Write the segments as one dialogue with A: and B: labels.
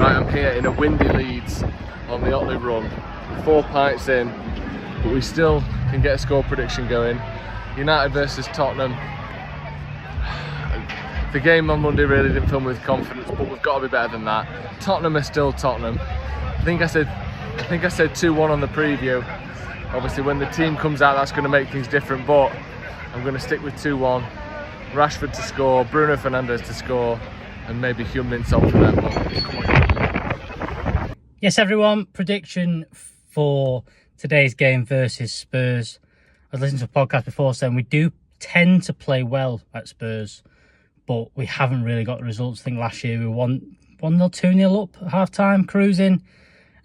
A: Right, I'm here in a windy Leeds on the Otley run, 4 pints in, but we still can get a score prediction going. United versus Tottenham. The game on Monday really didn't fill me with confidence, but we've got to be better than that. Tottenham is still Tottenham. I think I said 2-1 on the preview. Obviously when the team comes out that's going to make things different, but I'm going to stick with 2-1. Rashford to score, Bruno Fernandes to score, and maybe Heung-min Son for them. Come on.
B: Yes, everyone, prediction for today's game versus Spurs. I was listening to a podcast before saying we do tend to play well at Spurs, but we haven't really got the results. I think last year we won 1-0, 2-0 up at half-time, cruising,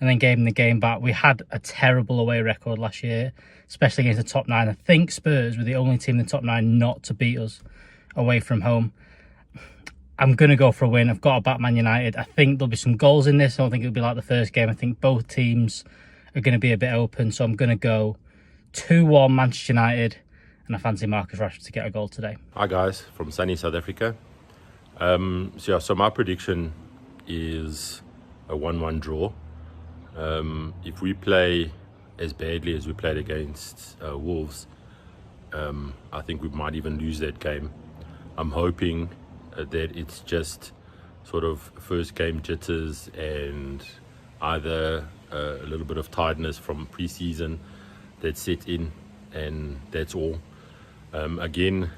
B: and then gave them the game back. We had a terrible away record last year, especially against the top 9. I think Spurs were the only team in the top 9 not to beat us away from home. I'm going to go for a win. I've got to back Man United. I think there'll be some goals in this. I don't think it'll be like the first game. I think both teams are going to be a bit open, so I'm going to go 2-1 Manchester United, and I fancy Marcus Rashford to get a goal today.
C: Hi guys, from sunny South Africa. So my prediction is a 1-1 draw. If we play as badly as we played against Wolves, I think we might even lose that game. I'm hoping that it's just sort of first game jitters and either a little bit of tiredness from pre-season that set in, and that's all. Again,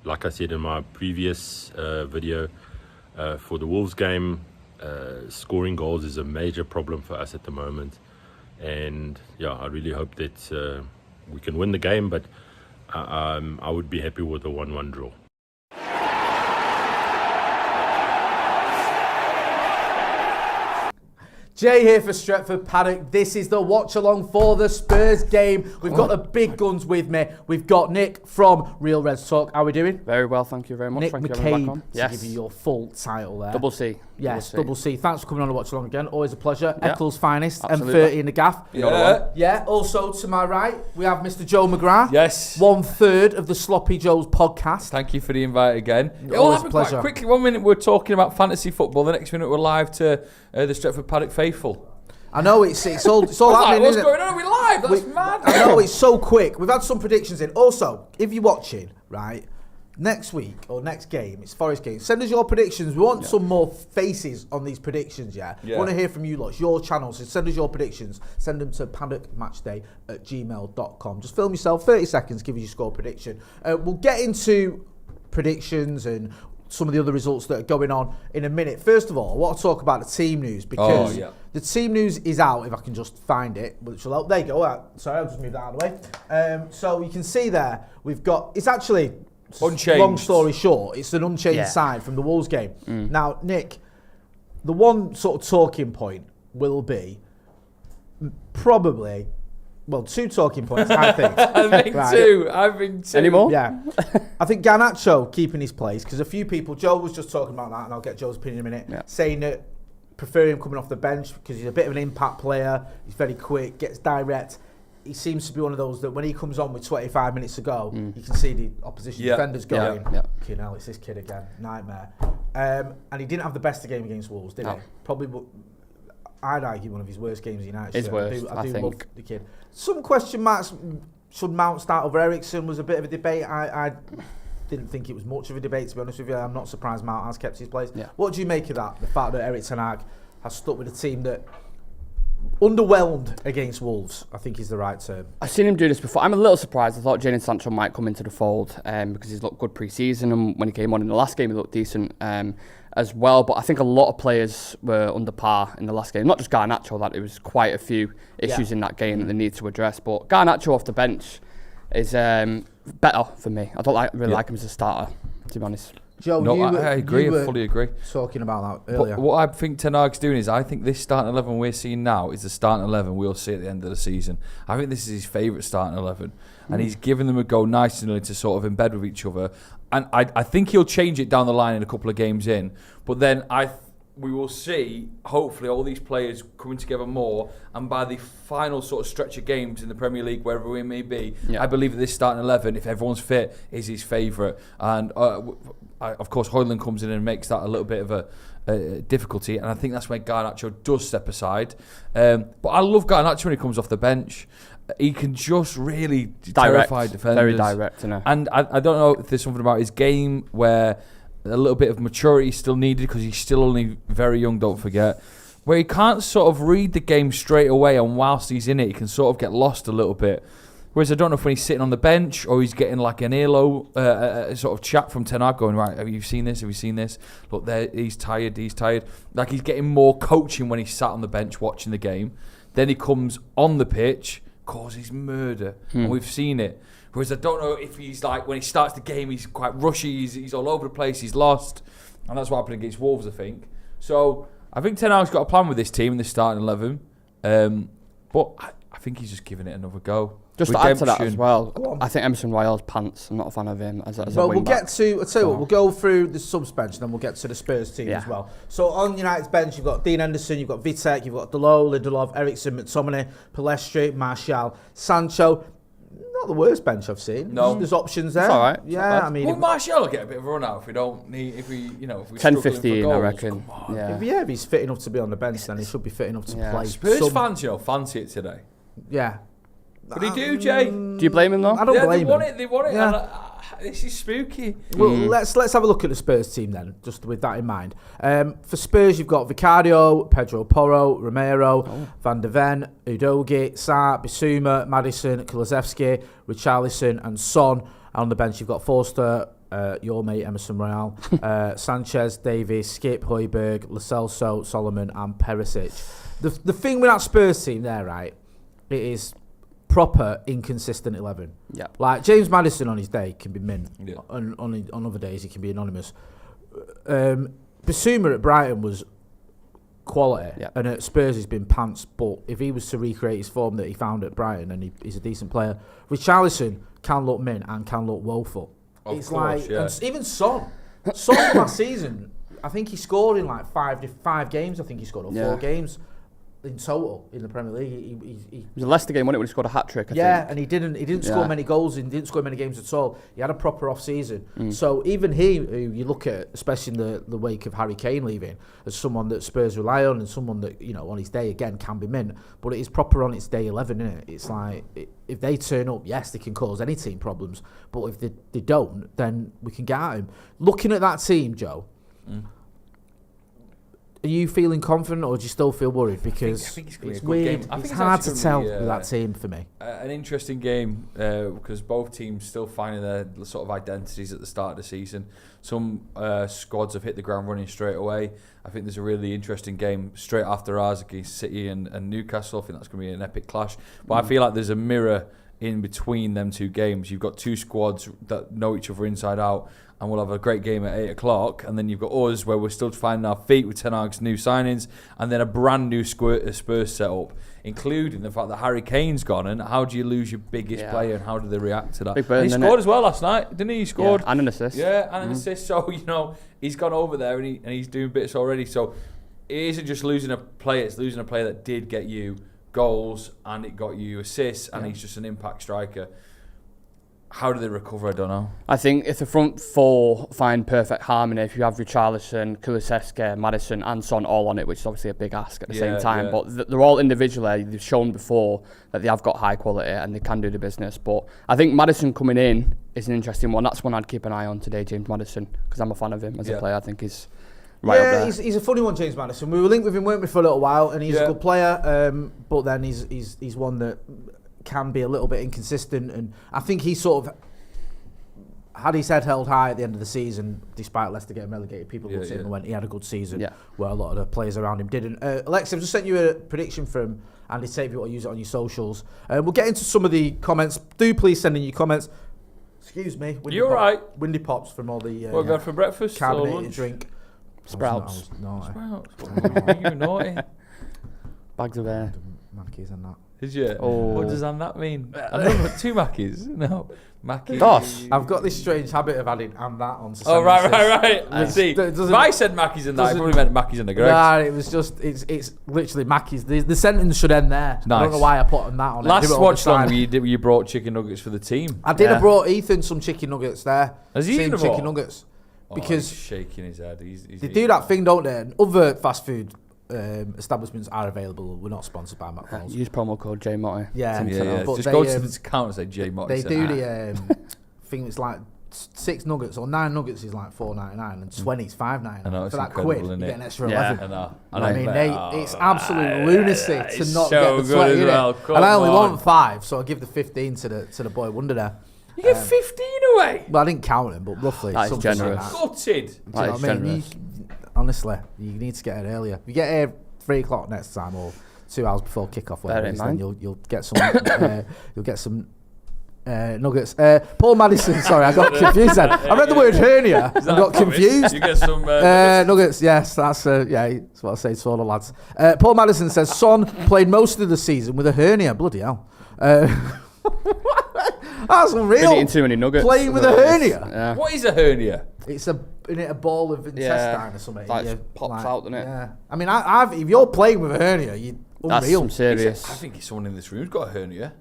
C: like I said in my previous video, for the Wolves game, scoring goals is a major problem for us at the moment, and yeah, I really hope that we can win the game, but I would be happy with a 1-1 draw.
D: Jay here for Stretford, Paddock. This is the watch along for the Spurs game. We've got the big guns with me. We've got Nick from Real Reds Talk. How are we doing?
E: Very well, thank you very much.
D: Nick
E: thank
D: McCabe,
E: you back on.
D: to give you your full title there.
E: Double C.
D: Yes, double C. Thanks for coming on the watch along again. Always a pleasure.
E: Yeah.
D: Eccles finest,
E: Absolutely.
D: M30 in the gaff. Yeah. Also to my right, we have Mr. Joe McGrath.
F: Yes.
D: 1/3 of the Sloppy Joe's podcast.
F: Thank you for the invite again. It all
D: Always
F: happened
D: a pleasure.
F: quite quickly. 1 minute we're talking about fantasy football, the next minute we're live to the Stretford Paddock faithful.
D: I know it's all
F: Like,
D: happening.
F: what's
D: isn't it?
F: going on? Are we live? That's mad.
D: I know it's so quick. We've had some predictions in. Also, if you're watching, right, next week or next game, it's Forest game. Send us your predictions. We want some more faces on these predictions. Yeah, we want to hear from you lots. Your channels. So send us your predictions. Send them to paddockmatchday@gmail.com. Just film yourself, 30 seconds. Give us your score prediction. We'll get into predictions and some of the other results that are going on in a minute. First of all, I want to talk about the team news because the team news is out, if I can just find it, which will help. There you go. Right. Sorry, I'll just move that out of the way. So you can see there, we've got, it's actually,
F: unchanged.
D: Long story short, it's an unchanged side from the Wolves game. Now, Nick, the one sort of talking point will be probably, well, 2 talking points, I think.
F: I think two.
E: Any more?
D: Yeah. I think Garnacho keeping his place, because a few people, Joe was just talking about that, and I'll get Joe's opinion in a minute, saying that prefer him coming off the bench because he's a bit of an impact player, he's very quick, gets direct. He seems to be one of those that when he comes on with 25 minutes to go, you can see the opposition defenders going, okay, now it's this kid again, nightmare. And he didn't have the best game against Wolves, did he? Probably, I'd argue one of his worst games in United.
E: His worst,
D: I do
E: think.
D: love the kid. Some question marks, should Mount start over Ericsson, was a bit of a debate. I didn't think it was much of a debate, to be honest with you. I'm not surprised Mount has kept his place. What do you make of that? The fact that Eric Ten Hag has stuck with a team that underwhelmed against Wolves, I think is the right term.
E: I've seen him do this before. I'm a little surprised. I thought Jadon Sancho might come into the fold because he's looked good pre-season, and when he came on in the last game he looked decent as well. But I think a lot of players were under par in the last game. Not just Garnacho, that it was quite a few issues in that game that they need to address. But Garnacho off the bench is better for me. I don't really like him as a starter, to be honest.
D: Joe,
F: no, I agree. I fully agree.
D: Talking about that earlier.
F: But what I think Ten Hag's doing is, I think this starting 11 we're seeing now is the starting 11 we'll see at the end of the season. I think this is his favourite starting 11, and he's giving them a go nice and early to sort of embed with each other. And I think he'll change it down the line in a couple of games in. But then we will see, hopefully, all these players coming together more, and by the final sort of stretch of games in the Premier League, wherever we may be, I believe that this starting 11, if everyone's fit, is his favourite. And of course, Højlund comes in and makes that a little bit of a difficulty, and I think that's when Garnacho does step aside. But I love Garnacho when he comes off the bench. He can just really terrify defenders.
E: Very direct, isn't he?
F: And I don't know if there's something about his game where a little bit of maturity is still needed, because he's still only very young, don't forget, where he can't sort of read the game straight away, and whilst he's in it, he can sort of get lost a little bit. Whereas I don't know if when he's sitting on the bench or he's getting like an earlobe sort of chat from Ten Hag going, right, have you seen this? Have you seen this? Look, there, he's tired. Like, he's getting more coaching when he's sat on the bench watching the game. Then he comes on the pitch, causes murder, and we've seen it. Whereas I don't know if he's like, when he starts the game, he's quite rushy, he's all over the place, he's lost. And that's what happened against Wolves, I think. So I think Ten Hag's got a plan with this team in the starting 11. But I think he's just giving it another go.
E: Just to add to that as well, I think Emerson Royale's pants. I'm not a fan of him as a
D: well,
E: wing
D: we'll
E: back.
D: get to, I'll tell you what, we'll go through the subs bench and then we'll get to the Spurs team as well. So on United's bench, you've got Dean Henderson, you've got Vitek, you've got Delo, Lindelof, Ericsson, McTominay, Palestri, Martial, Sancho. Not the worst bench I've seen.
F: No.
D: There's options there.
E: It's all right.
D: Yeah, I mean...
F: Well, Martial will get a bit of a run out if we don't need, if we
E: 10-15, I reckon.
D: If he's fit enough to be on the bench, then he should be fit enough to play.
F: Spurs fans, fancy it today.
D: Yeah.
F: But he do, Jay.
E: Do you blame him though?
D: I don't blame him.
F: They want it.
D: Yeah.
F: This is spooky.
D: Well, let's have a look at the Spurs team then, just with that in mind. For Spurs, you've got Vicario, Pedro Porro, Romero, Van der Ven, Udogie, Sarr, Bissouma, Maddison, Kulusevski, Richarlison and Son. On the bench, you've got Forster, your mate Emerson Royale, Sanchez, Davies, Skip, Højbjerg, Lo Celso, Solomon and Perisic. The thing with that Spurs team there, right, it is proper inconsistent 11.
E: Yeah.
D: Like James Maddison on his day can be mint. Yeah. On other days he can be anonymous. Bissouma at Brighton was quality, and at Spurs he's been pants. But if he was to recreate his form that he found at Brighton, then he's a decent player. Richarlison can look mint and can look woeful. Of course, and even Son last season, I think he scored in like five games. I think he scored 4 games in total in the Premier League.
E: It was a Leicester game, wasn't it, when he scored a hat-trick, I think.
D: And he didn't score many goals and didn't score many games at all. He had a proper off-season. So even he, who you look at, especially in the wake of Harry Kane leaving, as someone that Spurs rely on and someone that, on his day, again, can be mint, but it is proper on its day 11, isn't it? It's like, if they turn up, yes, they can cause any team problems, but if they don't, then we can get at him. Looking at that team, Joe, are you feeling confident or do you still feel worried? Because
F: I think it's going to
D: it's
F: be a good
D: weird.
F: game. I think
D: It's hard to tell
F: be,
D: with that team for me.
F: An interesting game because both teams still finding their sort of identities at the start of the season. Some squads have hit the ground running straight away. I think there's a really interesting game straight after ours against City and Newcastle. I think that's going to be an epic clash. But I feel like there's a mirror in between them two games. You've got two squads that know each other inside out, and we'll have a great game at 8 o'clock. And then you've got us, where we're still finding our feet with Ten Hag's new signings, and then a brand new Spurs setup, including the fact that Harry Kane's gone. And how do you lose your biggest player, and how do they react to that?
E: Burn,
F: he scored as well last night, didn't he? He scored.
E: And an assist.
F: Yeah, and an assist. So, he's gone over there and he's doing bits already. So it isn't just losing a player, it's losing a player that did get you goals and it got you assists, and he's just an impact striker. How do they recover? I don't know.
E: I think if the front four find perfect harmony, if you have Richarlison, Kulusevski, Maddison and Son all on it, which is obviously a big ask at the same time, but they're all individually, they've shown before that they have got high quality and they can do the business. But I think Maddison coming in is an interesting one. That's one I'd keep an eye on today, James Maddison, because I'm a fan of him as a player. I think he's right up there.
D: He's a funny one, James Maddison. We were linked with him, weren't we, for a little while, and he's a good player, but then he's one that can be a little bit inconsistent, and I think he sort of had his head held high at the end of the season, despite Leicester getting relegated. People looked at him and went, he had a good season, where a lot of the players around him didn't. Alex, I've just sent you a prediction from Andy Tate, if you want to use it on your socials. We'll get into some of the comments. Do please send in your comments. Excuse me.
F: You all right?
D: Windy pops from all the
F: What, going for breakfast or
D: carbonated
F: lunch?
D: drink.
E: Sprouts.
F: Sprouts. You naughty.
E: Bags of air.
D: Monkeys and that.
F: Did you?
E: Oh.
F: What does that mean? I don't know. 2 Mackies? No. Mackies.
E: Dos.
D: I've got this strange habit of adding "and that" onto
F: Oh, right. I
D: Which
F: see.
D: doesn't-
F: If I said Mackies and that, I probably meant Mackies and the Greggs.
D: Nah, it was just, it's literally Mackey's. The sentence should end there. I don't
F: Nice.
D: know why I put that on it. I
F: Last
D: do it all the
F: watch long,
D: time.
F: you brought chicken nuggets for the team.
D: I did.
E: Yeah.
D: I brought Ethan some chicken nuggets there.
F: Has he
D: Same
F: eaten them
D: chicken
F: all?
D: nuggets.
F: Oh,
D: Because
F: he's shaking his head. He's
D: they do that thing, don't they? And other fast food establishments are available. We're not sponsored by McDonald's.
E: Use promo code Jay Motty.
D: Yeah.
F: Yeah.
D: But
F: Just
D: they,
F: go to the account and say Jay Motty.
D: They
F: said,
D: do
F: "Ah."
D: the thing. It's like 6 nuggets or 9 nuggets is like $4.99 and 20 is $5.99.
F: I know, it's
D: For that
F: incredible,
D: quid, you
F: isn't
D: get
F: it?
D: an extra
E: Yeah.
D: 11.
F: I know.
D: I mean,
F: bet.
D: it's absolute lunacy to
F: it's
D: not
F: so
D: get the
F: good
D: 20
F: as
D: in
F: well.
D: it.
F: Come
D: And I only
F: on.
D: want 5, so I give the 15 to the boy wonder there.
F: You get 15 away.
D: Well, I didn't count him, but roughly.
E: That is
D: something
E: generous.
D: Like that.
F: Gutted.
D: Do you know
E: That
D: what
E: is
D: I mean?
E: generous.
D: Honestly, you need to get here earlier. If you get here 3 o'clock next time or 2 hours before kickoff,
E: Bear
D: whatever it
E: in
D: is, then
E: mind.
D: you'll get some nuggets. Paul Madison, sorry, I got confused then. I read the word hernia. I got confused.
F: You get some
D: Nuggets, yes, that's what I say to all the lads. Paul Madison says Son played most of the season with a hernia. Bloody hell. That's
E: Been
D: unreal.
E: eating too many nuggets.
D: Playing with a hernia.
E: Yeah.
F: What is a hernia?
D: It's a ball of intestine or something.
E: Like
D: You,
E: pops out, doesn't it?
D: Yeah. I mean, if you're playing with a hernia, you
E: That's
D: unreal.
E: some serious.
F: I think someone in this room's got a hernia.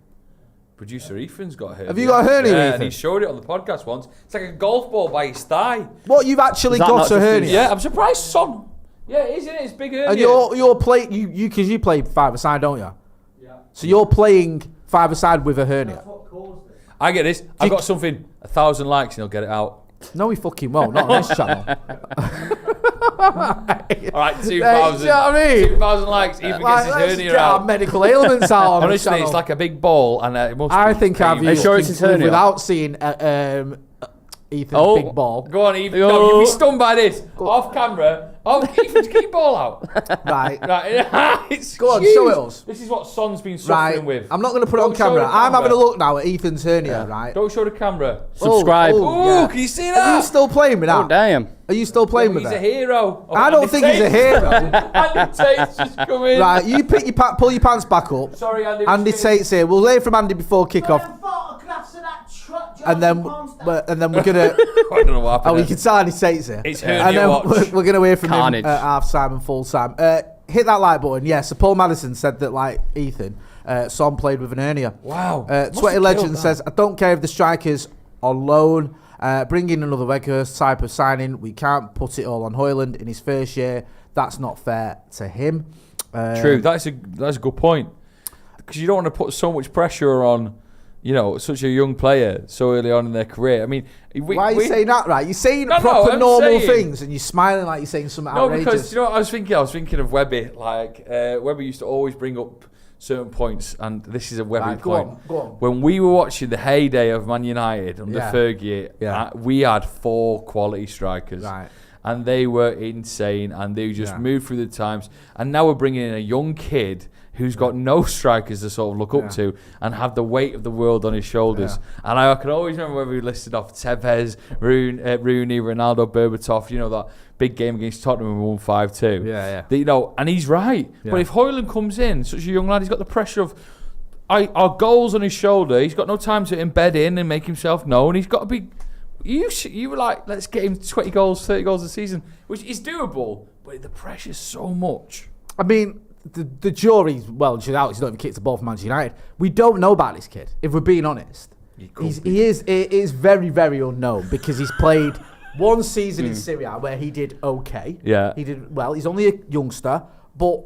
F: Producer Ethan's got a hernia.
D: Have you got a hernia,
F: Yeah,
D: Ethan?
F: and he showed it on the podcast once. It's like a golf ball by his thigh.
D: What, you've actually
E: Is that
D: got
E: not
D: a
E: just
D: hernia?
F: Yeah, I'm surprised, son. Yeah, it is, isn't it? It's big hernia.
D: And you're playing because you play 5-a-side, don't you? Yeah. So you're playing 5-a-side with a hernia.
F: I get this. I've got something. 1,000 likes and he'll get it out.
D: No, we fucking won't. Not on this channel.
F: All right, 2,000.
D: Do you know what I mean?
F: 2,000 likes. Ethan gets his
D: let's
F: hernia
D: get our
F: out.
D: medical ailments out on
F: Honestly,
D: the channel.
F: it's like a big ball, and it must.
D: I
F: be
D: think I've
F: painful.
D: used
E: sure it's his hernia?
D: without seeing Ethan's
F: Oh,
D: big ball.
F: Go on, Ethan. No, you'll be stunned by this. Off camera. Oh, Ethan's keep ball out.
D: Right.
F: Right. It's
D: Go on,
F: huge.
D: show it us.
F: This is what Son's been suffering
D: Right.
F: with.
D: I'm not going to put it on
F: Don't show
D: camera.
F: the
D: I'm having a
F: camera.
D: look now at Ethan's hernia, right?
F: Don't show the camera.
E: Subscribe.
F: Oh, can you see that?
D: Are you still playing with
E: Oh,
D: that?
E: damn.
D: Are you still playing with
F: He's
D: that?
F: a hero. Oh,
D: I don't
F: Andy
D: think he's a
F: Tate's-
D: hero.
F: Andy Tate's just come in.
D: Right, you pick your pull your pants back up.
F: Sorry, Andy.
D: Andy Tate's here. We'll hear from Andy before kickoff,
G: Photographs of that truck,
D: and then we're gonna.
F: I don't know what happened.
D: Oh, you can tell Andy Tate's here.
F: It's
D: and
F: hernia
D: then
F: watch.
D: we're gonna hear from
E: Carnage.
D: him at half time and full time. Hit that like button. Yeah. So Paul Madison said that, like Ethan, Son played with an hernia.
F: Wow.
D: Twitter
F: Must have
D: Legend
F: killed that.
D: says, I don't care if the strikers are loan. Bring in another Weghorst type of signing. We can't put it all on Hoyland in his first year. That's not fair to him.
F: True. That's a good point. Because you don't want to put so much pressure on, such a young player so early on in their career. I mean,
D: Why are you saying that, right? You're saying
F: No,
D: proper
F: I'm
D: normal
F: saying-
D: things and you're smiling like you're saying something
F: No,
D: outrageous.
F: because what I was thinking? I was thinking of Webby. Like Webby used to always bring up certain points, and this is a Webby
D: Right, go
F: point.
D: on, go on.
F: When we were watching the heyday of Man United under
D: Yeah.
F: Fergie,
D: Yeah.
F: we had 4 quality strikers.
D: Right.
F: And they were insane, and they just
D: Yeah.
F: moved through the times. And now we're bringing in a young kid who's got no strikers to sort of look up to and have the weight of the world on his shoulders.
D: Yeah.
F: And I can always remember when we listed off Tevez, Rooney, Ronaldo, Berbatov, that big game against Tottenham and we won 5-2.
D: Yeah.
F: And he's right.
D: Yeah.
F: But if Hoyland comes in, such a young lad, he's got the pressure of our goals on his shoulder. He's got no time to embed in and make himself known. He's got to be... You were like, let's get him 20 goals, 30 goals a season, which is doable, but the pressure's so much.
D: I mean, the jury's, she's out. He's not even kicked the ball for Manchester United. We don't know about this kid, if we're being honest. It is very, very unknown because he's played one season in Syria where he did okay.
F: Yeah.
D: He did well. He's only a youngster, but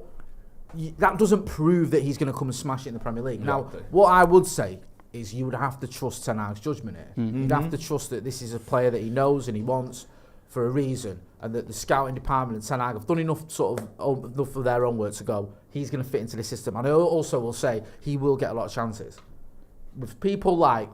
D: that doesn't prove that he's going to come and smash it in the Premier League.
F: Exactly.
D: Now, what I would say is you would have to trust Ten Hag's judgment here. You'd have to trust that this is a player that he knows and he wants for a reason, and that the scouting department and Ten Hag have done enough enough of their own work to go, he's going to fit into the system. And I also will say he will get a lot of chances. With people like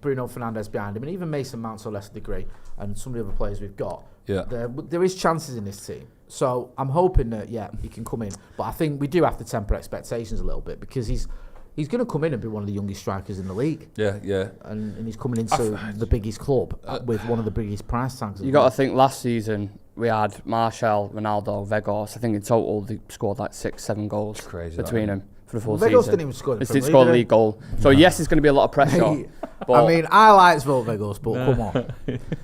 D: Bruno Fernandes behind him, and even Mason Mount to a lesser degree, and some of the other players we've got, there is chances in this team. So I'm hoping that, he can come in. But I think we do have to temper expectations a little bit because he's going to come in and be one of the youngest strikers in the league.
F: Yeah.
D: And he's coming into the biggest club with one of the biggest price tags.
E: You got to think last season we had Martial, Ronaldo, Weghorst. I think in total they scored like 6-7 goals
F: crazy,
E: between them. for the full
D: Vegas
E: season.
D: didn't even score the
E: He
D: Premier
E: didn't score the
D: League,
E: league goal. So yes, there's going to be a lot of pressure. But
D: I mean, I like Vegas, but come on.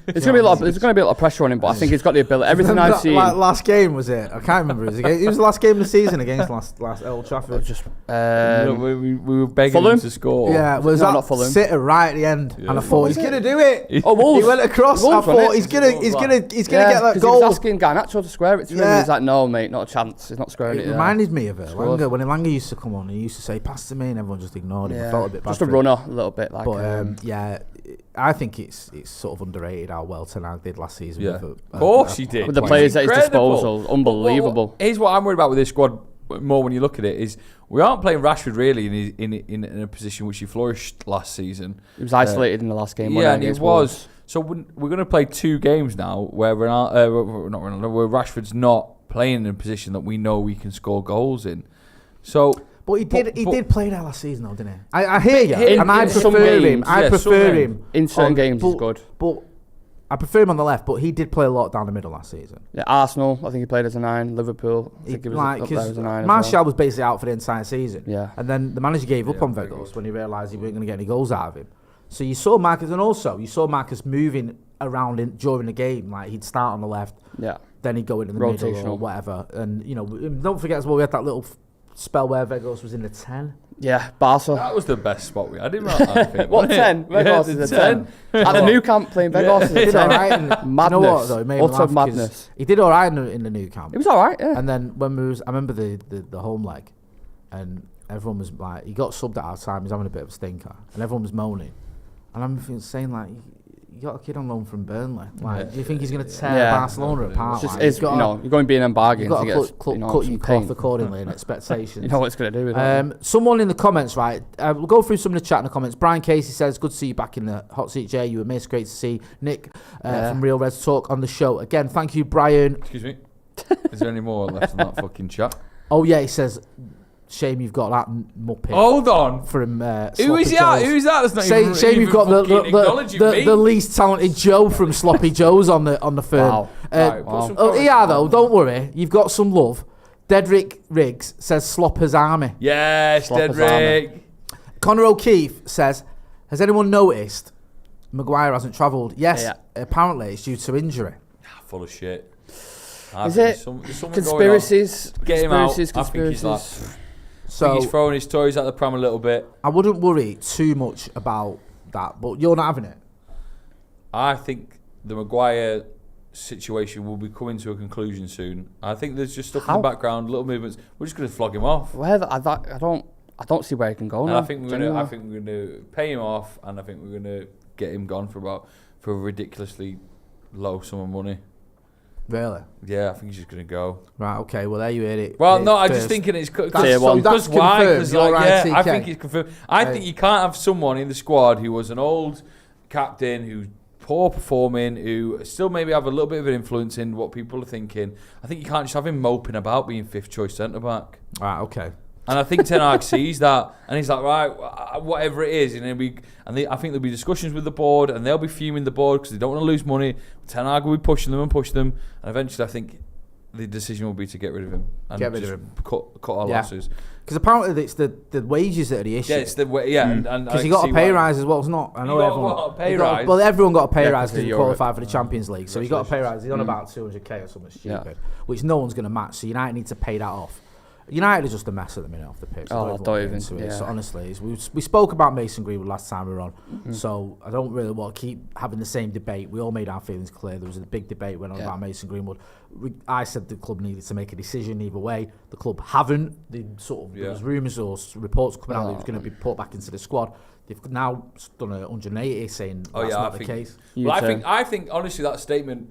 E: there's going to be a lot of pressure on him. But I think he's got the ability. Everything I've seen.
D: Last game was it? I can't remember. It was the last game of the season against last Old Trafford.
E: Just
F: we were begging
E: Fulham?
F: him to score.
D: Yeah, was
E: No,
D: that
E: not Fulham.
D: sitter right at the end, and I thought he's gonna do it.
E: Oh, Wolves.
D: He went across.
E: Wolves,
D: I
E: wasn't
D: thought
E: it?
D: he's gonna get that
E: He
D: goal.
E: was asking Garnacho to square it to him.
D: Yeah.
E: And he's like, no, mate, not a chance. He's not squaring it.
D: It reminded me of Elanga. When Elanga used to come on, he used to say, pass to me, and everyone just ignored him. I felt a bit bad
E: just a
D: for him.
E: runner, a little bit. Like,
D: But yeah, I think it's sort of underrated how well Ten Hag did last season.
F: Yeah.
D: With
F: Of course he did.
E: with the
F: He's
E: players at his
F: incredible.
E: disposal, unbelievable.
F: Here's what I'm worried about with this squad more when you look at it is we aren't playing Rashford really in a position which he flourished last season.
E: He was isolated in the last game.
F: Yeah, and he
E: against
F: was.
E: Wolves.
F: So we're going to play 2 games now where where Rashford's not playing in a position that we know we can score goals in. So.
D: But he did play that last season, though, didn't he? I hear you, and I
E: in some
D: prefer him.
E: games,
D: I prefer him
E: In certain games, he's good.
D: But I prefer him on the left. But he did play a lot down the middle last season.
E: Yeah, Arsenal, I think he played as a 9. Liverpool, I think he was up there as a 9.
D: Martial was basically out for the entire season.
E: Yeah.
D: And then the manager gave up on Vegas when he realised he wasn't going to get any goals out of him. So you saw Marcus, and also you saw Marcus moving around during the game. Like he'd start on the left,
E: Yeah.
D: then he'd go into the middle or whatever. And don't forget as well, we had that little spell where Vegas was in the 10.
E: Yeah, Barca.
F: That was the best spot we had him at, I think.
E: What, 10? Vegas is a 10. At the new camp playing Vegas is
D: He
E: a
D: did
E: 10.
D: all right.
E: Madness.
D: You know what, though? It made me
E: Utter
D: laugh 'cause
E: madness.
D: He did all right in the new camp.
E: It was alright, yeah.
D: And then when I remember the home leg, and everyone was like, he got subbed at our time. He's having a bit of a stinker, and everyone was moaning. And I'm saying like, you got a kid on loan from Burnley. Like, do you think he's going to tear Barcelona apart?
E: It's just,
D: Like,
E: you're going to be in them bargains.
D: You've got
E: to
D: to
E: get,
D: cut your
E: some
D: cloth
E: pain.
D: accordingly in expectations.
E: You know what it's going to do with it.
D: Someone in the comments, right? We'll go through some of the chat in the comments. Brian Casey says, good to see you back in the hot seat, Jay. You were missed. Great to see Nick from Real Reds Talk on the show. Again, thank you, Brian.
F: Excuse me. Is there any more left in that fucking chat?
D: Oh, yeah, he says, shame you've got that muppet.
F: Hold on.
D: From
F: Who is that? Who's that? That's not even,
D: shame you've got
F: the
D: the least talented Joe from Sloppy Joe's on the firm.
E: Wow.
D: Yeah, though, don't worry. You've got some love. Dedrick Riggs says Slopper's Army.
F: Yes,
E: Slopper's
F: Dedrick.
D: Connor O'Keefe says, has anyone noticed Maguire hasn't travelled? Yes, apparently it's due to injury.
F: Full of shit.
E: Is it conspiracies?
F: Get him out.
E: Conspiracies.
F: I think he's lost.
D: So
F: He's throwing his toys at the pram a little bit.
D: I wouldn't worry too much about that, but you're not having it.
F: I think the Maguire situation will be coming to a conclusion soon. I think there's just stuff in the background, little movements. We're just going to flog him off.
E: I don't see where he can go
F: And
E: now.
F: I think we're going to pay him off, and I think we're going to get him gone for a ridiculously low sum of money.
D: Really?
F: Yeah, I think he's just going to go.
D: Right, okay, well, there you heard it.
F: Well, no, I'm
D: first.
F: just thinking it's
D: That's
F: because why?
D: confirmed,
F: Because
D: you're right,
F: I
D: TK.
F: think it's confirmed. I think you can't have someone in the squad who was an old captain who's poor performing, who still maybe have a little bit of an influence in what people are thinking. I think you can't just have him moping about being 5th choice centre back.
D: Right, okay.
F: And I think Ten Hag sees that, and he's like, right, whatever it is, and I think there'll be discussions with the board, and they'll be fuming the board because they don't want to lose money. Ten Hag will be pushing them, and eventually I think the decision will be to get rid of him and
D: Get rid of him.
F: cut our losses.
D: Because apparently it's the wages that are the issue.
F: Yeah, it's the way. Yeah, and
D: Because you got a pay rise as well. It's not. I know everyone.
F: rise.
D: Well, everyone got a pay rise
E: because
D: because he
E: of
D: qualified for the Champions League. So he got a pay rise. He's on about 200k or something stupid, which no one's going to match. So United need to pay that off. United is just a mess at the minute off the pitch.
E: Oh, don't even.
D: So honestly, we spoke about Mason Greenwood last time we were on. So I don't really want to keep having the same debate. We all made our feelings clear. There was a big debate went on about Mason Greenwood. I said the club needed to make a decision either way. The club haven't. There was rumours or reports coming out that he was going to be put back into the squad. They've now done a 180 saying that's not the case.
F: Well, I think honestly that statement,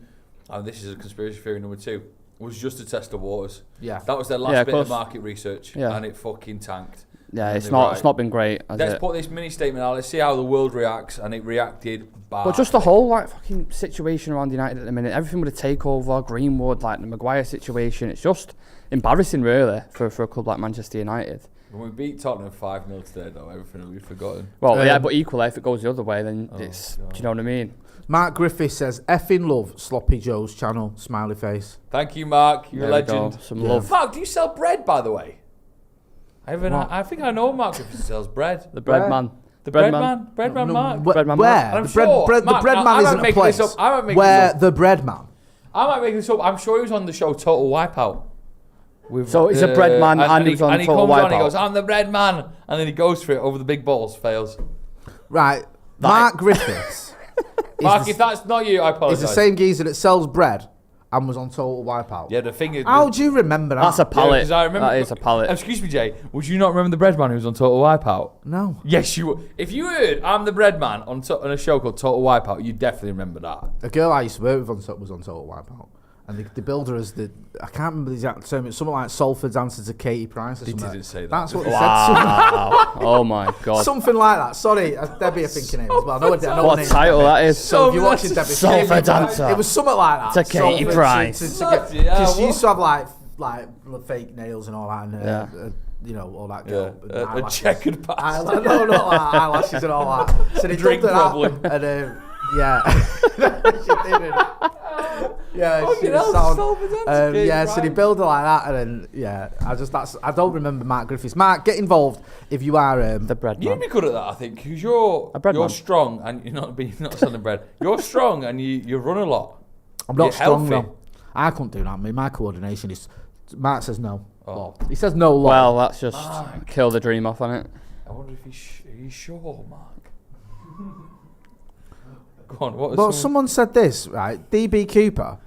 F: and this is a conspiracy theory number 2, was just to test the waters. Yeah, that was their last bit of market research, and it fucking tanked.
E: Yeah, it's not been great.
F: Let's put this mini statement out. Let's see how the world reacts, and it reacted bad.
E: But just the whole fucking situation around United at the minute, everything with the takeover, Greenwood, the Maguire situation, it's just embarrassing really for a club like Manchester United.
F: When we beat Tottenham 5-0 today, though, everything will be forgotten.
E: Well, but equally, if it goes the other way, then it's. God. Do you know what I mean?
D: Mark Griffith says, effing love Sloppy Joe's channel, smiley face.
F: Thank you, Mark. You're a legend.
E: Some love.
F: Mark, do you sell bread, by the way? I think I know Mark Griffiths who sells bread.
E: The bread man.
F: The bread man. Bread man Mark.
E: Bread man
D: Where?
E: Mark.
F: I'm
D: The
F: sure.
D: bread
F: Mark,
D: man isn't a place.
F: I might make
D: Where
F: this up.
D: the bread man?
F: I might make this up. I'm sure he was on the show Total Wipeout. With,
E: So he's a bread man and he was on
F: and he
E: Total
F: comes on, he
E: Wipeout.
F: goes, I'm the bread man. And then he goes for it over the big balls, fails.
D: Right. Mark Griffiths.
F: Mark, if that's not you, I apologise.
D: He's the same geezer that sells bread and was on Total Wipeout.
F: Yeah, the thing is...
D: How do you remember that?
E: That's a pallet.
F: 'cause I remember,
E: that is a pallet.
F: Excuse me, Jay. Would you not remember the bread man who was on Total Wipeout?
D: No.
F: Yes, you would. If you heard I'm the bread man on a show called Total Wipeout, you definitely remember that.
D: A girl I used to work with was on Total Wipeout. And they billed her as I can't remember the exact term, it's something like Salford's answer to Katie Price or
F: They
D: something.
F: didn't say that.
D: That's what they
E: Wow. Oh my God.
D: Something like that. Sorry, Debbie, I think her name as well. No, I know
E: What
D: her
E: a
D: name.
E: title that is.
D: So if you're watching Debbie,
E: Salford's answer.
D: it was something like that.
E: To Katie
D: Salford
E: Price.
D: Because she used to have like fake nails and all that, and
E: Yeah.
D: you know, all that.
F: Yeah,
D: And
F: a
D: eyelashes.
F: checkered past.
D: No, not like eyelashes and all that. So they
F: Drink
D: dubbed her
F: problem.
D: that, and yeah, she did. Yeah, she was sound. Yeah, so they build her like that, and then I don't remember Mark Griffiths. Mark, get involved if you are
E: The bread
F: You'd
E: man.
F: be good at that, I think, because you're
E: bread man.
F: strong and you're not selling bread. You're strong and you run a lot.
D: I'm not
F: You're
D: strong
F: healthy.
D: though. I couldn't do that. My coordination is. Mark says no.
F: Oh.
D: Lol. He says no. Lol.
E: Well, that's just kill the dream off on it.
F: I wonder if he's sure, Mark. Go on, what was
D: But someone said this, right? DB Cooper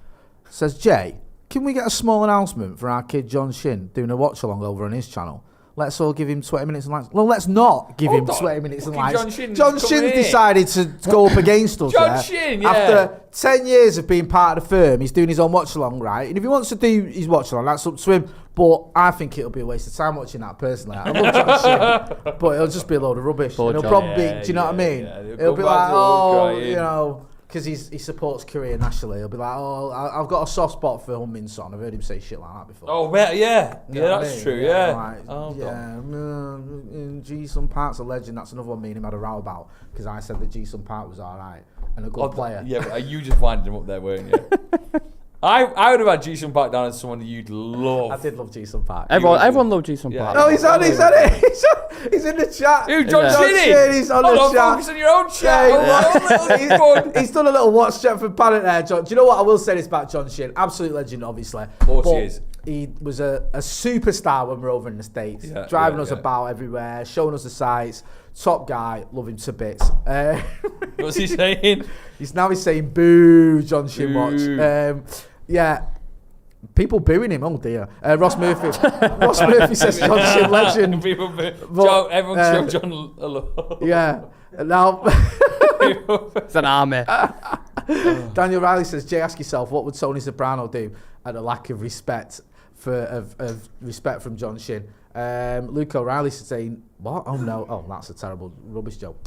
D: says, Jay, can we get a small announcement for our kid John Shin doing a watch along over on his channel? Let's all give him 20 minutes and likes. Well, let's not give him
F: Hold on.
D: 20 minutes and
F: Fucking
D: likes.
F: John Shin's
D: John
F: coming
D: Shin's
F: here.
D: decided to go up against us.
F: John
D: yeah?
F: Shin, yeah.
D: After 10 years of being part of the firm, he's doing his own watch along, right? And if he wants to do his watch along, that's up to him. But I think it'll be a waste of time watching that personally. I love John Shin, but it'll just be a load of rubbish.
E: Poor
D: And he'll
E: John.
D: probably, do you know what I mean?
F: Yeah,
D: It'll
F: he'll
D: be
F: come back
D: like,
F: to us
D: oh,
F: crying.
D: you know. Because he supports Korea nationally. He'll be like, oh, I've got a soft spot for Min Son. I've heard him say shit like that before.
F: Oh, well, yeah.
D: You know what I
F: That's
D: mean?
F: true, yeah.
D: Like,
F: Oh,
D: yeah, G-Sun Park's a legend. That's another one me and him had a row about. Because I said that G-Sun Park was all right and a good player.
F: Yeah, but you just winded him up there, weren't you? I would have had Jason Park down as someone you'd love.
D: I did love G-Sun Park.
E: Everyone loved Jason
F: Yeah.
E: Park.
D: No, he's on it. He's in the chat.
F: Who, John
E: Yeah.
F: Shin?
D: He's on
F: Hold
D: the
F: on,
D: chat.
F: focus on your own chat.
D: Yeah.
F: Hold on.
D: He's done a little watch check for Paddock there, John. Do you know what? I will say this about John Shin. Absolute legend, obviously. Of
F: course he is.
D: He was a superstar when we were over in the States.
F: Yeah,
D: driving
F: yeah,
D: us
F: yeah.
D: about everywhere, showing us the sights. Top guy, love him to bits.
F: What's he saying?
D: He's saying, boo, John Shin
F: Boo.
D: watch. Yeah. People booing him, oh dear. Ross Murphy. Ross Murphy says John Shin legend.
F: People boo.
D: But,
F: Everyone show John a love.
D: Yeah. Now,
E: It's an army.
D: Daniel Riley says, Jay, ask yourself, what would Tony Soprano do at a lack of respect of respect from John Shin? Luke O'Reilly saying, what? Oh no. Oh, that's a terrible rubbish joke.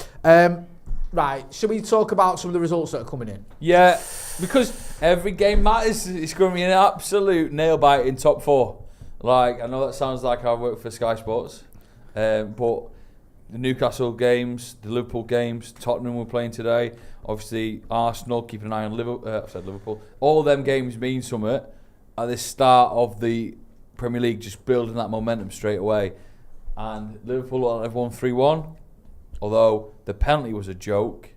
D: Right, should we talk about some of the results that are coming in?
F: Yeah, because every game matters. It's going to be an absolute nail bite in top four. Like, I know that sounds like I work for Sky Sports, but the Newcastle games, the Liverpool games, Tottenham were playing today. Obviously, Arsenal, keeping an eye on Liverpool. I've said Liverpool. All them games mean something at the start of the Premier League, just building that momentum straight away. And Liverpool have won 3-1, although the penalty was a joke.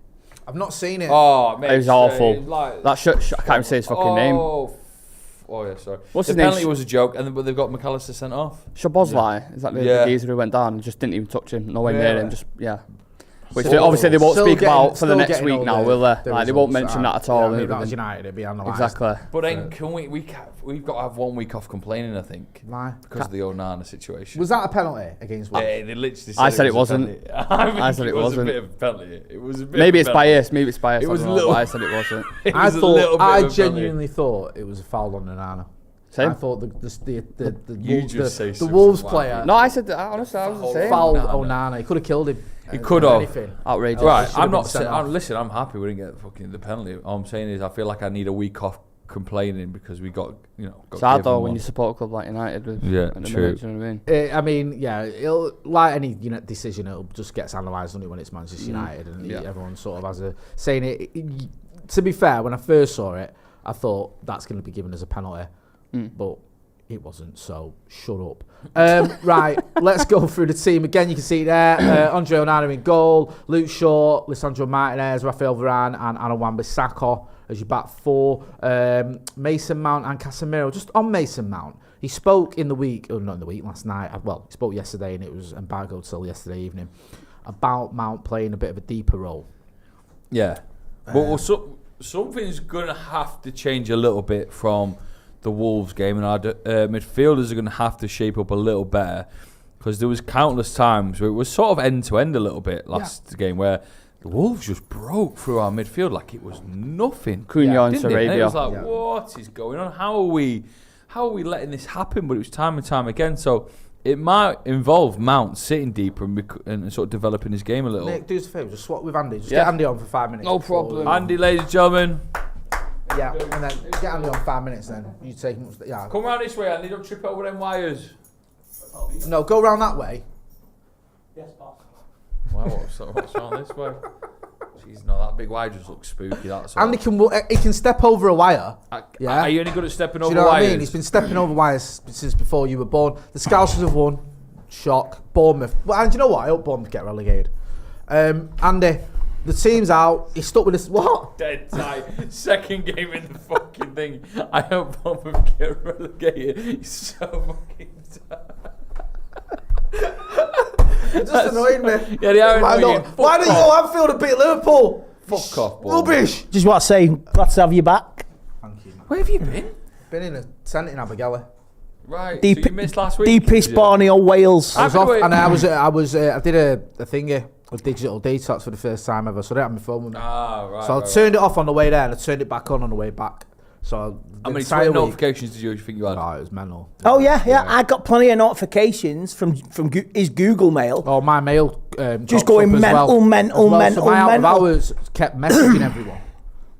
D: I've not seen it.
F: Oh, mate,
E: It was awful.
F: Like,
E: That I can't even say his fucking name.
F: Oh, yeah, sorry.
E: What's
F: the
E: his name?
F: penalty was a joke, but they've got McAllister sent off.
E: Szoboszlai, is that the
F: Yeah.
E: geezer who went down and just didn't even touch him, nowhere
F: Yeah.
E: near him, just, yeah. Which
D: Still-
E: obviously they won't
D: still
E: speak
D: getting-
E: about for the
D: still
E: next
D: getting
E: week
D: all
E: now,
D: the-
E: will they?
D: the
E: Like, they won't
D: results.
E: mention that at all.
D: Yeah,
E: and
D: maybe that was
E: everything.
D: United, it'd be analysed.
E: Exactly.
F: But then can we've got to have 1 week off complaining, I think,
D: Why?
F: because of the Onana situation.
D: Was that a penalty against Wolves?
F: Yeah, they literally
E: I said it
F: was a
E: wasn't.
F: penalty.
E: I said it
F: was
E: wasn't.
F: a bit of a penalty. It was a bit
E: Maybe
F: of
E: it's
F: a penalty.
E: biased. Maybe it's biased.
F: It was
E: I
F: a
E: don't know,
F: little-
E: but I said it wasn't.
F: It
D: I
F: was a little
D: thought,
F: bit
D: I
F: of a penalty.
D: genuinely thought it was a foul on Onana.
E: Same.
D: I thought
F: You just say
D: the
F: something
D: Wolves
F: wacky.
D: player
E: No, I said that. Honestly, I was the same.
D: fouled
F: Onana.
D: Onana. He could have killed him.
F: He could have.
D: Anything.
E: Outrageous.
F: Right,
D: should have
F: I'm
D: been
F: not
D: sent
F: saying.
D: off.
F: Listen, I'm happy we didn't get the penalty. All I'm saying is I feel like I need a week off complaining because we got got
E: Sad
F: given
E: though
F: one.
E: when you support a club like United. With,
F: Yeah,
E: at the
F: true.
E: minute, do you know what I mean?
D: I mean, yeah, it'll, like any decision, it'll just gets analysed when it's Manchester United, and everyone sort of has a saying it. To be fair, when I first saw it, I thought that's going to be given as a penalty, but It wasn't, so shut up. Right, let's go through the team. Again, you can see there, Andre Onana in goal, Luke Shaw, Lisandro Martinez, Rafael Varane and Aaron Wan-Bissaka as your back four. Mason Mount and Casemiro. Just on Mason Mount, he spoke in the week, or not in the week, last night, well, he spoke yesterday and it was embargoed till yesterday evening, about Mount playing a bit of a deeper role.
F: Yeah. Well, something's going to have to change a little bit from the Wolves game, and our midfielders are going to have to shape up a little better, because there was countless times where it was sort of end-to-end a little bit last game where the Wolves just broke through our midfield like it was nothing.
E: Cunha and Sarabia.
F: It was like, what is going on? How are we letting this happen? But it was time and time again. So it might involve Mount sitting deeper and sort of developing his game a little.
D: Nick, do us a favour, just swap with Andy. Just get Andy on for 5 minutes.
E: No problem.
F: Andy, ladies and gentlemen.
D: Yeah, and then get Andy on 5 minutes then. You take him. Yeah.
F: Come round this way, Andy. Don't trip over them wires.
D: No, go round that way.
G: Yes, boss.
F: Wow, what's wrong this way? Jeez, no, that big wire just looks spooky. That's all.
D: Andy can step over a wire.
F: Are you any good at stepping
D: Do
F: over
D: you know
F: wires?
D: what I mean? He's been stepping over wires since before you were born. The Scousers have won. Shock. Bournemouth. Well, and do you know what? I hope Bournemouth get relegated. Andy, the team's out. He's stuck with this. What?
F: Dead tight. Second game in the fucking thing. I hope Bournemouth get relegated. He's so fucking tight.
D: It just annoyed me.
F: Yeah, they are annoying.
D: Why don't you go Anfield and beat Liverpool?
F: Fuck off, Bournemouth.
D: Rubbish.
B: Just want to say, glad to have you back.
D: Thank you.
F: Where have you been?
D: Been in a tent in Abergele.
F: Right, so you missed last week.
B: Deepest Borneo, Wales.
D: I was off, and I did a thingy, a digital detox for the first time ever, so I didn't have my phone with me.
F: Right.
D: So I turned it off on the way there, and I turned it back on the way back. So
F: How many Twitter notifications did you think you had?
D: Oh, it was mental.
H: Oh yeah. I got plenty of notifications from his Google Mail.
D: Oh, my mail
H: Just going mental.
D: So my out of hours kept messaging everyone.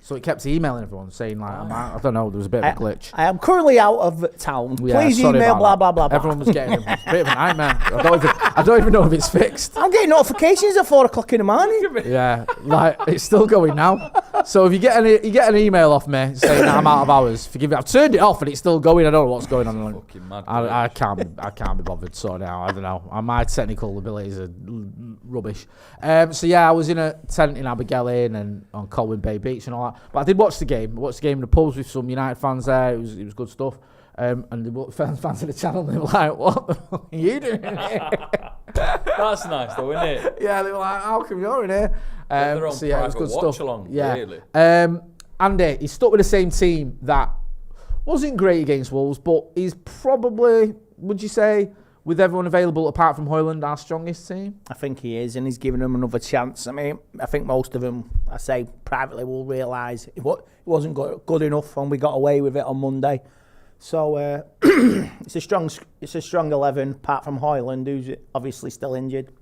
D: So it kept emailing everyone saying like, I don't know, there was a bit of a glitch.
H: I am currently out of town.
D: Yeah,
H: Please
D: sorry
H: email
D: about
H: blah
D: that.
H: blah blah.
D: Everyone was getting a bit of a nightmare. I don't even know if it's fixed.
H: I'm getting notifications at 4 o'clock in the morning.
D: Yeah, like it's still going now. So if you get an email off me saying that I'm out of hours, forgive me. I've turned it off and it's still going. I don't know what's going on. Like,
F: Fucking mad.
D: I can't be bothered. So now I don't know. My technical abilities are rubbish. So yeah, I was in a tent in Abergele and on Colwyn Bay Beach and all that. But I did watch the game. I watched the game in the pubs with some United fans there. It was good stuff. And the fans of the channel, they were like, "What the fuck are you doing here?"
F: That's nice though, isn't it?
D: Yeah, they were like, "How come you're in here?" So yeah, it was good stuff.
F: Watchalong,
D: Yeah.
F: really.
D: Andy, he's stuck with the same team that wasn't great against Wolves, but he's probably, would you say, with everyone available apart from Højlund, our strongest team?
H: I think he is, and he's giving them another chance. I mean, I think most of them, I say privately, will realise it wasn't good enough, and we got away with it on Monday. So it's a strong 11, apart from Højlund, who's obviously still injured.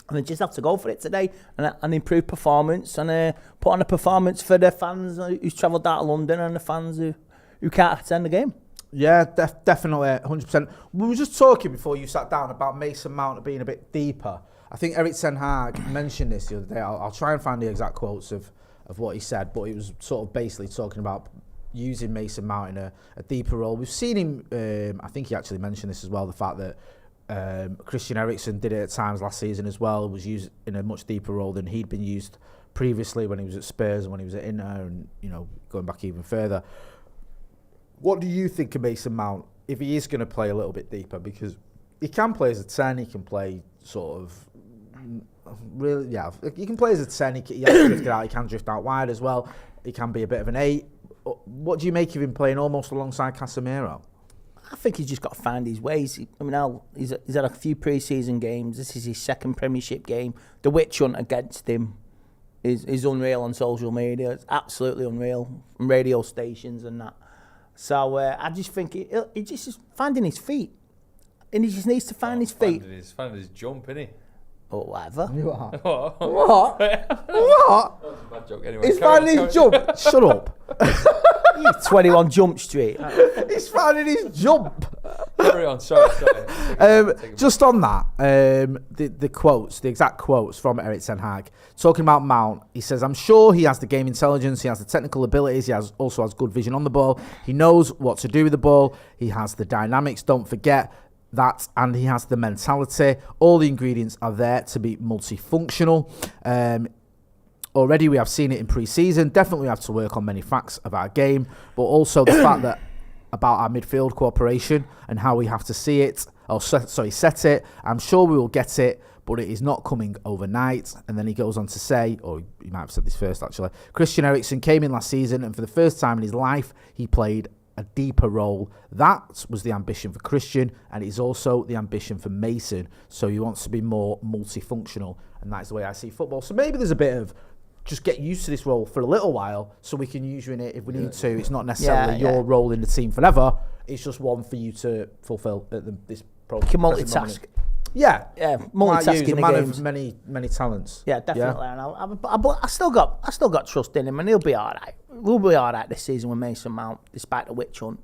H: And they just have to go for it today and improve performance and put on a performance for the fans who's travelled out of London and the fans who can't attend the game.
D: Yeah, definitely, 100%. We were just talking before you sat down about Mason Mount being a bit deeper. I think Erik ten Hag mentioned this the other day. I'll try and find the exact quotes of what he said, but he was sort of basically talking about using Mason Mount in a deeper role. We've seen him, I think he actually mentioned this as well, the fact that Christian Eriksen did it at times last season as well, was used in a much deeper role than he'd been used previously when he was at Spurs and when he was at Inter and, going back even further. What do you think of Mason Mount if he is going to play a little bit deeper? Because he can play as a 10, he can play sort of, really, yeah, he can play as a 10, he has drifted out, he can drift out wide as well, he can be a bit of an 8. What do you make of him playing almost alongside Casemiro?
H: I think he's just got to find his ways. I mean, he's had a few pre-season games. This is his second Premiership game. The witch hunt against him is unreal on social media. It's absolutely unreal on radio stations and that. So I just think he just is finding his feet. And he just needs to find his feet.
F: Finding his jump, innit?
H: Or whatever.
D: You are.
F: What?
D: What? What?
F: That was a bad joke. Anyway,
D: He's finding his jump. Shut up.
H: He's 21 Jump Street.
D: He's finding his jump.
F: Carry on, sorry.
D: Just on that, the quotes, the exact quotes from Erik ten Hag, talking about Mount, he says, I'm sure he has the game intelligence, he has the technical abilities, he also has good vision on the ball, he knows what to do with the ball, he has the dynamics, don't forget that, and he has the mentality. All the ingredients are there to be multifunctional. Already we have seen it in pre-season. Definitely we have to work on many facts of our game, but also the fact that about our midfield cooperation and how we have to see it, set it. I'm sure we will get it, but it is not coming overnight. And then he goes on to say, or he might have said this first actually, Christian Eriksen came in last season and for the first time in his life, he played a deeper role. That was the ambition for Christian, and it's also the ambition for Mason. So he wants to be more multifunctional, and that's the way I see football. So maybe there's a bit of just get used to this role for a little while so we can use you in it if we need to. It's not necessarily your role in the team forever. It's just one for you to fulfill at this program.
H: Can multitask.
D: Yeah,
H: multitasking
D: the
H: the
D: man
H: games.
D: of many talents.
H: Yeah, definitely. Yeah. And I still got trust in him, and he'll be all right. We'll be all right this season with Mason Mount, despite the witch hunt.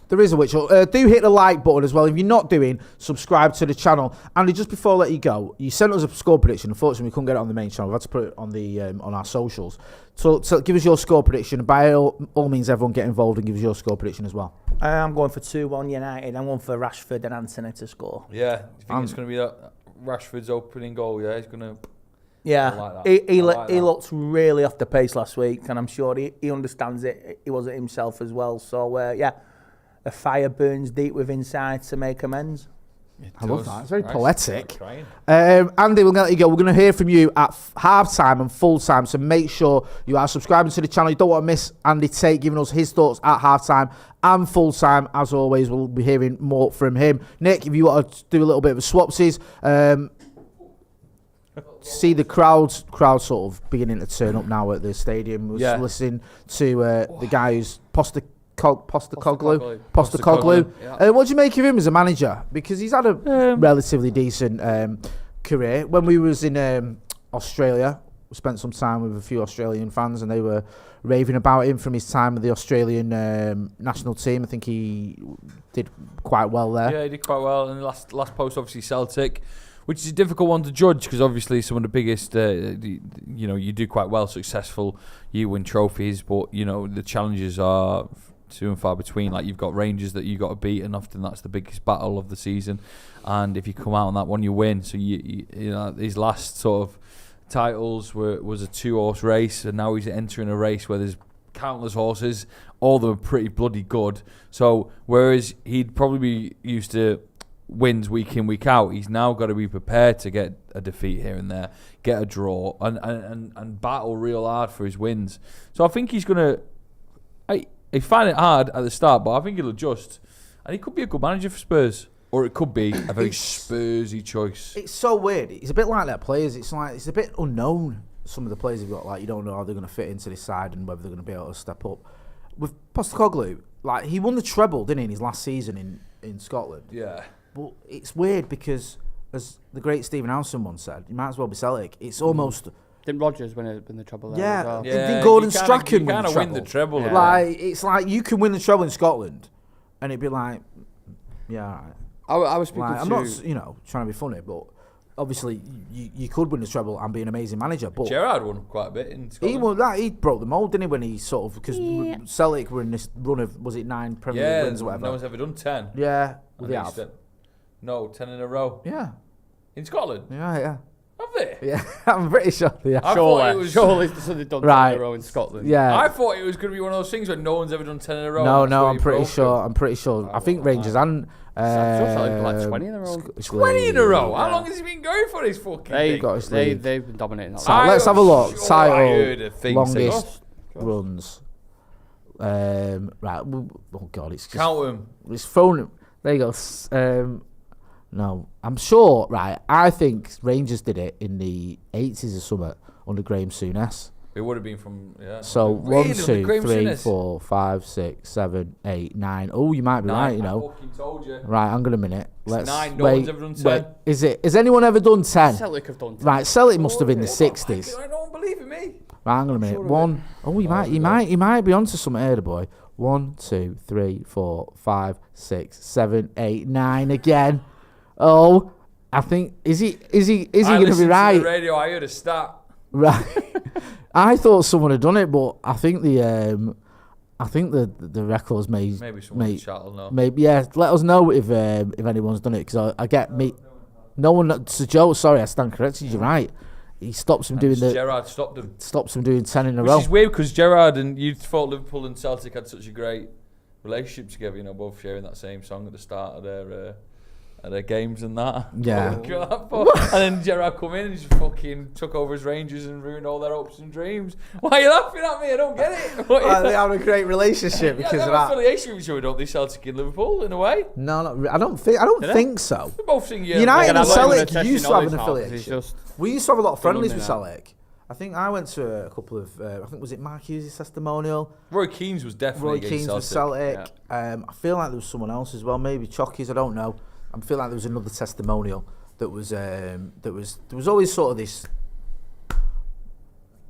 D: There is a witch hunt. Do hit the like button as well. If you're not doing, subscribe to the channel. Andy, just before I let you go, you sent us a score prediction. Unfortunately, we couldn't get it on the main channel. We've had to put it on the on our socials. So give us your score prediction. By all means, everyone get involved and give us your score prediction as well.
H: I'm going for 2-1 United. I'm going for Rashford and Anthony to score.
F: Yeah, you think it's going to be that Rashford's opening goal? Yeah, he's going to.
H: Yeah,
F: like that.
H: he looked really off the pace last week, and I'm sure he understands it. He was it himself as well. So a fire burns deep within inside to make amends.
D: I love that. It's very poetic. Andy, we're going to let you go. We're going to hear from you at half-time and full-time, so make sure you are subscribing to the channel. You don't want to miss Andy Tate giving us his thoughts at half-time and full-time. As always, we'll be hearing more from him. Nick, if you want to do a little bit of a swapsies, see the crowd sort of beginning to turn up now at the stadium. We're listening to the guy who's Postecoglou.
E: Yeah.
D: What do you make of him as a manager? Because he's had a relatively decent career. When we was in Australia, we spent some time with a few Australian fans, and they were raving about him from his time with the Australian national team. I think he did quite well there.
F: Yeah, he did quite well. And the last post, obviously Celtic, which is a difficult one to judge because obviously some of the biggest, you do quite well, successful, you win trophies, but the challenges are few and far between. Like, you've got Rangers that you got to beat, and often that's the biggest battle of the season. And if you come out on that one, you win. So you know these last sort of titles was a 2-horse race, and now he's entering a race where there's countless horses, all of them are pretty bloody good. So whereas he'd probably be used to wins week in, week out, he's now got to be prepared to get a defeat here and there, get a draw, and battle real hard for his wins. So I think he's gonna. He find it hard at the start, but I think he'll adjust, and he could be a good manager for Spurs, or it could be a very Spursy choice.
D: It's so weird. It's a bit like their players. It's a bit unknown. Some of the players have got, like, you don't know how they're going to fit into this side and whether they're going to be able to step up. With Postecoglou, like, he won the treble, didn't he, in his last season in Scotland?
F: Yeah.
D: But it's weird because, as the great Stephen Howson once said, you might as well be Celtic. It's almost.
E: Didn't Rodgers win the treble there?
D: Yeah,
E: as well?
D: didn't Gordon Strachan
F: win the treble?
E: Yeah.
D: Like, it's like you can win the treble in Scotland, and it'd be like, yeah, all right.
E: I was speaking to.
D: I'm not, trying to be funny, but obviously you could win the treble and be an amazing manager. But
F: Gerrard won quite a bit in Scotland.
D: He broke the mould, didn't he? When he sort of, because Celtic were in this run of, was it 9 Premier League wins or whatever?
F: No one's ever done 10.
D: Yeah,
F: no, 10 in a row.
D: Yeah,
F: in Scotland.
D: Yeah.
F: Have they?
D: Yeah, I'm pretty sure they have.
E: Surely they've done 10 in a row in Scotland.
D: Yeah.
F: I thought it was going to be one of those things where no one's ever done 10 in a row.
D: No, I'm pretty sure. I think Rangers and
E: like 20 in a row.
F: 20 in a row? How long has he been going for this fucking thing?
E: They've been dominating that.
D: So let's have a look.
F: Sure, I heard
D: Title
F: a thing
D: longest runs. Right. Oh God, it's just,
F: count them.
D: It's phone. There you go. No, I'm sure. Right, I think Rangers did it in the 80s or something under Graham Souness.
F: It would have been from
D: So
F: really?
D: 1, 2, 3, 4, 5, 6, 7, 8, 9. Oh, you might be right.
F: I fucking told you.
D: Right, hang on a minute.
F: Let's 9. No one's ever done 10.
D: Has anyone ever done 10?
E: Celtic have done 10.
D: Right, Celtic must have been the 60s.
F: I don't Believe in me.
D: Right, hang on a minute.
F: Sure of
D: One.
F: it.
D: Oh, you might be onto something here, the boy. 1, 2, 3, 4, 5, 6, 7, 8, 9 again. Oh, I think is he going to be
F: To the
D: right?
F: radio, I heard a stat.
D: Right. I thought someone had done it, but I think the records
F: Maybe someone in the chat will know.
D: Maybe, yeah. Let us know if anyone's done it, because I get me. No one. So Joe, sorry, I stand corrected. You're right. He stops him doing
F: Gerrard stopped him.
D: Stops him doing 10 in a
F: Which
D: row.
F: is weird because Gerrard and you thought Liverpool and Celtic had such a great relationship together. You know, both sharing that same song at the start of their games and that.
D: Yeah.
F: And then Gerrard come in and just fucking took over his Rangers and ruined all their hopes and dreams. Why are you laughing at me? I don't get it.
D: They have a great relationship because
F: they
D: of
F: have
D: that.
F: affiliation with each other, don't they? Celtic and Liverpool in a way.
D: No, I don't think so.
F: They both sing
D: United and
E: I'm not even
D: Celtic
E: gonna test
D: used to
E: your
D: have an
E: knowledge now, 'cause
D: affiliation.
E: it's just-
D: We used to have a lot of friendlies with
E: London now.
D: Celtic. I think I went to a couple of. I think was it Mark Hughes' testimonial.
F: Roy Keane was definitely
D: Roy
F: against
D: Keane's with Celtic. I feel like there was someone else as well. Maybe Chocky's. I don't know. I feel like there was another testimonial that was. There was always sort of this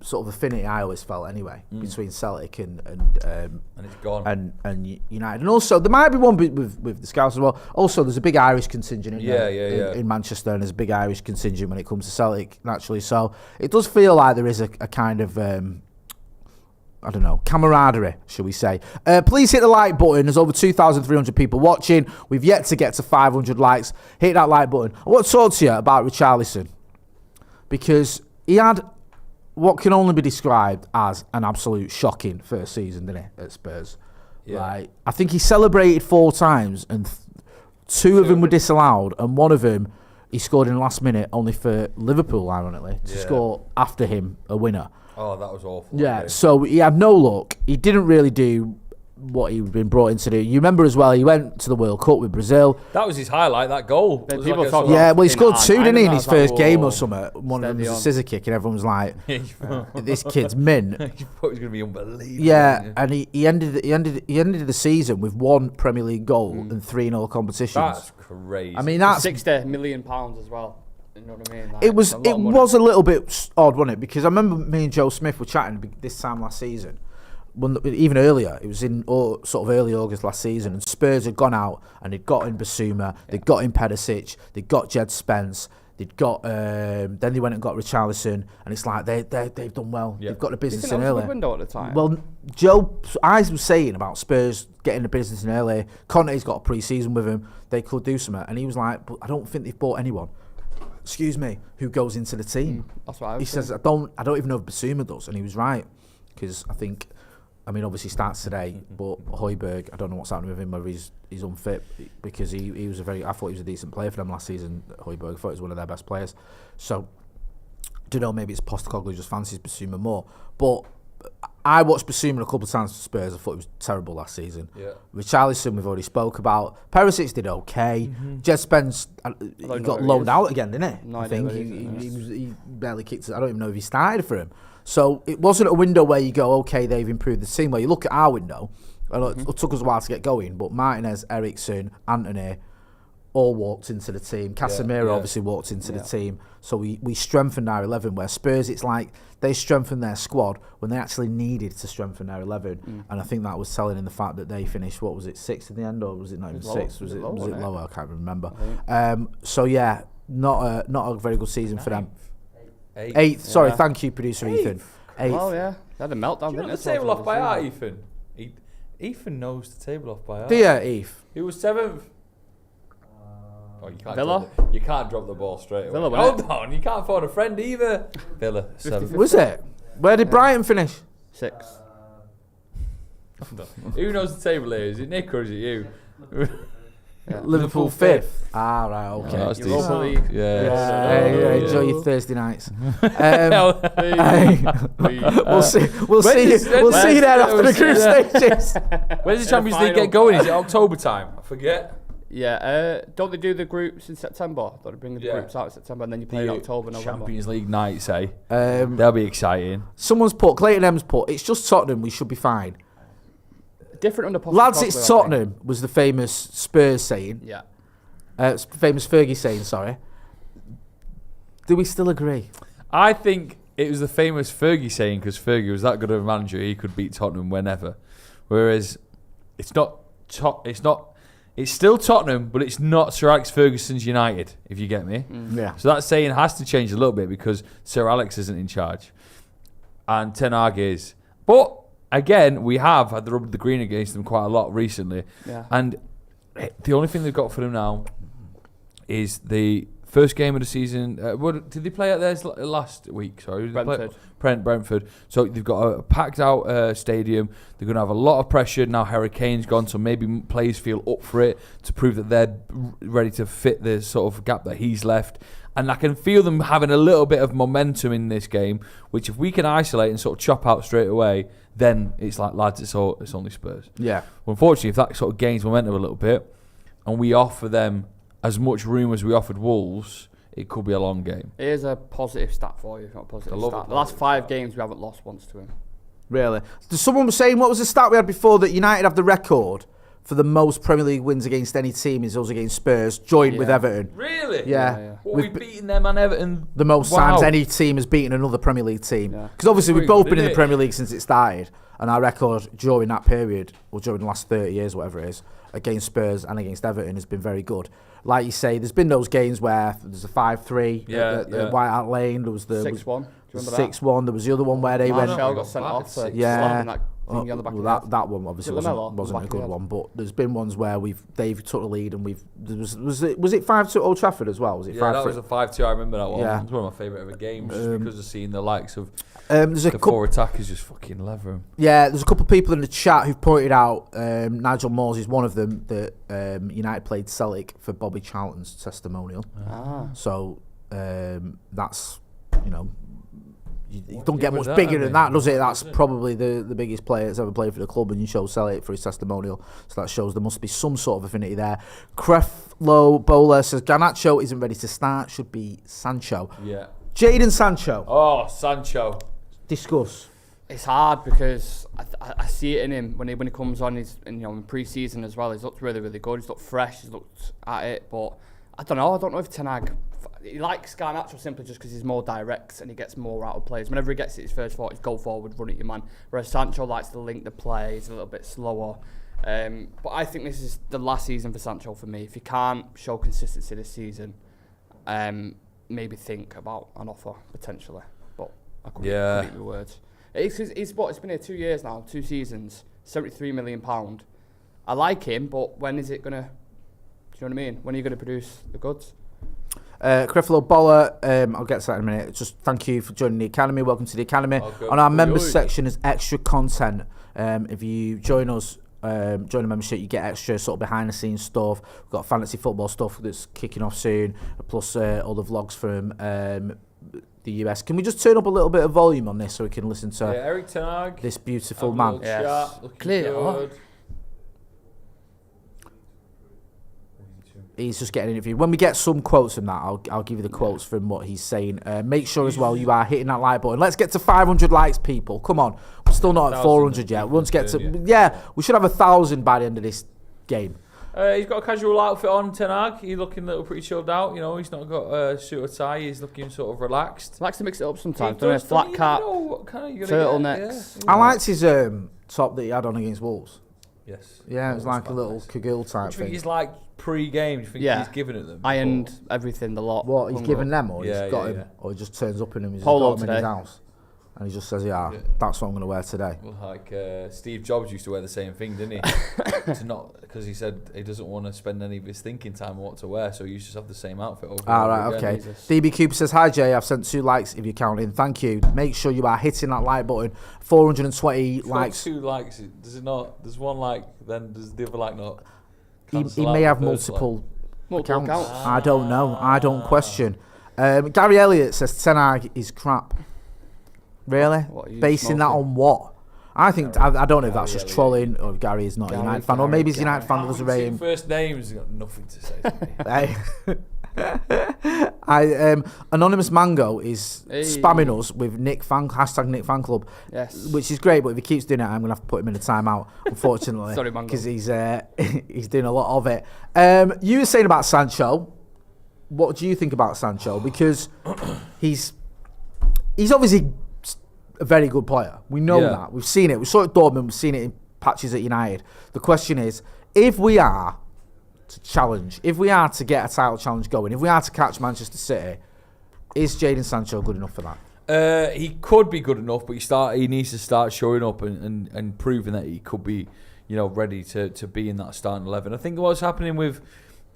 D: sort of affinity I always felt anyway between Celtic and
F: it's gone.
D: and United, and also there might be one with the Scouts as well. Also, there's a big Irish contingent in Manchester, and there's a big Irish contingent when it comes to Celtic naturally. So it does feel like there is a kind of I don't know, camaraderie, shall we say. Please hit the like button. There's over 2,300 people watching. We've yet to get to 500 likes. Hit that like button. I want to talk to you about Richarlison, because he had what can only be described as an absolute shocking first season, didn't he, at Spurs? Yeah. Like, I think he celebrated 4 times, and 2 of them were disallowed, and one of them he scored in the last minute, only for Liverpool, ironically, to score after him a winner.
F: Oh, that was awful.
D: Yeah, so he had no luck. He didn't really do what he'd been brought in to do. You remember as well, he went to the World Cup with Brazil.
F: That was his highlight, that goal.
E: Yeah,
F: It was
E: people
F: like a
E: talk
F: sort of-
D: Yeah, well, he scored 2, didn't he, in
E: I
D: his
E: was like,
D: first game
E: whoa.
D: or something? One of them was
E: Steady
D: a
E: on.
D: scissor kick, and everyone was like, this kid's mint.
F: You thought it was going to be unbelievable.
D: Yeah, and he ended the season with 1 Premier League goal and 3 in all competitions.
F: That's crazy.
D: I mean, that's
E: £60 million as well. You know what I mean? Like,
D: it was
E: it's a lot of money.
D: a little bit odd, wasn't it? Because I remember me and Joe Smith were chatting this time last season. Even earlier, it was in sort of early August last season, and Spurs had gone out and they'd got in Basuma, they'd got in Pedicic, they'd got Jed Spence, they'd got then they went and got Richarlison, and it's like they've done well.
F: Yeah.
D: They've got the
E: Do you
D: business
E: think
D: in
E: that was a
D: early.
E: good window at the time?
D: Well, Joe, I was saying about Spurs getting the business in early. Conte's got a pre-season with him. They could do something, and he was like, "But I don't think they've bought anyone." Excuse me, who goes into the team?
E: That's what I was
D: He says, "I don't even know if Basuma does," and he was right, because I mean, obviously starts today, but Højbjerg, I don't know what's happening with him, whether he's unfit, because he was I thought he was a decent player for them last season, Højbjerg. I thought he was one of their best players. So, I don't know, maybe it's Postecoglou just fancies Basuma more. But I watched Basuma a couple of times for Spurs. I thought he was terrible last season.
F: Yeah.
D: Richarlison, we've already spoke about. Perisic did okay. Jed Spence, he
E: know
D: got
E: who he
D: loaned
E: is.
D: out again, didn't he?
E: No
D: I
E: idea
D: think
E: who he is.
D: he barely kicked it. I don't even know if he started for him. So it wasn't a window where you go, okay, they've improved the team. Well, you look at our window, and it took us a while to get going, but Martinez, Eriksen, Antony all walked into the team. Casemiro obviously walked into the team. So we strengthened our 11, where Spurs, it's like they strengthened their squad when they actually needed to strengthen their 11. And I think that was telling in the fact that they finished, what was it, 6th in the end, or was it not even 6th? Was it lower? I can't remember. So yeah, not a very good season for them. 8th. Sorry, thank you, producer Ethan. 8th.
E: Oh yeah, they had a meltdown.
F: Do you know
E: didn't
F: the
E: they,
F: table
E: towards
F: off
E: the
F: by
E: end of
F: heart,
E: the
F: Ethan? Ethan knows the table off by heart.
D: Dear Eve.
F: He was 7th. Oh,
E: Villa?
F: You can't drop the ball straight away.
E: Villa, wasn't
F: Hold on, you can't phone a friend either. Villa, 7th.
D: Was it? Where did Brighton finish?
E: season. 6.
F: Who knows the table here? Is it Nick or is it you?
D: Liverpool 5th. Ah, right, okay.
F: Oh, that's
E: Europa
F: decent.
E: League.
F: Yeah.
D: Enjoy your Thursday nights.
F: Hey.
D: We'll see you there after the group stages.
F: When's the Champions League get going? Is it October time? I forget.
E: Yeah, don't they do the groups in September? Don't they bring the groups out in September and then you play in October, November?
F: Champions League nights, eh? They'll be exciting.
D: Someone's put, Clayton M's put, it's just Tottenham, we should be fine.
E: Different under Postecoglou,
D: Lads,
E: I
D: it's
E: think.
D: Tottenham, was the famous Spurs saying.
E: Yeah.
D: Famous Fergie saying, sorry. Do we still agree?
F: I think it was the famous Fergie saying, because Fergie was that good of a manager, he could beat Tottenham whenever. Whereas it's still Tottenham, but it's not Sir Alex Ferguson's United, if you get me.
D: Yeah.
F: So that saying has to change a little bit because Sir Alex isn't in charge. And Ten Hag is. But again, we have had the rub of the green against them quite a lot recently.
E: Yeah.
F: And the only thing they've got for them now is the first game of the season. What did they play at theirs last week? Sorry, Brentford. So they've got a packed out stadium. They're going to have a lot of pressure now. Harry Kane's gone, so maybe players feel up for it to prove that they're ready to fit the sort of gap that he's left. And I can feel them having a little bit of momentum in this game, which if we can isolate and sort of chop out straight away, then it's like, lads, it's only Spurs.
D: Yeah.
F: Well, unfortunately, if that sort of gains momentum a little bit, and we offer them as much room as we offered Wolves, it could be a long game.
E: Here's a positive stat for you. Not a positive stat. The last 5 games we haven't lost once to him.
D: Really? Someone was saying, what was the stat we had before, that United have the record for the most Premier League wins against any team is us against Spurs, joined with Everton.
F: Really?
D: Yeah.
F: What, we've beaten them and Everton
D: the most times any team has beaten another Premier League team. Because obviously we've both been in the Premier League since it started, and our record during that period, or during the last 30 years, whatever it is, against Spurs and against Everton has been very good. Like you say, there's been those games where there's a 5-3 at White Hart Lane. There was the
E: 6-1.
D: 6-1. There was the other one where they went.
E: Marshall got sent off.
D: That one obviously wasn't a good one, but there's been ones where they've took the lead and was it 5-2 at Old Trafford as well? Was it 5-3?
F: That was a 5-2. I remember that one.
D: Yeah.
F: It was one of my favourite ever games because of seeing the likes of
D: there's
F: the 4 attackers just fucking lever them.
D: Yeah, there's a couple of people in the chat who've pointed out, Nigel Moores is one of them, that United played Celtic for Bobby Charlton's testimonial. So that's, you don't get much bigger than that, does it? That's probably the biggest player that's ever played for the club, and you show Celtic for his testimonial. So that shows there must be some sort of affinity there. Creflo Bowler says Garnacho isn't ready to start, should be Sancho.
F: Yeah.
D: Jadon Sancho.
F: Oh, Sancho.
D: Discuss.
E: It's hard because I see it in him when he comes on. He's in pre-season as well. He's looked really, really good. He's looked fresh. He's looked at it, but I don't know. I don't know if Ten Hag, he likes Garnacho simply just because he's more direct and he gets more out of players. Whenever he gets it, his first thought is go forward, run at your man. Whereas Sancho likes to link the play. He's a little bit slower. But I think this is the last season for Sancho for me. If he can't show consistency this season, maybe think about an offer potentially. But I couldn't eat my words. It's been here 2 years now, 2 seasons, £73 million. I like him, but when is it gonna? Do you know what I mean? When are you gonna produce the goods?
D: Creflo Boller, I'll get to that in a minute. Just thank you for joining the Academy. Welcome to the Academy. On our members section is extra content. If you join us, join the membership, you get extra sort of behind the scenes stuff. We've got fantasy football stuff that's kicking off soon, plus all the vlogs from the US. Can we just turn up a little bit of volume on this so we can listen to
F: Eric Ten Hag,
D: this beautiful man?
E: Yes.
F: Clear. Good.
D: He's just getting interviewed. When we get some quotes from that, I'll give you the quotes from what he's saying. Make sure as well you are hitting that like button. Let's get to 500 likes, people. Come on. We're still not at 400 yet. We want to get to... we should have 1,000 by the end of this game.
F: He's got a casual outfit on, Ten Hag. He's looking a little pretty chilled out. He's not got a suit or tie. He's looking sort of relaxed.
E: He likes to mix it up sometimes. Doing a flat cap, turtlenecks.
D: I liked his top that he had on against Wolves.
F: Yes.
D: Yeah, it was like a little Cagoule type thing.
F: Do you think he's like pre-game? Do you think he's giving it them?
E: Ironed everything, the lot.
D: What, he's given them, or he's got him? Or he just turns up in him, he's got him in his house? And he just says, that's what I'm going to wear today.
F: Well, like Steve Jobs used to wear the same thing, didn't he? Because he said he doesn't want to spend any of his thinking time on what to wear, so he used to have the same outfit over and over again.
D: Okay. DB Cooper says, hi Jay, I've sent 2 likes if you're counting. Thank you. Make sure you are hitting that like button. 420 likes.
F: 2 likes. Does it not? There's 1 like, then does the other like not?
D: He may have multiple accounts. I don't know. I don't question. Gary Elliott says Ten Hag is crap. Really? Basing that on what? I think I don't know if that's just trolling or if Gary is not a United fan, or maybe he's a United fan that doesn't rate him.
F: First names got nothing to say to me.
D: Anonymous Mango is spamming us with hashtag Nick Fan Club, which is great. But if he keeps doing it, I'm gonna have to put him in a timeout, unfortunately.
E: Sorry, Mango,
D: because he's doing a lot of it. You were saying about Sancho. What do you think about Sancho? Because he's obviously a very good player. We know that. We've seen it. We saw it at Dortmund. We've seen it in patches at United. The question is, if we are to challenge, if we are to get a title challenge going, if we are to catch Manchester City, is Jadon Sancho good enough for that?
F: He could be good enough, but he needs to start showing up and proving that he could be, ready to be in that starting 11. I think what's happening with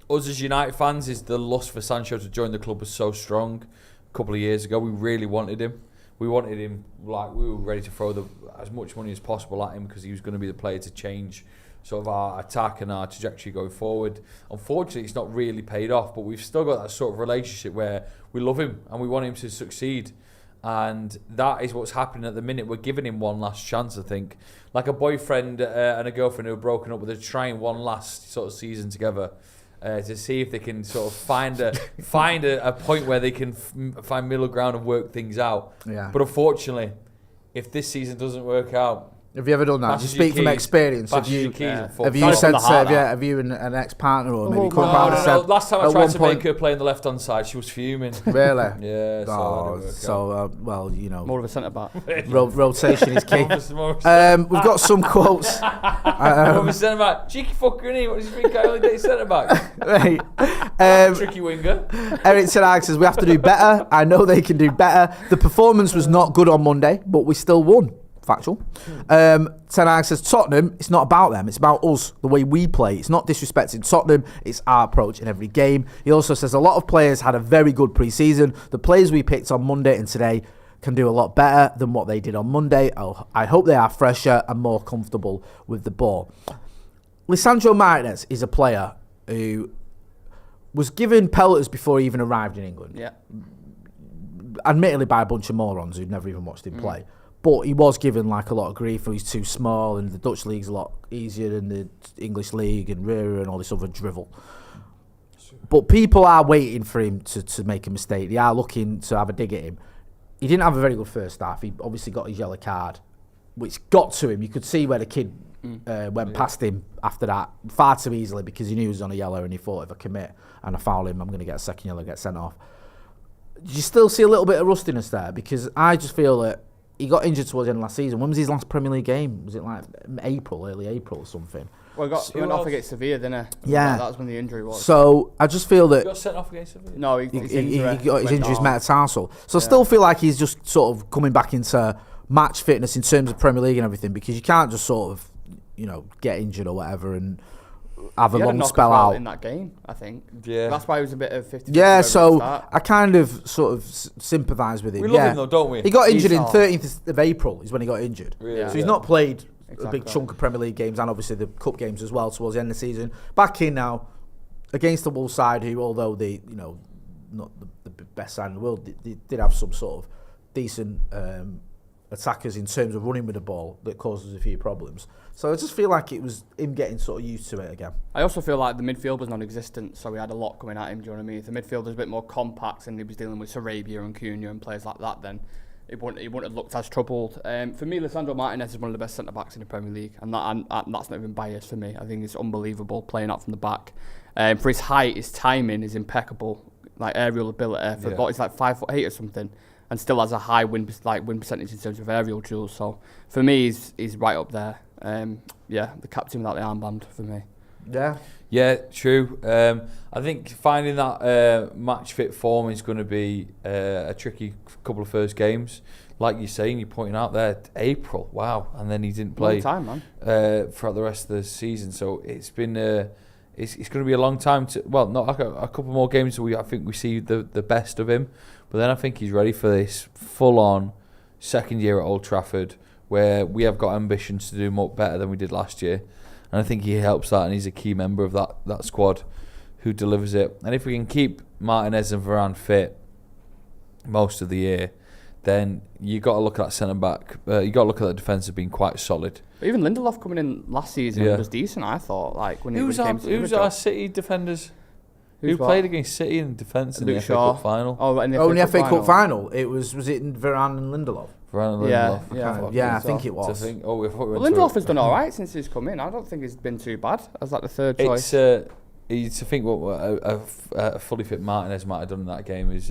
F: us as United fans is the lust for Sancho to join the club was so strong a couple of years ago. We really wanted him. We wanted him, like, we were ready to throw as much money as possible at him because he was going to be the player to change sort of our attack and our trajectory going forward. Unfortunately, it's not really paid off, but we've still got that sort of relationship where we love him and we want him to succeed. And that is what's happening at the minute. We're giving him one last chance, I think. Like a boyfriend and a girlfriend who are broken up, but they're trying one last sort of season together to see if they can sort of find a point where they can find middle ground and work things out.
D: Yeah.
F: But unfortunately, if this season doesn't work out,
D: have you ever done that? You speak from experience. Have you said, have you an ex-partner or maybe come around and said?
F: Last time I tried to make her play on the left-hand side, she was fuming.
D: Really?
F: Yeah.
E: More of a centre back.
D: Rotation is key. We've got some quotes.
F: More of a centre back. Cheeky fucker, innit? What does he think? I only get centre back.
D: Right.
F: Tricky winger.
D: Eric Ten Hag says we have to do better. I know they can do better. The performance was not good on Monday, but we still won. Factual. Ten Hag says Tottenham, it's not about them, it's about us, the way we play. It's not disrespecting Tottenham, it's our approach in every game. He also says a lot of players had a very good pre-season. The players we picked on Monday and today can do a lot better than what they did on Monday. I hope they are fresher and more comfortable with the ball. Lisandro Martinez is a player who was given pelters before he even arrived in England.
E: Yeah.
D: Admittedly by a bunch of morons who'd never even watched him play. But he was given like a lot of grief for he's too small and the Dutch league's a lot easier than the English league and rarer and all this other drivel. But people are waiting for him to make a mistake. They are looking to have a dig at him. He didn't have a very good first half. He obviously got his yellow card, which got to him. You could see where the kid went past him after that far too easily because he knew he was on a yellow and he thought if I commit and I foul him, I'm going to get a second yellow, get sent off. Do you still see a little bit of rustiness there? Because I just feel that he got injured towards the end of last season. When was his last Premier League game? Was it like early April or something?
E: Well, he went off against Sevilla, didn't he?
D: Yeah.
E: That was when the injury was.
D: So I just feel that
F: He got sent off against Sevilla?
E: No,
D: he got his injuries metatarsal. So I still feel like he's just sort of coming back into match fitness in terms of Premier League and everything because you can't just sort of, get injured or whatever and have a long spell out
E: in that game, I think.
F: Yeah.
E: That's why it was a bit of 50-50.
D: Yeah, so I kind of sort of sympathise with him.
F: We love him though, don't we?
D: He got injured in 13th of April is when he got injured.
F: Really?
D: So he's not played a big chunk of Premier League games and obviously the cup games as well towards the end of the season. Back in now against the Wolves side who, although they, not the best side in the world, they did have some sort of decent attackers in terms of running with the ball that caused us a few problems. So I just feel like it was him getting sort of used to it again.
E: I also feel like the midfield was non-existent, so we had a lot coming at him, do you know what I mean? If the midfield was a bit more compact and he was dealing with Sarabia and Cunha and players like that, then he wouldn't have looked as troubled. For me, Lisandro Martinez is one of the best centre-backs in the Premier League, and that's not even biased for me. I think it's unbelievable playing out from the back. For his height, his timing is impeccable, like aerial ability. He's like 5'8" or something, and still has a high win percentage in terms of aerial duels. So for me, he's right up there. The captain without the armband for me.
F: Yeah, true. I think finding that match fit form is going to be a tricky couple of first games. Like you're saying, you're pointing out there, April, wow, and then he didn't play
E: long time, man.
F: Throughout the rest of the season. So it's been it's going to be a long time to not like a couple more games. I think we see the best of him, but then I think he's ready for this full on second year at Old Trafford, where we have got ambitions to do more better than we did last year. And I think he helps that, and he's a key member of that squad who delivers it. And if we can keep Martinez and Varane fit most of the year, then you got to look at that centre back. You got to look at that defence as being quite solid.
E: But even Lindelof coming in last season was decent, I thought. Like when
F: who's our City defenders? Who played against City in defence in the FA Cup final?
D: In the FA Cup final, it was it Varane and Lindelof?
E: Yeah,
D: I think it was.
E: Lindelof has done all right since he's come in. I don't think he's been too bad as like the third choice.
F: To think what a fully fit Martinez might have done in that game is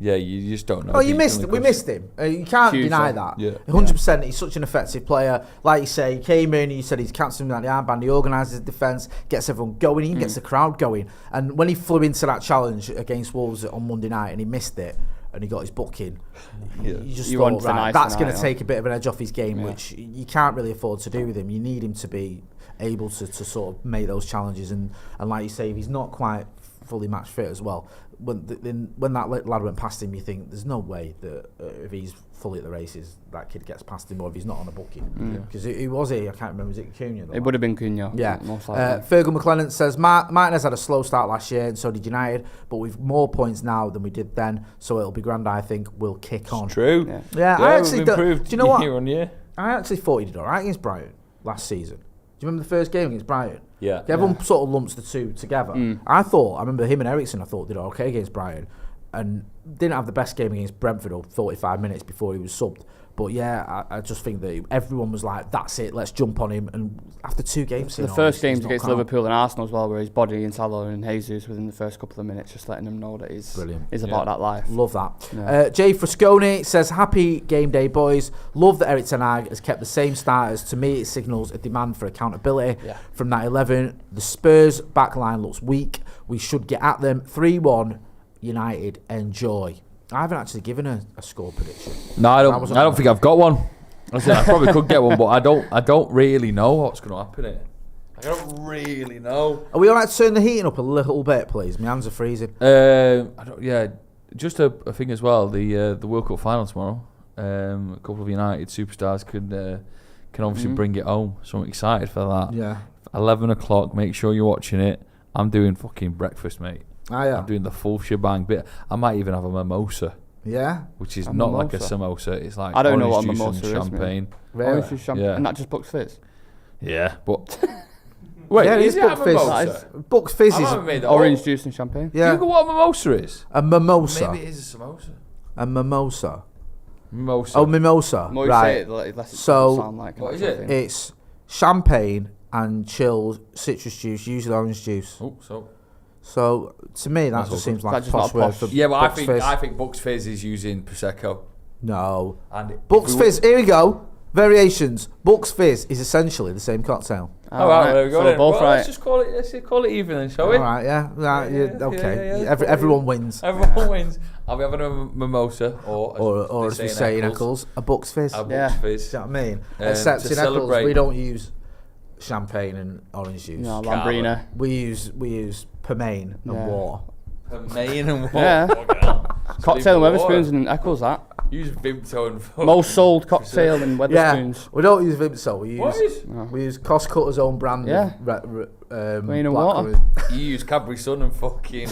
F: Yeah, you just don't know.
D: Oh, we missed him. You can't
E: Huge,
D: deny
E: though.
D: that.
F: Yeah.
D: 100%. He's such an effective player. Like you say, he came in. You said he's captain like the armband. He organises the defence, gets everyone going. He gets the crowd going. And when he flew into that challenge against Wolves on Monday night and he missed it, and he got his booking, you just thought, right, that's going to take a bit of an edge off his game, which you can't really afford to do with him. You need him to be able to sort of make those challenges. And like you say, if he's not quite fully match fit as well, when that lad went past him, you think there's no way that if he's fully at the races, that kid gets past him, or if he's not on a booking. Because who was he? I can't remember. Was it Cunha?
E: It would have been Cunha.
D: Yeah.
E: Most likely.
D: Fergal McLennan says Martinez had a slow start last year, and so did United, but we've more points now than we did then, so it'll be grand. I think we'll kick on.
F: True.
D: Yeah, I actually do you know what?
F: Year on year.
D: I actually thought he did all right against Brighton last season. Do you remember the first game against Brighton?
F: Yeah.
D: Everyone sort of lumps the two together. I remember him and Ericsson, I thought did okay against Brighton, and didn't have the best game against Brentford or 45 minutes before he was subbed. But yeah, I just think that everyone was like, that's it, let's jump on him. And after 2 games...
E: The first games against Liverpool and Arsenal as well, where his body and Salah and Jesus within the first couple of minutes, just letting them know that he's about that life.
D: Love that.
E: Yeah.
D: Jay Frasconi says, happy game day, boys. Love that Eric Ten Hag has kept the same starters. To me, it signals a demand for accountability from that 11. The Spurs backline looks weak. We should get at them. 3-1, United, enjoy. I haven't actually given a score prediction.
F: No, I don't think I've got one. I probably could get one, but I don't really know what's going to happen here. I don't really know.
D: Are we all right to turn the heating up a little bit, please? My hands are freezing.
F: Just a thing as well. The World Cup final tomorrow. A couple of United superstars can obviously bring it home, so I'm excited for that.
D: Yeah.
F: 11 o'clock. Make sure you're watching it. I'm doing fucking breakfast, mate. I'm doing the full shebang bit. I might even have a mimosa.
D: Yeah,
F: which is not like a samosa. It's like
E: I don't know what a
F: orange juice
E: mimosa
F: and
E: is,
F: champagne.
D: Really?
E: Orange juice, champagne,
F: Yeah.
E: and that just Bucks Fizz.
F: Yeah, but wait,
D: yeah,
F: is it
D: Buck
F: a
D: Fizz.
F: mimosa?
D: Buck Fizz
F: I
D: is
F: haven't made that
E: Orange
F: up.
E: juice and champagne.
D: yeah,
F: You know what a mimosa is?
D: a mimosa.
F: Maybe it is a samosa.
D: A mimosa.
F: Mimosa.
D: Oh, mimosa.
E: More you
D: Right.
E: say it, less it
D: So,
E: sound like an
F: what is
E: actual
F: it?
E: thing.
D: It's champagne and chilled citrus juice, usually orange juice.
F: Oh,
D: So to me, that
F: That's
D: just
F: all
D: seems
E: good.
D: like
E: That's
D: a
E: just not
D: posh
E: a
D: word
E: posh-
D: for
F: yeah, but
D: Bucks Fizz.
F: I think Bucks Fizz is using prosecco.
D: No.
F: And
D: Bucks Fizz. Here we go. Variations. Bucks Fizz is essentially the same cocktail.
F: Oh, right, there we go.
E: So
F: then.
E: both
F: Well,
E: right.
F: let's just call it even then, shall we?
D: All right. Yeah. Right, yeah, okay.
F: yeah,
D: Everyone wins.
F: Everyone wins. I'll be having a mimosa
D: Or as we say in Eccles, a Bucks Fizz.
F: A
D: Do
F: Bucks
D: you
F: Fizz.
D: know what I mean? Except
F: to
D: in Eccles,
F: celebrate.
D: we don't use champagne and orange juice.
E: No, Lambrina.
D: We use Permaine and
E: Yeah.
D: water.
F: Main and water.
E: Yeah. Cocktail and
F: Leave
E: Weatherspoons
F: water.
E: and Eccles that.
F: Use Vimto and fucking
E: Most sold cocktail and
D: Yeah,
E: Weatherspoons.
D: we don't use Vimso. We use Cost Cutter's own brand.
E: Yeah.
D: Clean
E: and water.
F: You use Capri Sun and fucking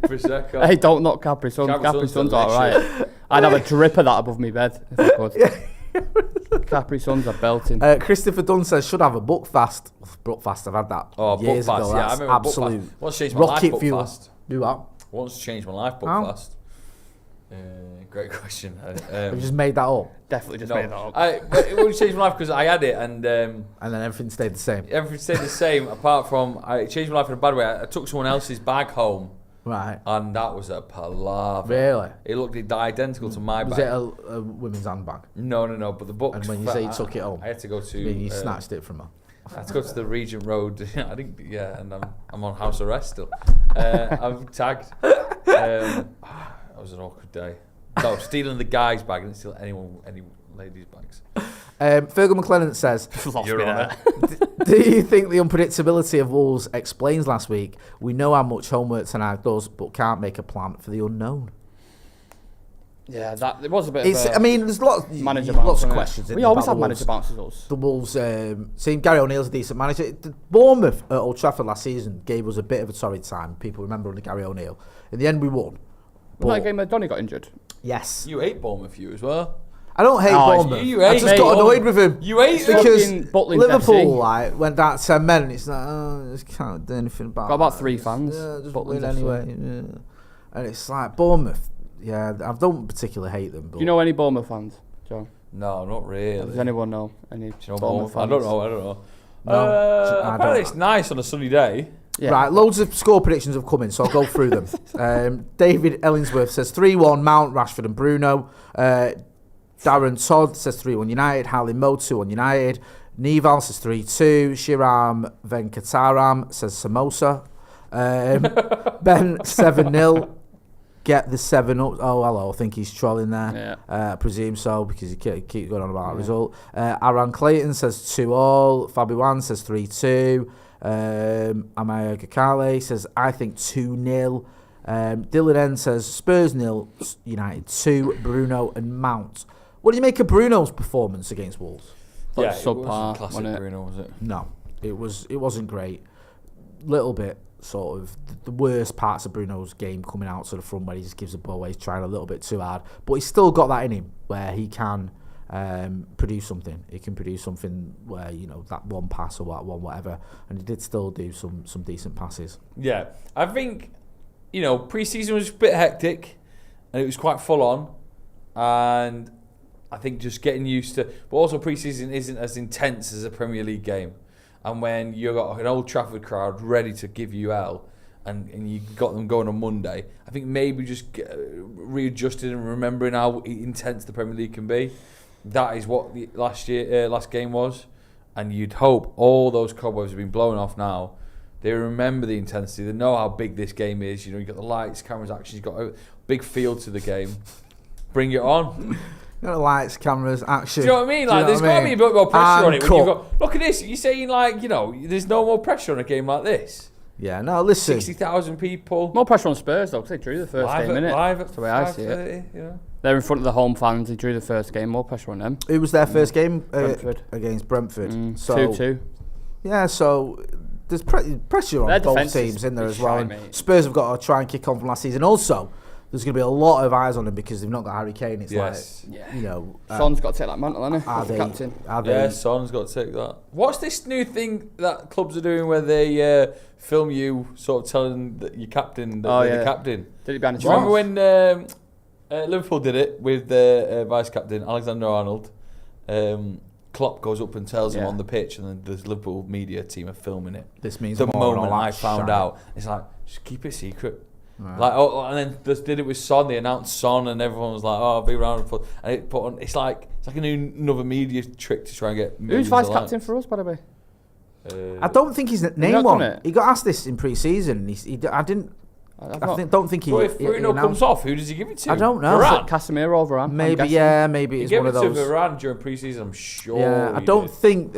F: Prosecco.
E: Hey, don't knock Capri Sun. Capri Sun's alright. I'd have a drip of that above my bed if I could. Capri Suns are belting.
D: Christopher Dunn says should have a Buckfast. Buckfast, I've had that years
F: Buckfast,
D: ago.
F: yeah, I
D: That's
F: remember
D: absolute
F: Buckfast. Once changed my
D: rocket
F: life,
D: fuel.
F: Buckfast.
D: Do that.
F: Once changed my life, Buckfast. Great question.
D: I've just made that up,
E: Definitely just made that up.
F: But it only changed my life because I had it and
D: and then everything stayed the same.
F: everything stayed the same apart from it changed my life in a bad way. I took someone else's bag home
D: Right.
F: and that was a palaver.
D: Really?
F: It looked identical to my
D: Was
F: bag.
D: it a women's handbag?
F: No, but the book.
D: And when you say you took it home,
F: I had to go to.
D: I mean, you snatched it from her.
F: I had to go to the Regent Road. I think, yeah, and I'm on house arrest still. I'm tagged. That was an awkward day. So stealing the guy's bag, I didn't steal any ladies' bags.
D: Fergal McLennan says,
E: Lost me there.
D: do you think the unpredictability of Wolves explains last week? We know how much homework Ten Hag does, but can't make a plan for the unknown.
E: Yeah, that it was a bit
D: It's,
E: of a
D: I mean, there's lots
E: manager
D: of
E: bounce, isn't it?
D: questions.
E: We always
D: about
E: have
D: the
E: manager
D: Wolves.
E: bounces us.
D: The Wolves, seeing Gary O'Neill's a decent manager. The Bournemouth at Old Trafford last season gave us a bit of a torrid time. People remember under Gary O'Neill. In the end, we won.
E: Was that game where Donny got injured?
D: Yes.
F: You hate Bournemouth, you as well.
D: I don't hate
E: Oh,
D: Bournemouth.
F: you
D: I
F: hate
D: just got
F: Bournemouth.
D: annoyed with him.
F: You hate
D: because
E: Fucking Butlins
D: Liverpool
E: FC.
D: went down to 10 men and it's like, oh, just can't do anything about
E: Got about
D: that.
E: 3 fans.
D: Yeah, just
E: Butlins
D: win
E: FC.
D: anyway. Yeah. And it's like, Bournemouth, yeah, I don't particularly hate them. But
E: Do you know any Bournemouth fans, Joe?
F: No, not really.
E: Does anyone know any
F: Do you know
E: Bournemouth
F: I
E: fans?
F: don't know.
D: No, I
F: Apparently
D: don't.
F: it's nice on a sunny day.
E: Yeah.
D: Right, loads of score predictions have come in, so I'll go through them. David Ellingsworth says 3-1, Mount, Rashford and Bruno. Darren Todd says 3-1 United. Harley Mo 2-1 United. Neval says 3-2. Shiram Venkataram says Samosa. Ben 7-0. Get the 7 up. Oh, hello. I think he's trolling there. I presume so because he keeps going on about that result. Aaron Clayton says 2-all. Fabian says 3-2. Amaya Gakale says, I think 2-0. Dylan N says Spurs 0, United 2. Bruno and Mount. What do you make of Bruno's performance against Wolves?
F: Yeah,
E: subpar,
F: classic
E: wasn't it?
F: Bruno, was it?
D: No, it wasn't great. Little bit sort of the worst parts of Bruno's game coming out to the front where he just gives the ball away, he's trying a little bit too hard, but he's still got that in him where he can produce something. He can produce something where, you know, that one pass or one whatever, and he did still do some decent passes.
F: Yeah, I think, you know, pre-season was a bit hectic and it was quite full on, and I think just getting used to, but also pre-season isn't as intense as a Premier League game. And when you've got an Old Trafford crowd ready to give you hell, and you got them going on Monday, I think maybe just readjusted and remembering how intense the Premier League can be. That is what the last game was. And you'd hope all those cobwebs have been blown off now. They remember the intensity. They know how big this game is. You know, you've got the lights, cameras, action. You've got a big feel to the game. Bring it on.
D: You know, lights, cameras, action.
F: Do you know what I mean? Like, there's got to be a bit more pressure on it. When you've got, look at this. You're saying, like, you know, there's no more pressure on a game like this.
D: Yeah, no, listen.
F: 60,000 people.
E: More pressure on Spurs, though, because they drew the first game, innit? That's the way I see it.
F: You know?
E: They're in front of the home fans. They drew the first game. More pressure on them.
D: It was their first game
E: against
D: Brentford. So
E: 2-2.
D: Yeah, so there's pressure on both teams in there as well. And Spurs have got to try and kick on from last season. Also, there's going to be a lot of eyes on them because they've not got Harry Kane. It's you know...
E: Son's got to take that mantle, hasn't he? Captain.
F: Yeah, Son's got to take that. What's this new thing that clubs are doing where they film you sort of telling that you're captain, that they're the captain?
E: Did it behind the
F: remember when Liverpool did it with the vice-captain, Alexander-Arnold? Klopp goes up and tells him on the pitch, and then the Liverpool media team are filming it.
D: This means
F: the
D: more
F: moment I found out, it's like, just keep it secret. Right. Like, and then they did it with Son. They announced Son, and everyone was like, "Oh, big round of applause." And it put on. It's like another media trick to try and get.
E: Who's vice captain for us, by the way?
D: I don't think his name one. He got asked this in pre-season. Don't think he.
F: So if Bruno comes off, who does he give it to?
D: I don't know.
F: Varane?
E: Casemiro or Varane?
D: Maybe it's one of those.
F: He gave it to Varane during pre-season. I'm sure.
D: Yeah, I don't think.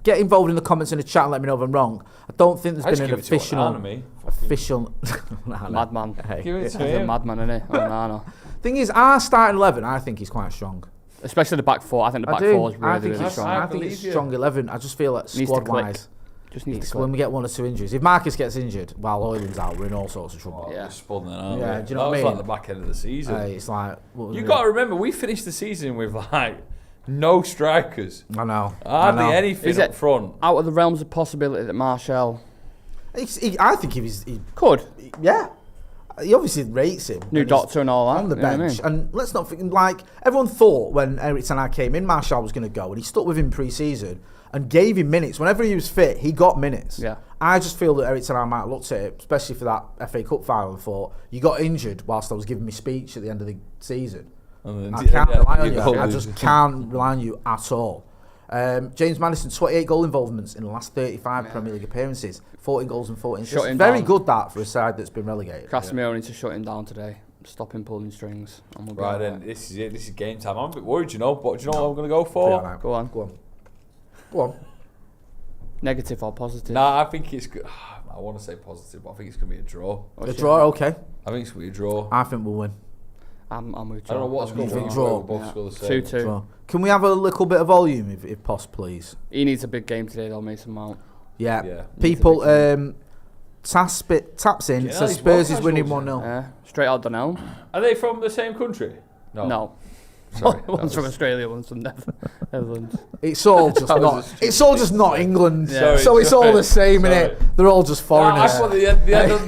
D: Get involved in the comments in the chat and let me know if I'm wrong. I don't think there's been an official
E: madman.
F: Give it to
E: He's
F: him.
E: a madman, isn't he? Nano.
D: Thing is, our starting 11, I think he's quite strong.
E: Especially the back four. I think the back four is really strong.
D: I think it's strong 11. I just feel like squad-wise,
E: just needs to
D: when we get 1 or 2 injuries. If Marcus gets injured while Hoyland's out, we're in all sorts of trouble.
F: We're spun then, aren't we?
D: Do you know what I mean?
F: That was like the back end of the season.
D: It's like
F: you got to remember, we finished the season with like no strikers.
D: I know.
F: Hardly anything up front.
E: Out of the realms of possibility that Martial...
D: I think he
E: could.
D: Yeah. He obviously rates him.
E: New doctor and all that.
D: On the bench. And let's not think, like, everyone thought when Eric Ten Hag came in, Martial was going to go, and he stuck with him pre-season and gave him minutes. Whenever he was fit, he got minutes.
E: Yeah.
D: I just feel that Eric Ten Hag might have looked at it, especially for that FA Cup final, and thought, you got injured whilst I was giving me speech at the end of the season. I can't rely on you. I just can't rely on you at all. James Maddison, 28 goal involvements in the last 35 Premier League appearances, 14 goals and 14 assists. Very good that for a side that's been relegated.
E: Casemiro needs to shut him down today. Stop him pulling strings.
F: Right then, this is it. This is game time. I'm a bit worried, you know. But do you know what I'm going to go for?
E: Go on. Negative or positive?
F: Nah, I think it's good. I want to say positive, but I think it's going to be a draw.
D: A draw, okay.
F: I think it's going to be a draw.
D: I think we'll win.
E: I'm with
F: I don't know what's going on.
D: Draw.
E: 2-2.
D: Can we have a little bit of volume, if possible, please?
E: He needs a big game today, though, Mason Mount.
D: Yeah. People, taps in, says Spurs is winning 1-0.
E: Yeah. Straight out Donnell.
F: Are they from the same country?
E: No.
F: Sorry.
E: One's from Australia, one's from Netherlands.
D: It's all just not. It's all just not England.
F: Yeah.
D: So it's all the same, innit? They're all just foreigners.
F: I thought they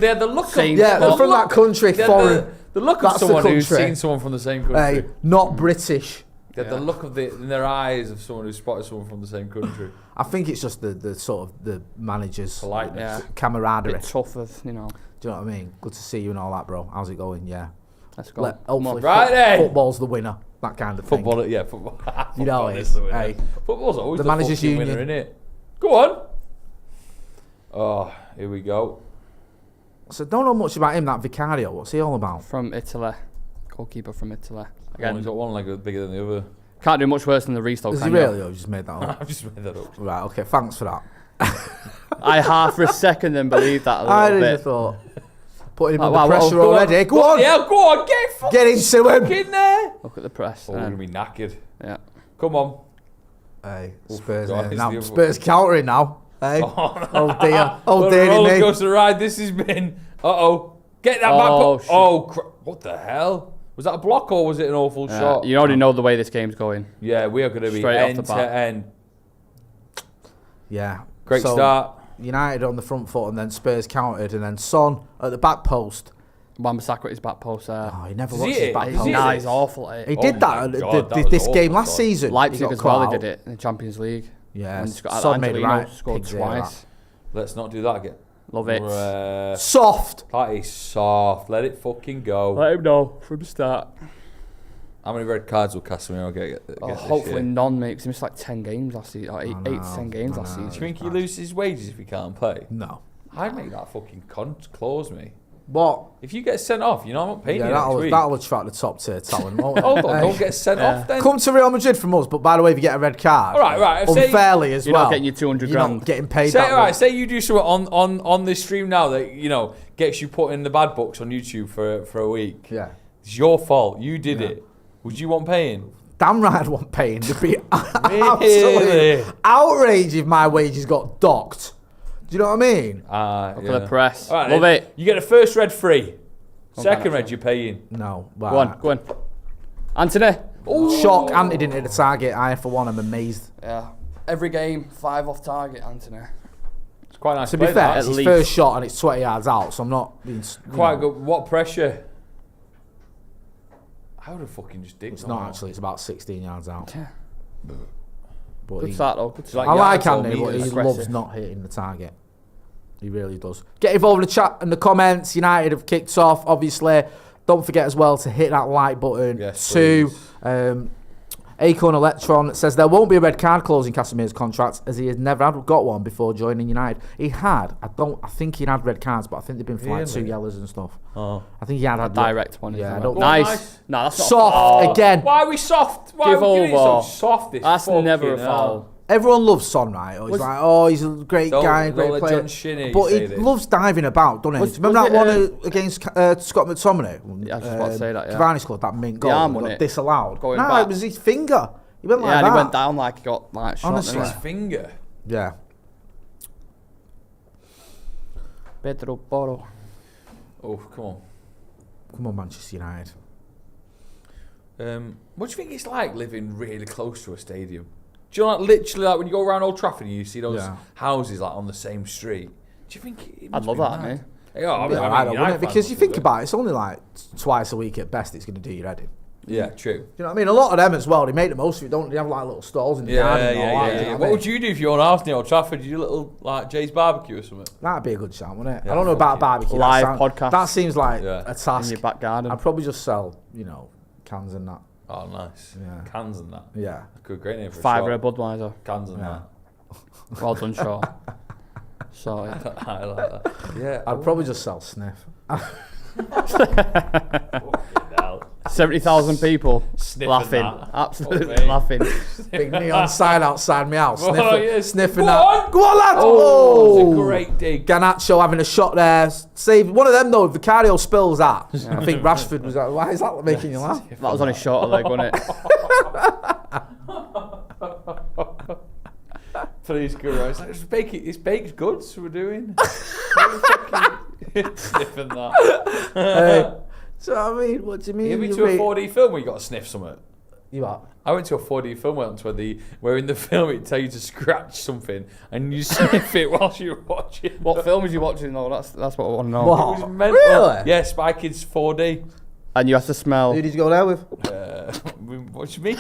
F: had the look of...
D: Yeah, they're from that country, foreign.
F: The look of someone who's seen someone from the same country.
D: Not British.
F: They had the look in their eyes of someone who spotted someone from the same country.
D: I think it's just the sort of the managers'
F: Politeness.
D: camaraderie.
E: Bit tough of,
D: Do you know what I mean? Good to see you and all that, bro. How's it going? Yeah.
E: Let's go.
D: Hopefully,
F: Right then.
D: football's the winner. That kind of thing.
F: Football.
D: You know
F: Football
D: it
F: is
D: is.
F: the winner.
D: Hey.
F: Football's always
D: The
F: the
D: managers'
F: fucking
D: union.
F: winner, innit? Go on. Oh, here we go.
D: So don't know much about him, that Vicario. What's he all about?
E: From Italy. Goalkeeper from Italy.
F: Again, he's
E: Again,
F: got one leg bigger than the other.
E: can't do much worse than the restart.
D: Is he really? Or you just made that up?
F: I've just made that up.
D: Right, okay, thanks for that.
E: I half for a second then believed that a little
D: I
E: bit.
D: just thought. Putting him
E: Wow,
D: under
E: wow,
D: pressure
E: go on.
D: already. Go on!
F: Yeah, go on,
D: Get into him!
F: in there.
E: Look at the press.
F: Oh, we're gonna be knackered.
E: Yeah.
F: Come on.
D: Hey,
F: Oof,
D: Spurs,
F: God, it's
D: now
F: the other-
D: Spurs countering now. Hey,
F: Oh,
D: oh dear, oh
F: what a
D: dear
F: roller
D: me.
F: coaster ride this has been. Get that
E: Oh,
F: back.
E: shit.
F: What the hell? Was that a block or was it an awful shot?
E: You already know the way this game's going.
F: Yeah, we are going to be
E: Straight off
F: end
E: the
F: to
E: bat.
F: end.
D: Yeah.
F: Great
D: So,
F: start.
D: United on the front foot and then Spurs countered and then Son at the back post.
E: Wan-Bissaka at his back post there.
D: Oh, he never
F: Does
D: watched
F: he?
D: his back
F: Does
D: post.
F: he?
E: Nah, he's awful at
D: He
E: it.
D: did
F: Oh
D: that,
F: my God, that was
D: this game
F: awful,
D: last
F: Son.
D: season.
E: Leipzig
D: got
E: as well,
D: caught
E: they did
D: out.
E: it in the Champions League.
D: Yeah,
E: And he's got
D: Son made
E: Angelino
D: right.
E: scored
D: pigs there,
E: twice.
F: Let's not do that again.
E: Love it.
D: Soft.
F: That is soft. Let it fucking go.
E: Let him know from the start.
F: How many red cards will Casemiro get this
E: Hopefully
F: year?
E: none, mate, 'cause he missed like 10 games last season. Or 8 to 10 games last
F: Do
E: season.
F: you think he loses his wages if he can't play?
D: No.
F: I'd make that fucking clause me.
D: What?
F: If you get sent off, I'm not paying
D: Yeah,
F: you next week.
D: that'll attract the top tier talent, won't it?
F: Hold on, don't get sent off then.
D: Come to Real Madrid from us, but by the way, if you get a red card,
F: All right, say-
D: unfairly as
E: You're
D: well.
E: not getting your 200
D: You're
E: grand.
D: not getting paid
F: Say,
D: that
F: all right,
D: much.
F: say you do something on this stream now that gets you put in the bad books on YouTube for a week.
D: Yeah.
F: It's your fault. You did it. Would you want paying?
D: Damn right I'd want paying. It'd be
F: Really?
D: absolutely outrage if my wages got docked. Do you know what I mean?
E: Look at the press.
F: All right,
E: Love
F: then.
E: it.
F: You get a first red free. Second
E: Paddock.
F: red you're paying.
D: No.
E: Go on, go on. Anthony.
D: Shock. Andy didn't hit the target. I, for one, am amazed.
E: Yeah. Every game, 5 off target, Anthony.
F: It's quite nice
D: To
F: to
D: be
F: play
D: fair,
F: that.
D: it's his
E: least.
D: first shot and it's 20 yards out, so I'm not being...
F: Quite good. What pressure? I would have fucking just digged.
D: It's not actually. It's about 16 yards out.
E: Yeah.
D: But
E: Good
D: he-
E: start though. Good start.
D: I like
F: yards or
D: Andy, but he
F: meters.
D: loves
E: Aggressive.
D: not hitting the target. He really does. Get involved in the chat and the comments. United have kicked off, obviously. Don't forget as well to hit that like button.
F: Yes,
D: Two,
F: please.
D: Acorn Electron says there won't be a red card clause in Casemiro's contract as he has never got one before joining United. He had. I think he had red cards, but I think they've been for like 2
F: Really?
D: yellows and stuff.
F: Oh.
D: I think he had
E: Direct one.
D: Yeah, I
E: isn't it?
D: don't-
E: Nice.
F: Nice.
E: No, that's not
D: Soft
E: foul.
D: again.
F: Why are we soft? Why
E: Give
F: are we getting
E: over.
F: so soft? This
E: That's never a
F: fucking
E: foul.
F: hell?
D: Everyone loves Son, right? Or he's like, oh, he's a great guy,
F: Don't
D: great
F: let
D: player.
F: John Shinney
D: But he
F: say this.
D: loves diving about, doesn't he?
E: Was-
D: Do you remember
E: was
D: that
E: it,
D: one against Scott McTominay?
E: Yeah, I was just about to say that, yeah.
D: Cavani scored that mint goal.
E: arm,
D: and
E: wasn't
D: got
E: it?
D: disallowed.
E: Going
D: No,
E: back.
D: it was his finger. He went like
E: Yeah, and
D: that.
E: he went down like he got like shot.
D: Honestly.
E: didn't
F: His finger.
D: Yeah.
E: he? Pedro Porro.
F: Oh, come on.
D: Come on, Manchester United.
F: What do you think it's like living really close to a stadium? Do you know, like, literally, like when you go around Old Trafford and you see those
D: Yeah.
F: houses like on the same street? Do you think it
E: I'd
F: must
E: love
F: be
E: that,
F: mad?
E: mate.
F: Yeah, I mean,
D: Yeah,
F: I mean,
D: wouldn't
F: United
D: it?
F: fans
D: Because you
F: must
D: think
F: love
D: about it, it's only like twice a week at best it's going to do your head in.
F: it. Yeah, true.
D: You know what I mean? A lot of them as well, they make the most of it, don't they? Have like little stalls in the
F: Yeah,
D: garden and all that,
F: yeah,
D: do you
F: yeah.
D: know
F: What
D: I
F: would
D: mean?
F: you do if you own a house near Old Trafford? You do a little like Jay's barbecue or something?
D: That'd be a good shout, wouldn't it?
F: Yeah,
D: I don't know about
F: fucking
D: barbecue.
E: live
D: that
E: podcast.
D: That seems like
F: Yeah.
D: a
E: In
D: task.
E: your back garden.
D: I'd probably just sell, cans and that.
F: Oh, nice.
D: Yeah.
F: Cans and that.
D: Yeah.
F: Good, great name for a
E: 5
F: shop.
E: Red Budweiser.
F: Cans and
D: Yeah.
E: Well done, Shaw. Sorry.
F: that. I like that. Yeah.
D: I'd probably just sell sniff.
E: 70,000 people
F: Sniffing
E: laughing.
F: that.
E: Absolutely
F: Fuck me.
E: laughing.
D: Big neon sign outside my house.
F: Oh,
D: Sniffing,
F: yeah.
D: sniffing
F: Go
D: that.
F: on.
D: Go on, lads!
F: Oh,
D: Oh,
F: it's a great dig.
D: Garnacho having a shot there. Save one of them though. Vicario spills that. I think Rashford was like, why is that making you laugh?
E: That was on his shorter leg, wasn't it?
F: Please go right. It's baked goods we're doing. Sniffing that.
D: So I mean, what do you mean?
F: You ever been
D: You
F: to a
D: rate-
F: 4D film where you got to sniff something?
D: You what?
F: I went to a 4D film once where in the film it tell you to scratch something and you sniff it whilst you're watching.
E: What film was you watching though? That's what I want to know.
D: What?
F: It was mental.
D: Really?
F: Yeah, Spy Kids 4D.
E: And you have to smell.
D: Who did you go there with?
F: What do you mean?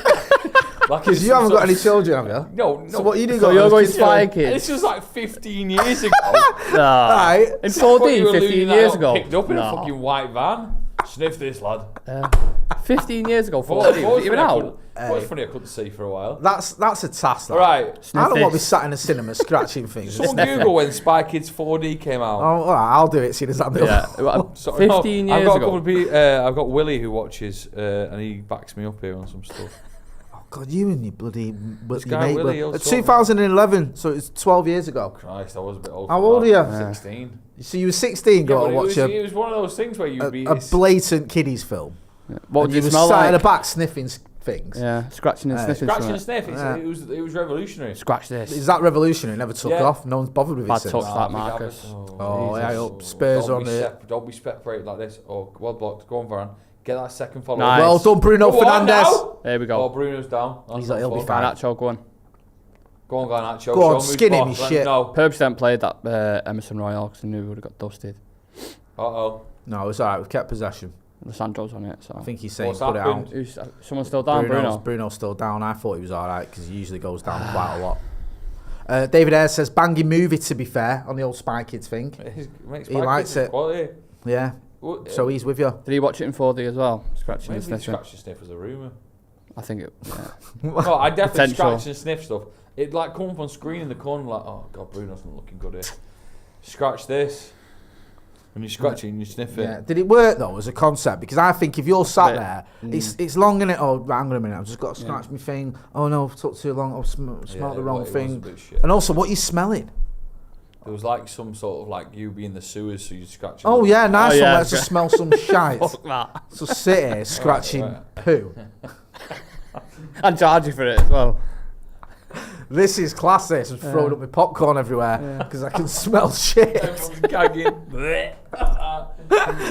F: Like
D: Because you haven't got any children, have you?
F: No.
D: So what you do?
E: So you're going Spy Kids?
F: This was like 15 years ago.
D: Right.
E: In
F: Thought you
E: 4D,
F: were
E: 15
F: alluding that
E: years
F: up,
E: ago.
F: Picked up in a
E: No.
F: fucking white van. Sniff this, lad.
E: 15 years ago,
F: Thought
E: 4D.
F: it
E: Was it even out?
F: was funny I couldn't see for a while.
D: That's a task. That.
F: Right.
D: I don't want to be
E: this.
D: sat in a cinema scratching things.
F: Someone Google when Spy Kids 4D came out.
D: Oh, all right, I'll do it. See, does that do?
E: Yeah.
F: Sorry,
E: 15
F: no,
E: years
F: I've got
E: ago.
F: A couple of people, I've got Willie who watches, and he backs me up here on some stuff.
D: God, you and your bloody
F: guy
D: mate.
F: Willie,
D: Were,
F: also.
D: 2011, so it's 12 years ago.
F: Christ, I was a bit old.
D: How
F: for
D: old
F: that.
D: are you?
F: 16.
D: So you were 16 going to watch
F: it was one of those things where you'd be.
D: a blatant kiddies film.
E: What
D: And
E: did
D: you
E: it
D: were
E: smell
D: sat
E: like?
D: in the back sniffing things.
E: Yeah, scratching and sniffing.
F: Scratching and
E: something.
F: sniff. It was revolutionary.
E: Scratch this.
D: Is that revolutionary? It never took
F: Yeah.
D: off. No one's bothered with
E: Bad
D: it since.
E: touch that, Marcus.
D: Oh, yeah, up. Spurs on it.
F: Don't be separated like this. Oh, well blocked. Go on, Varane. Get that second follow.
E: Nice.
D: Well done, Bruno
F: Go on
D: Fernandes.
F: now.
E: There we
F: Oh,
E: go.
F: Bruno's down.
D: He's like, he'll be fine.
E: Garnacho, go on.
F: Go on, Garnacho.
D: Go on,
F: Show
D: skin him,
F: boss.
D: you shit.
F: No.
E: Purposely hadn't played that Emerson Royale because I knew we would have got dusted.
F: Uh-oh.
D: No, it's all right. We've kept possession.
E: Lissandro's on it, so.
D: I think he's saying
F: What's
D: put
F: happened?
D: it out.
E: Who's, someone still down, Bruno?
D: Bruno's still down. I thought he was all right because he usually goes down quite a lot. David Ayres says, banging movie, to be fair, on the old Spy Kids thing. He likes it.
F: Quality.
D: Yeah. So he's with you.
E: Did he watch it in 4D as well? Scratching and
F: Maybe
E: sniffing.
F: scratch and sniff was a rumour.
E: I think it. Yeah.
F: No, I definitely
E: Potential.
F: scratch and sniff stuff. It like come up on screen in the corner like, oh god, Bruno's not looking good here. Scratch this. And you scratch it and you sniff it.
D: Yeah. Did it work though as a concept? Because I think if you're sat there, it's long in it. Oh, hang on a minute, I've just got to scratch my thing. Oh no, I've took too long. I've smelled the wrong
F: it was a
D: thing.
F: bit shit.
D: And also, what are you smelling?
F: There was like some sort of like you be in the sewers, so you scratch. a
D: Oh
F: little-
D: yeah, nice
E: Oh, yeah.
D: one. Let's just smell some shite.
E: Fuck that.
D: So sit here scratching
F: Right.
D: poo.
E: And charge you for it as well.
D: This is class. This I'm throwing up my popcorn everywhere because I can smell shit.
F: Everyone's gagging.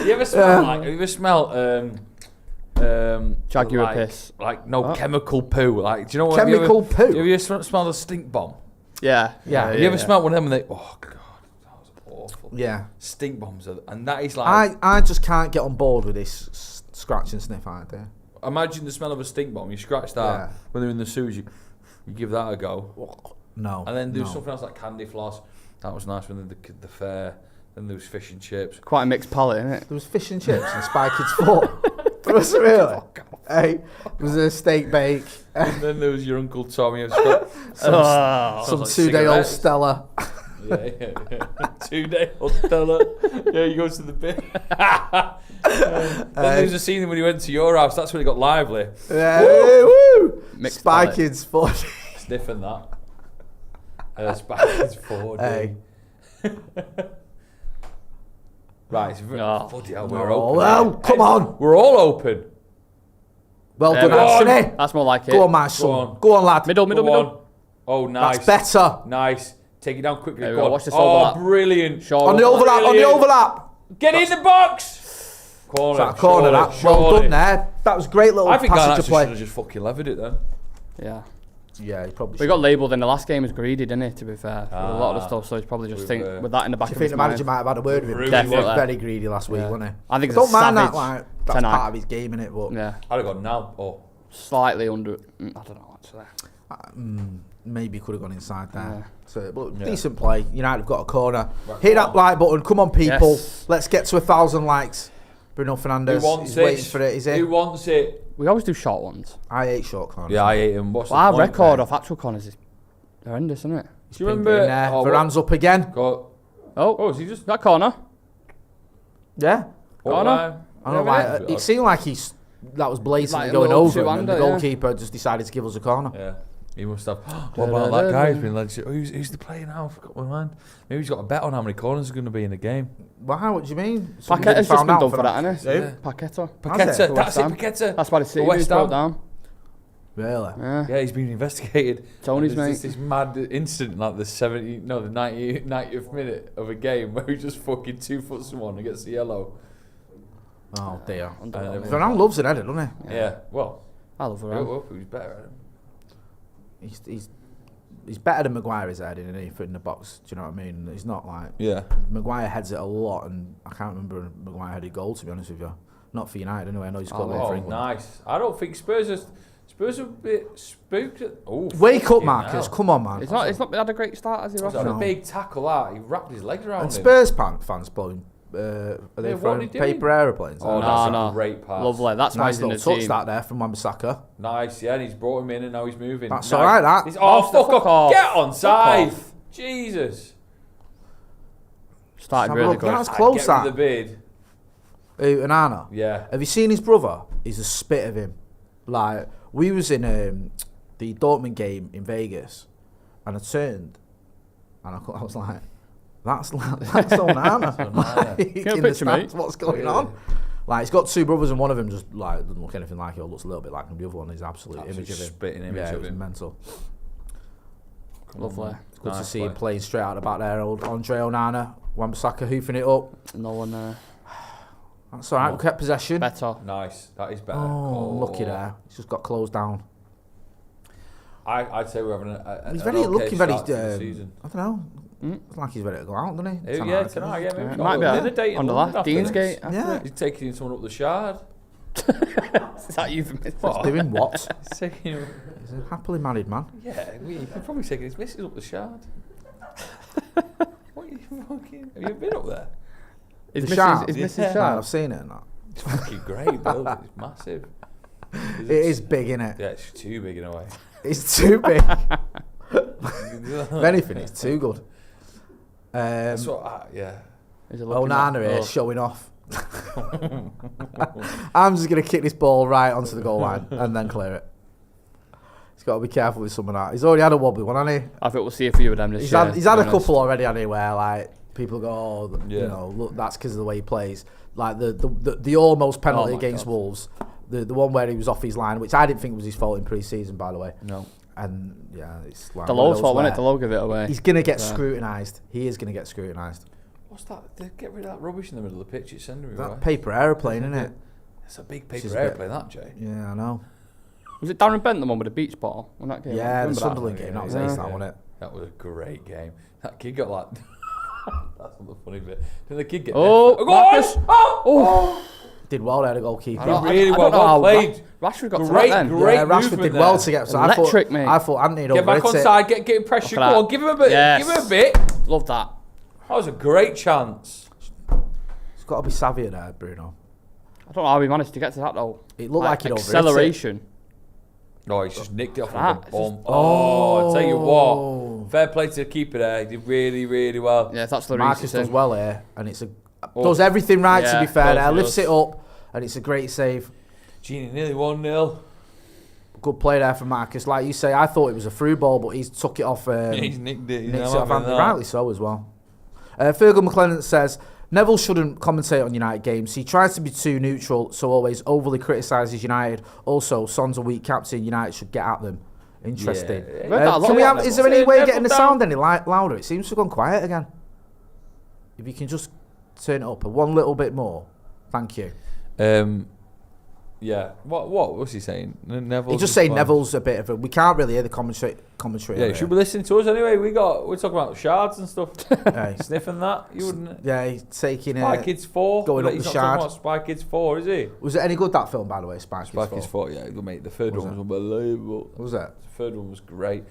F: You ever smell like? Have you ever smell
E: Jaguar
F: like,
E: piss.
F: Like no
E: Oh.
F: chemical poo. Like, do you know what?
D: Chemical poo?
F: Have you ever smelled a stink bomb?
E: Yeah.
F: Have you ever smelled one of them and they? Oh god, that was awful.
D: Yeah.
F: Stink bombs, and that is like.
D: I just can't get on board with this scratch and sniff idea.
F: Imagine the smell of a stink bomb. You scratch that
D: Yeah.
F: when they're in the sewers. You give that a go,
D: No.
F: and then do
D: no.
F: something else like candy floss. That was nice when the fair. Then there was fish and chips.
E: Quite a mixed palate, isn't it?
D: There was fish and chips and Spy Kids 4. Was it really? Hey, there was a steak bake.
F: And then there was your Uncle Tommy. It's got
D: Some
F: like
D: 2-day-old
F: cigarettes.
D: Stella.
F: yeah. 2-day-old fella. Yeah, he goes to the bin. Then there was a scene when he went to your house. That's when it got lively.
D: Yeah, woo!
E: Mixed
D: Spy
E: palate.
D: Kids 4.
F: Sniffing that. Spy Kids 4D.
D: Hey.
F: Right, it's
E: Oh.
F: bloody hell, we're
D: Oh,
F: open.
D: well, come on.
F: We're all open.
D: Well done,
E: Go on.
D: Anthony.
E: That's more like it.
D: Go on, my son.
F: on.
D: Go on, lad.
E: Middle.
F: Go on. Oh, nice.
D: That's better.
F: Nice. Take it down quickly.
E: There we
F: Go
E: go.
F: on.
E: Watch this
F: oh,
E: overlap.
F: brilliant.
E: Short
D: On the overlap, on the
F: Brilliant.
D: overlap.
F: Get in the box. Corner.
D: That corner,
F: surely,
D: that. Well
F: surely.
D: done there. That was a great little
F: I think
D: passage
F: Garnacho
D: to
F: should
D: play.
F: have just fucking levered it then.
E: Yeah.
D: Yeah, he probably
E: We
D: should.
E: got labelled in the last game as greedy, didn't he, to be fair? With a lot of the
F: Ah.
E: stuff, so he's probably just
F: With,
E: think
F: uh,
E: with that in the back
D: Do you
E: of
D: think
E: his
D: the
E: mind.
D: manager might have had a word with him?
F: Really?
D: Because he was
E: Definitely.
D: very greedy last week,
E: Yeah.
D: wasn't he?
E: I think
D: I
E: it's
D: don't
E: a
D: mind that,
E: savage
D: like, that's
E: 10-9.
D: part of his game, innit? But
E: Yeah.
F: I'd have gone now. Oh.
E: Slightly under. I don't know, actually.
D: maybe could have gone inside there.
E: Yeah.
D: So, but
F: Yeah.
D: decent play. United have got a corner. Hit that like button. Come on, people.
E: Yes.
D: Let's get to 1,000 likes. Bruno Fernandes.
F: Who wants
D: He's
F: it?
D: waiting for it. Is
F: Who
D: he?
F: wants it?
E: We always do short ones.
D: I hate short corners.
F: Yeah, I ate him. What's
E: But
F: the
E: our
F: point,
E: record
F: mate?
E: of actual corners is horrendous, isn't it?
F: Do you
D: In
F: remember?
D: there.
F: Oh,
D: Varane's up again.
F: Go.
E: Oh,
F: Oh, is he just?
E: that corner.
D: Yeah.
E: Corner.
D: I don't know why. It seemed like that was blatantly
E: Like a
D: going
E: little
D: over him, and the
E: two-hander, yeah.
D: goalkeeper just decided to give us a corner.
F: Yeah. He must have. What about that guy who's been like, who's the player now? I forgot my mind. Maybe he's got a bet on how many corners are going to be in the game.
D: Wow, what do you mean? Somebody
E: Paqueta's just
D: found
E: been
D: out
E: done for that, hasn't
D: Who?
E: it? Paqueta.
F: Paqueta,
D: it?
F: that's
E: For West
F: it,
E: Ham.
F: Paqueta.
E: That's why the
F: For
E: city
F: West
E: was
F: Ham.
E: brought down.
D: Really?
E: Yeah.
F: Yeah, he's been investigated.
E: Tony's
F: And there's
E: mate.
F: this mad incident like the 90th minute of a game where he just fucking 2-foot someone and gets the yellow.
D: Oh dear.
F: Everyone-
D: Varane loves an header, doesn't
F: Yeah, well,
E: I love
F: I
E: her.
F: hope he was better at him.
D: he? He's better than Maguire's heading in the box. Do you know what I mean? He's not like
F: Yeah.
D: Maguire heads it a lot, and I can't remember a Maguire headed goal, to be honest with you. Not for United anyway. I know he's got one for
F: Oh,
D: England.
F: nice. I don't think Spurs Spurs are a bit spooked.
D: Wake up, Marcus. Come on, man.
E: He's not had a great start, has he, Ross?
F: That was a big tackle that. He wrapped his legs around
D: And
F: him.
D: Spurs fans blowing. Are they
F: Yeah, what
D: throwing
F: are they doing?
D: paper airplanes?
F: Oh,
E: No,
F: that's a great pass.
E: Lovely. That's why
D: Nice
E: he's in the
D: little touch
E: team.
D: that there from Wan-Bissaka.
F: Nice, yeah, and he's brought him in and now he's moving.
D: That's
F: Nice.
D: all right, that.
F: Fuck off. Get on side.
E: off.
F: Jesus.
E: Started
D: Have a
E: really
D: look.
E: good.
D: That's close,
F: Get rid of
D: that.
F: the beard.
D: Who, Onana?
F: Yeah.
D: Have you seen his brother? He's a spit of him. Like, we was in the Dortmund game in Vegas, and I turned, and I was like, that's Onana. Like,
E: Get a
D: in the
E: picture, mate.
D: stands, what's going on? Like, he's got two brothers, and one of them just like doesn't look anything like him. Looks a little bit like him. The other one is absolute image of him.
F: Spitting image
D: Yeah, it
F: of
D: was
F: him.
D: mental.
E: Lovely.
D: It's good to
F: Nice
D: see him
F: play.
D: playing straight out the back there. Old Andre Onana, Wan-Bissaka hoofing it up.
E: No one
D: That's all right. We kept possession.
E: better.
F: Nice. That is better.
D: Oh, lucky there. He's just got closed down.
F: I'd say we're having
D: He's
F: an
D: very
F: okay
D: looking very.
F: start to the season.
D: I don't know. It's like he's ready to go out, doesn't he?
F: Oh, yeah, tonight, yeah, maybe.
E: It might be
F: Dinner date in
E: on the
F: London
E: last
F: after this.
E: Deansgate. after
D: Yeah.
E: it.
F: He's taking someone up the Shard.
E: Is that euphemism?
D: Doing what?
F: He's taking him.
D: He's a happily married man.
F: Yeah, he's probably taking his missus up the Shard. What are you fucking... Have you been up there?
E: Is
D: The Shard?
E: Mrs.
F: Yeah.
D: Right,
E: Shard?
D: I've seen it and that.
F: It's fucking great, Bill. It's massive.
D: It is big, innit?
F: Yeah, it's too big in a way.
D: It's too big. If anything, it's too good.
F: That's what yeah.
E: Is it looking
D: Onana
E: like-
D: here
E: oh.
D: showing off. I'm just going to kick this ball right onto the goal line and then clear it. He's got to be careful with some of that. He's already had a wobbly one, hasn't he?
E: I think we'll see a few of them this
D: He's
E: year.
D: had a
E: to be honest.
D: couple already, hasn't he, where like people go, oh,
F: Yeah.
D: you know, look, that's because of the way he plays. Like the almost penalty
E: Oh my
D: against
E: God.
D: Wolves, the one where he was off his line, which I didn't think was his fault in pre-season, by the way.
F: No.
D: And yeah, it's like
E: The
D: one of
E: low's
D: those
E: fault, wasn't it?
D: where
E: The low give it away.
D: he's gonna get
E: Yeah.
D: scrutinised. He is gonna get scrutinised.
F: What's that? They get rid of that rubbish in the middle of the pitch. It's sending me
D: That
F: right.
D: paper aeroplane, isn't it?
F: It's a big
D: This is
F: paper
D: a bit-
F: airplane, that, Jay.
D: Yeah, I know.
E: Was it Darren Bent, the one with the beach ball? On that game?
D: Yeah, the
E: Remember that?
D: Sunderland game. That was ace, that, wasn't it?
F: That was a great game. That kid got like... That's not the funny bit. Did the kid get...
E: Oh,
F: Go
E: Marcus!
F: on! Oh!
D: Did well there, the goalkeeper.
E: I don't-
F: Really
E: I
F: well
E: don't know how
F: played.
E: Rashford got
F: Great,
E: to that then.
F: great.
D: Yeah, Rashford
F: movement
D: did
F: there.
D: well to get. So
E: Electric, mate.
D: I thought Anthony
F: Get back on side, get pressure.
E: Look at
F: Go on,
E: that.
F: give him a bit.
E: Yes.
F: Give him a bit.
E: Love that.
F: That was a great chance.
D: It's got to be savvier there, Bruno.
E: I don't know how he managed to get to that though.
D: It looked like it overhit it.
E: acceleration.
F: No, he's just nicked it off
E: That
F: with a
E: is
F: bomb.
E: just-
F: Oh, I tell you what. Fair play to the keeper there. He did really, really well.
E: Yeah, that's the
D: Marcus does
E: reason.
D: well here, and does everything right, to
E: Yeah,
D: be fair
F: does,
D: there.
F: he
D: Lifts
F: does.
D: it up, and it's a great save.
F: Genie nearly 1-0.
D: Good play there from Marcus. Like you say, I thought it was a through ball, but he's took it off.
F: He's nicked it. He's
D: Nicks
F: not
D: it off
F: having
D: Anthony,
F: that.
D: rightly so as well. Fergal McLennan says, Neville shouldn't commentate on United games. He tries to be too neutral, so always overly criticises United. Also, Son's a weak captain. United should get at them. Interesting.
F: Yeah.
E: Heard that a lot
D: Can we
E: about
D: have? Is
E: Neville.
D: there any way of
F: Neville
D: getting the
F: down.
D: sound any louder? It seems to have gone quiet again. If you can just turn it up one little bit more, thank you.
F: Yeah. What was he saying? Neville.
D: He's just saying Neville's a bit of a. We can't really hear the commentary.
F: Yeah, you should be listening to us anyway. We're talking about shards and stuff.
D: Yeah,
F: Sniffing that. You wouldn't.
D: yeah, he's taking
F: Spy
D: it.
F: Kids 4.
D: going up
F: He's
D: the
F: not
D: shard.
F: talking about Spy Kids 4, is he?
D: Was it any good, that film, by the way? Spy
F: Spy
D: Kids
F: Kids
D: 4?
F: 4, yeah. Mate, the third
D: Was
F: one
D: it?
F: was unbelievable.
D: What was that?
F: The third one was great.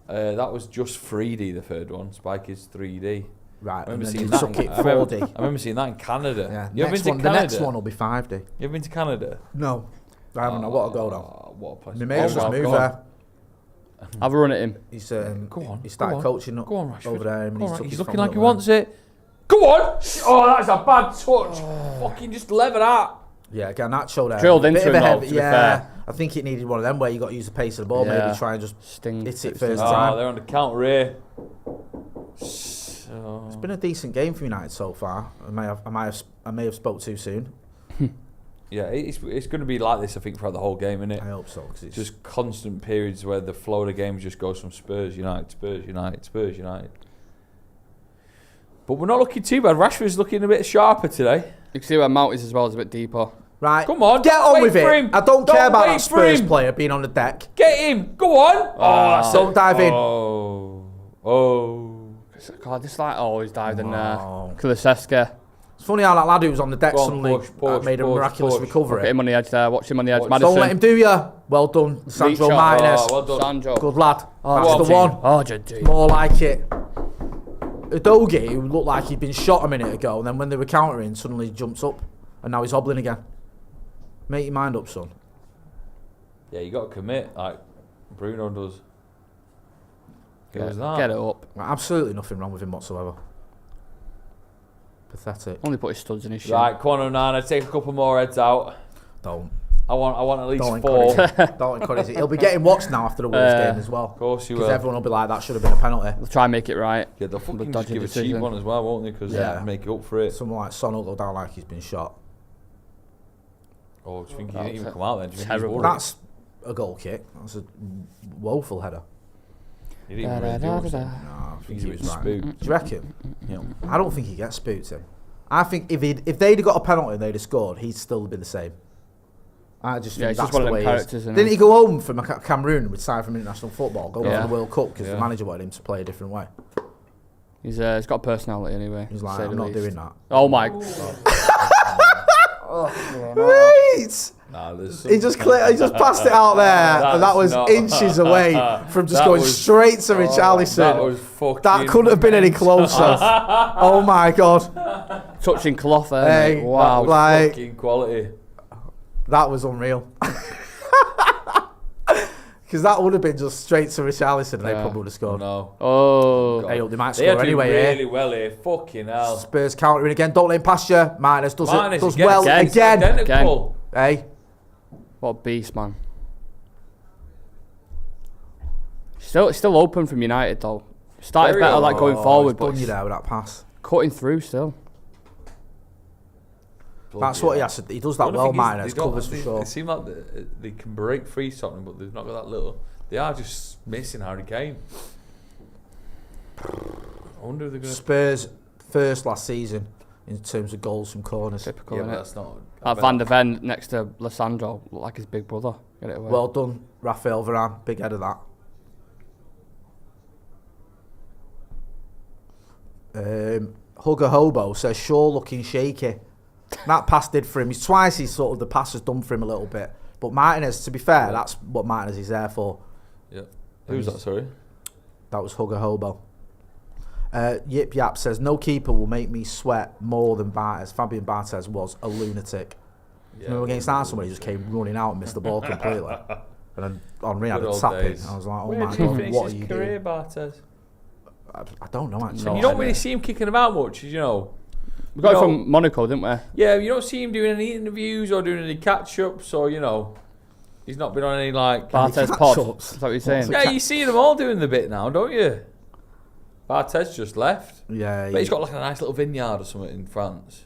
F: That was just 3D, the third one. Spy Kids 3D.
D: Right,
F: I
D: and
F: remember
D: then
F: seeing
D: you
F: that.
D: took it
F: I remember
D: 4D.
F: I remember seeing that in Canada.
D: Yeah,
F: You ever
D: next
F: been
D: one,
F: to
D: the
F: Canada?
D: next one will be 5D.
F: You ever been to Canada?
D: No, I haven't. I've got to go now.
F: What a place.
D: My mate's just
F: Oh,
D: moved
F: go
D: there.
F: on.
E: Have a run at him.
D: He's
F: Go on.
D: He started
F: go on.
D: coaching
F: Go on, Rashford.
D: over there. And
F: Go on,
D: took
F: he's
D: his
F: looking
D: from
F: like he
D: over
F: wants it. Go on! Oh, that's a bad touch. Fucking just lever that.
D: there. Yeah, Garnacho there.
E: Drilled into
D: Bit of
E: him,
D: a
E: though,
D: heavy-
E: to be
D: yeah,
E: fair.
D: I think it needed one of them where you got to use the pace of the ball,
E: Yeah.
D: maybe try and just
E: Sting.
D: hit it first
F: Ah,
D: time.
F: they're on the counter here. So,
D: It's been a decent game for United so far. I may have spoke too soon.
F: yeah, it's going to be like this, I think, throughout the whole game, isn't it?
D: I hope so, because it's
F: Just constant periods where the flow of the game just goes from Spurs, United, Spurs, United, Spurs, United. But we're not looking too bad. Rashford's looking a bit sharper today.
E: You can see where Mount is as well. It's a bit deeper.
D: right.
F: Come on,
D: get on
F: wait
D: with
F: for
D: it.
F: him.
D: I don't care
F: Don't
D: about
F: wait
D: that
F: for
D: Spurs
F: him.
D: player being on the deck.
F: Get him. Go on.
D: Don't dive in.
F: Oh.
E: God, this like always dived in there.
D: Wow.
E: Kulusevski.
D: It's funny how that lad who was on the deck
F: Go on,
D: suddenly made a miraculous recovery.
E: Look at him on the edge there. Watch him on the edge. Maddison.
D: Don't let him do ya. Well done, Sandro
E: shot.
D: Martinez.
F: Oh, well done.
E: Sandro.
D: Good lad.
E: Oh,
D: That's the one.
E: Argentina.
D: More like it. Udogie, who looked like he'd been shot a minute ago, and then when they were countering, suddenly jumps up, and now he's hobbling again. Make your mind up, son.
F: Yeah, you got to commit like Bruno does.
E: Get it up.
D: Absolutely nothing wrong with him whatsoever. Pathetic.
E: Only put his studs in his shoe.
F: Right, come on, Onana, take a couple more heads out.
D: Don't.
F: I want at least
D: Don't
F: 4.
D: encourage it. Don't encourage it. He'll be getting watched now after the Wolves game as well.
F: Of course you
D: Because
F: will.
D: everyone will be like, that should have been a penalty.
E: They'll try and make it right.
F: Yeah, they'll fucking just
E: dodgy
F: give a cheap
E: decision.
F: one as well, won't they? Because
D: Yeah.
F: they'll make it up for it.
D: Someone like Son will go down like he's been shot.
F: Oh, do you think he
E: That
F: didn't
E: was
F: even come out then? Do you think he's
E: terrible.
F: worried?
D: That's a goal kick. That's a woeful header.
F: He didn't even really do it.
D: No, I think he was right.
F: spooked.
D: Do you reckon?
F: Yeah.
D: I don't think he gets spooked him. I think if they'd have got a penalty and they'd have scored, he'd still been the same. I just
E: Yeah,
D: think
E: it's
D: that's
E: just one
D: the
E: of
D: way
E: them
D: he is.
E: characters, isn't
D: Didn't
E: it?
D: he go home from Cameroon and retire from international football, go
E: Yeah.
D: to the World Cup because
F: Yeah.
D: the manager wanted him to play a different way?
E: He's got a personality anyway.
D: He's
E: to
D: like,
E: say
D: I'm
E: the
D: not
E: least.
D: doing that.
E: Oh my.
D: Right!
F: Nah, there's
D: He just passed it out there, and that was
F: not-
D: inches away from just
F: That
D: going
F: was-
D: straight to Richarlison.
F: That was fucking.
D: That couldn't have been any closer. Oh my god.
E: Touching cloth there.
D: Hey,
E: mate. Wow.
F: was
D: like-
F: fucking quality.
D: That was unreal. Because that would have been just straight to Richarlison and they
E: Yeah.
D: probably would have scored.
F: No.
E: Oh.
D: Hey, look, they might
F: They
D: score
F: are doing
D: anyway,
F: really
D: eh?
F: well here. Fucking hell.
D: Spurs countering again. Don't let him pass you. Martinez does
F: Martinez
D: it. Does
F: again.
D: well
E: Again.
D: again.
F: Identical.
D: Hey,
E: What a beast, man. Still open from United though. Started
F: Very
E: better like going
D: Oh,
E: forward,
D: he's
E: but
D: done you there with that pass.
E: cutting through still.
D: That's what he has to. He does that well, Martinez. Covers for sure.
F: It seems like they can break free Tottenham, but they've not got that little. They are just missing Harry Kane. I wonder if they're going to.
D: Spurs first last season in terms of goals from corners.
E: Typical,
F: Yeah, but
E: innit?
F: that's not.
E: That Van der Ven next to Lissandro looked like his big brother. Get it away.
D: Well done, Raphael Varane. Big head of that. Hugger Hobo says Shaw looking shaky. That pass did for him. He's twice. He's sort of the pass has done for him a little bit. But Martinez, to be fair, that's what Martinez is there for.
F: Yeah. Who's that? Sorry.
D: That was Hugger Hobo. Yip Yap says no keeper will make me sweat more than Bartes. Fabian Bartes was a lunatic.
F: Yeah.
D: Remember against Arsenal when he just came running out and missed the ball completely. And then Henri had
F: Good
D: a
F: old
D: tap in.
F: days.
D: I was like, oh
F: Where
D: my
F: did he
D: god,
F: finish
D: what are
F: his
D: you
F: career,
D: doing?
F: Bartes?
D: I don't know actually.
F: And you don't really see him kicking about much, you know.
E: we got it
F: you know-
E: from Monaco, didn't we?
F: Yeah, you don't see him doing any interviews or doing any catch-ups or, you know, he's not been on any, like...
E: Bartes
D: catch
E: pod.
D: ups?
E: Is that what you're saying?
F: Yeah, you see them all doing the bit now, don't you? Bartes just left.
D: Yeah,
F: But he's got like a nice little vineyard or something in France.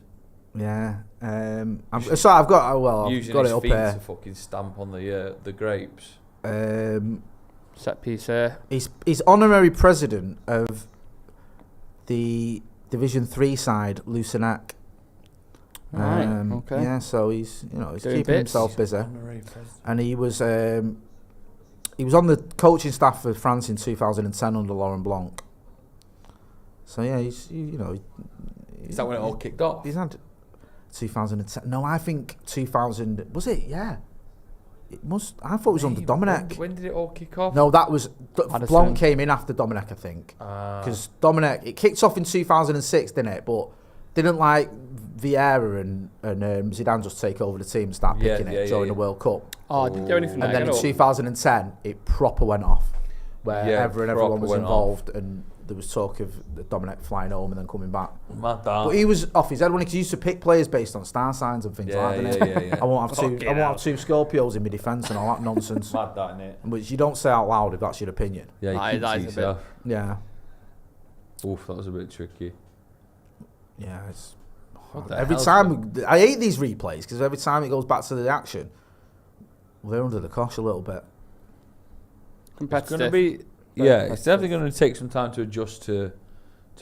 D: yeah. So I've got I've
F: Using
D: got
F: his
D: it up
F: feet
D: here.
F: to fucking stamp on the grapes.
E: Set piece here.
D: He's honorary president of the Division 3 side, Lucenac.
E: Right, okay.
D: Yeah, so he's he's
E: Doing
D: keeping
E: bits.
D: himself busy, and he was on the coaching staff for France in 2010 under Laurent Blanc. So yeah,
F: Is that when it all kicked off?
D: He's had 2010. No, I think 2000. Was it? Yeah. It must. I thought it was under Dominic.
F: When did it all kick off?
D: No, that was
E: Addison.
D: Blanc came in after Dominic, I think. Because Dominic, it kicked off in 2006, didn't it? But didn't like Vieira and Zidane just take over the team and start picking it during the World Cup.
E: Oh, I didn't do anything.
D: And
E: there,
D: then in
E: get up.
D: 2010, it proper went off, where
F: Yeah,
D: everyone
F: proper
D: was
F: went
D: involved, and there was talk of Dominic flying home and then coming back.
F: Mad that.
D: But he was off his head when he used to pick players based on star signs and things like that. Didn't he?
F: yeah.
D: I won't have two Scorpios in my defence and all that nonsense.
F: Mad that, innit?
D: Which you don't say out loud if that's your opinion.
F: Yeah,
E: That
F: you
E: is- that
F: keep
E: is
F: to
E: a bit-
F: yourself.
D: Yeah.
F: Oof, that was a bit tricky.
D: Yeah, it's
F: the
D: every
F: hell's
D: time I hate these replays because every time it goes back to the action, they're under the cosh a little bit.
F: It's
E: Competitive.
F: going to be... Yeah, it's definitely going to take some time to adjust to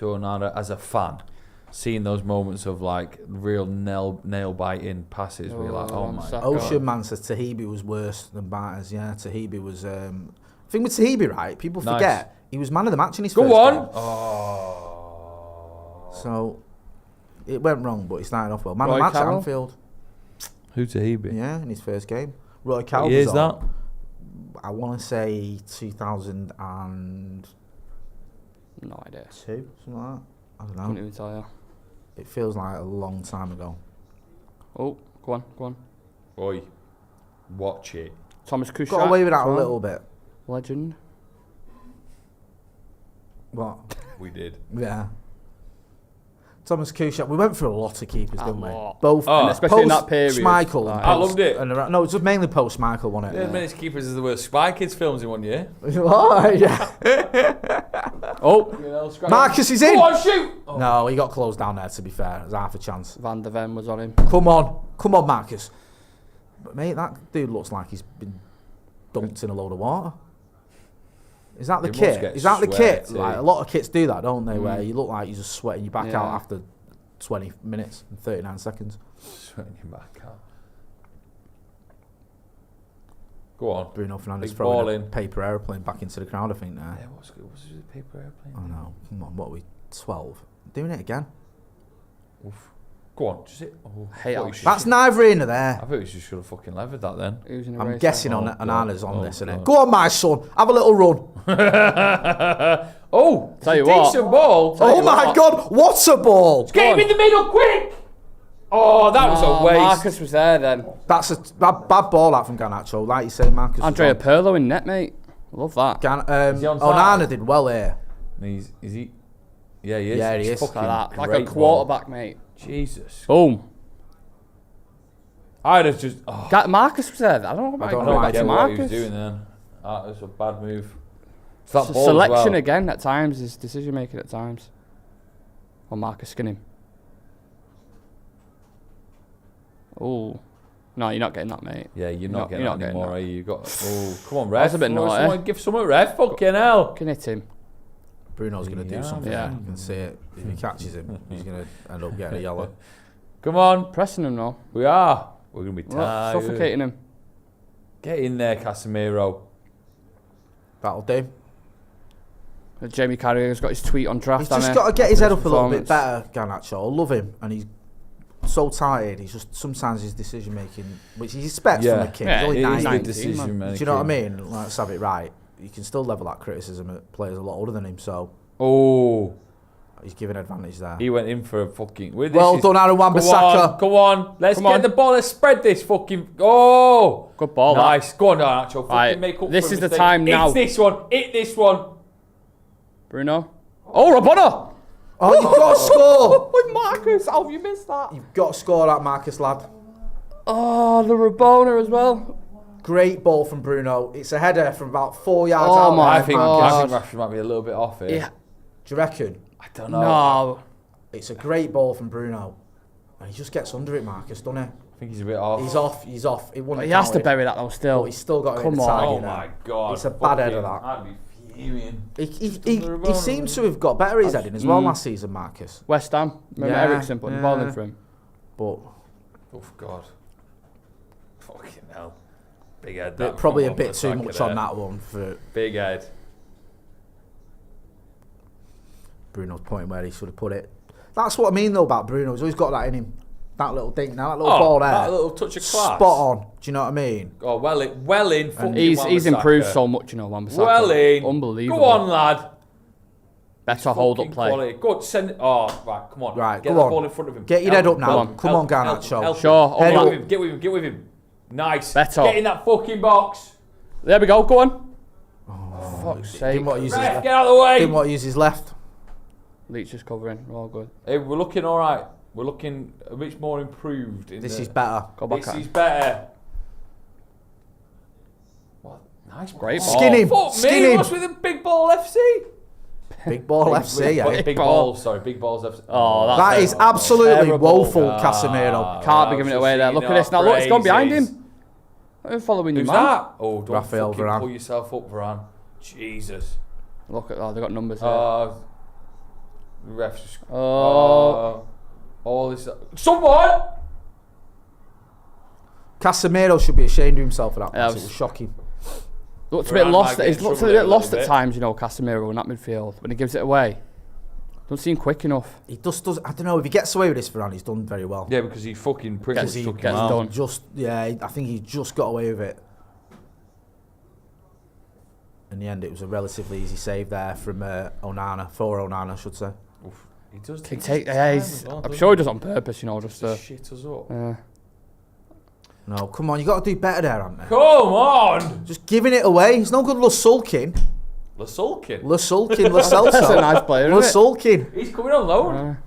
F: Onana as a fan. Seeing those moments of like real nail biting passes where you're like, oh my
E: Saka.
F: god.
D: Ocean Man says Tahibi was worse than Bartes. Yeah, Tahibi was. Thing with Tahibi, right? People
F: Nice.
D: forget he was man of the match in his
F: Go
D: first
F: on!
D: game.
F: Oh.
D: So it went wrong, but he started off well. Man of
E: Roy
D: the match at
E: Carroll?
D: Anfield.
F: Who's he be?
D: Yeah, in his first game. Roy Carroll.
F: What year is
D: was
F: that?
D: on, I want to say 2002,
E: No idea.
D: something like that. I don't
E: Couldn't
D: know.
E: even tell you.
D: It feels like a long time ago.
E: Oh, go on.
C: Oi, watch it.
E: Thomas Kuszczak.
D: Got away with that
E: as
D: a
E: well.
D: little bit.
E: Legend.
D: What?
C: We did.
D: Yeah. Thomas Kuszczak. We went through a lot of keepers, didn't we?
E: lot.
D: Both.
C: And
E: especially in that period.
D: Schmeichel.
E: Like-
C: I loved it.
D: No, it's just mainly post Schmeichel, wasn't
F: Yeah,
D: it?
F: Minutes Keepers is the worst Spy Kids films in one year.
D: Oh, yeah.
E: Oh,
D: Marcus is in.
F: Go on, shoot! Oh.
D: No, he got closed down there, to be fair. There's half a chance.
E: Van der Ven was on him.
D: Come on, Marcus. But mate, that dude looks like he's been dumped in a load of water. Is that the
C: He must
D: kit?
C: get
D: Is that the kit?
C: sweaty.
D: Like a lot of kits do that, don't they? Where you look like you're just sweating your back
E: Yeah.
D: out after 20 minutes and 39 seconds.
F: Sweating your back out. Go on.
D: Bruno Fernandes
F: Big ball
D: throwing a
F: in.
D: paper airplane back into the crowd, I think now.
F: Yeah, what's the paper airplane?
D: Oh no, come on, what are we? 12? Doing it again?
F: Oof. Go on, just it. Oh,
E: Hate
F: I thought
E: how
F: you should-
D: That's neither in or
F: I
D: there.
F: thought you should have fucking levered that then.
E: Who's in a
D: I'm
E: race
D: guessing
E: there?
D: on
F: Oh,
D: Anana's
F: God.
D: on
F: Oh,
D: this, innit?
F: God.
D: Go on, my son, have a little run.
F: Oh,
E: Tell you
F: decent
E: what.
F: ball.
D: Oh my God, what a ball!
F: Get him in the middle, quick! Oh, that was a waste.
E: Marcus was there then.
D: That's a bad ball out from Garnacho, like you say, Marcus. was
E: Andrea
D: on.
E: Pirlo in net, mate. Love that.
F: Is he on
D: Onana
F: side?
D: did well here.
F: Is he? Yeah, he is.
D: Yeah, he
F: It's
D: is.
F: fucking
E: Like that. Like a
F: great ball.
E: quarterback, mate.
F: Jesus.
E: Boom.
F: I'd have just. Oh,
E: Marcus was there. I don't know about
D: I don't
F: I
D: know
F: don't
D: why
F: get
D: he
F: what he was
E: Marcus.
F: doing then. That was a bad move. It's that
E: S-
F: ball
E: Selection
F: as well.
E: again at times, his decision making at times. Or Marcus skin him. Oh. No, you're not getting that, mate.
F: Yeah, you're not getting
E: you're
F: that
E: not getting
F: anymore,
E: that.
F: are you? You got. Oh, come on, ref.
E: a bit naughty.
F: Someone give someone ref. Fucking hell.
E: Can hit him.
D: Bruno's going to do
F: Yeah,
D: something.
E: yeah.
D: You can see it. If he catches him, he's going to end up getting a yellow.
F: Come on.
E: Pressing him now.
F: We are. We're going to be
E: Look,
F: tired.
E: suffocating him.
F: Get in there, Casemiro.
D: That'll do.
E: Jamie Carragher's got his tweet on draft.
D: He's just
E: hasn't
D: got to get his head up a little
E: performance.
D: bit better, Garnacho. I love him, and he's so tired. He's just sometimes his decision making, which he expects from a kid.
E: Yeah,
D: He's only
F: It is
D: 19.
F: the
E: 19,
F: decision
E: man.
D: Do you know what I mean? Let's have it right. You can still level that criticism at players a lot older than him, so
F: Oh,
D: he's giving advantage there.
F: he went in for a fucking. Well,
D: Well done, Aaron Wan-Bissaka.
F: Come on. Let's
E: Come
F: get
E: on.
F: the ball. Let's spread this fucking. Oh,
E: Good ball. that.
F: nice. Go on, Archo. Fucking
E: Right,
F: make up
E: this
F: for a
E: is the
F: mistake.
E: time now.
F: It's this one. Hit this one.
E: Bruno. Oh, Rabona!
D: Oh, you've got to score.
E: With Marcus. How have you missed that?
D: You've got to score that, Marcus, lad.
E: Oh, the Rabona as well.
D: Great ball from Bruno. It's a header from about 4 yards
E: Oh
D: out.
E: my
F: I think
E: God.
F: Rashford might be a little bit off here.
E: Yeah.
D: Do you reckon?
F: I don't know.
E: No.
D: It's a great ball from Bruno. And he just gets under it, Marcus, doesn't he?
F: I think he's a bit off.
D: He's off. He's off. It wouldn't
E: He has to
D: counted,
E: bury that though
D: but
E: still.
D: he's still got to hit
E: Come
D: the
E: on.
D: target
F: Oh
D: now.
F: my God.
D: It's a bad header,
F: Fucking-
D: that.
F: I'd be fuming.
D: He seems to have got better at his heading as well last season, Marcus.
E: West Ham. Remember
D: Yeah,
E: Ericsson putting the ball in
D: yeah.
E: for him.
D: But
F: Oh God. Fucking hell. Big head. that
D: probably a
F: from
D: bit too
F: Wan-Bissaka
D: much
F: there.
D: on that one for
F: Big head.
D: Bruno's point where he should have put it. That's what I mean though about Bruno. He's always got that in him. That little dink now, that little
F: Oh,
D: ball there.
F: that little touch of class.
D: Spot on. Do you know what I mean?
F: Oh, well in. Fucking
E: He's
F: Wan-Bissaka.
E: improved so much, you know, Wan-Bissaka.
F: Well in.
E: Unbelievable.
F: Go on, lad.
E: Better hold up
F: Fucking
E: play.
F: quality. Go on, send it. Oh, right, come on.
D: Right,
F: Get
D: go
F: the
D: on.
F: ball in front of him.
D: Get your
F: Help
D: head up
F: him.
D: now. Come on, Garnacho.
F: help him.
E: Sure,
F: Get
E: hold
F: with
E: on.
F: him, get with him. Nice.
E: Better.
F: Get in that fucking box.
E: There we go, go on.
F: Fuck's
D: Didn't
F: sake.
D: want to use his
F: Ref,
D: left.
F: get out of the way.
D: Didn't want to use his left.
E: Leach is covering, we're all good.
F: Hey, we're looking all right. We're looking a bit more improved.
D: This is better.
E: Go back
F: This
E: at
F: is
E: him.
F: better. What? Nice.
E: Great
F: ball.
D: Skin him,
F: Fuck
D: skin
F: me.
D: him.
F: What's with the big ball FC?
D: Big ball FC, yeah.
F: Big
E: ball.
F: balls. Sorry, big balls FC.
E: Oh, that's
D: That is absolutely
E: terrible.
D: woeful, Casemiro.
E: Can't be giving it away there. Look at this. Now look, it's gone behind him. I'm following you,
F: Who's
E: man.
F: that? Oh, don't
D: Raphael
F: fucking
D: Varane.
F: pull yourself up, Varane. Jesus.
E: Look at, oh, they got numbers there.
F: The refs just...
E: Oh.
F: All this... Someone!
D: Casemiro should be ashamed of himself for that
E: Yeah,
D: pass.
E: it
D: It
E: was-
D: was shocking.
E: Looks a bit
F: Varane
E: lost.
F: might get
E: He
F: in
E: looks a
F: trouble
E: bit
F: there a
E: lost
F: little
E: at
F: bit.
E: times, you know, Casemiro in that midfield when he gives it away. Don't seem quick enough.
D: He just does. I don't know if he gets away with this, Varane. He's done very well.
F: Yeah, because he fucking pretty much
E: He
F: took
E: gets
F: him out.
E: done.
D: I think he just got away with it. In the end, it was a relatively easy save there from Onana, for Onana, I should say.
F: Oof. He does
E: Can
F: take
E: take.
F: his
E: Yeah,
F: time
E: he's,
F: as well,
E: I'm
F: doesn't
E: sure he does it on purpose, you know, just
F: to shit us up.
D: No, come on, you got to do better there, haven't you?
F: Come on!
D: Just giving it away. He's no good sulking.
F: Lasulkin.
D: Sulking,
E: That's a
D: Celso.
E: nice player, isn't it?
D: Sulking.
F: He's coming on loan.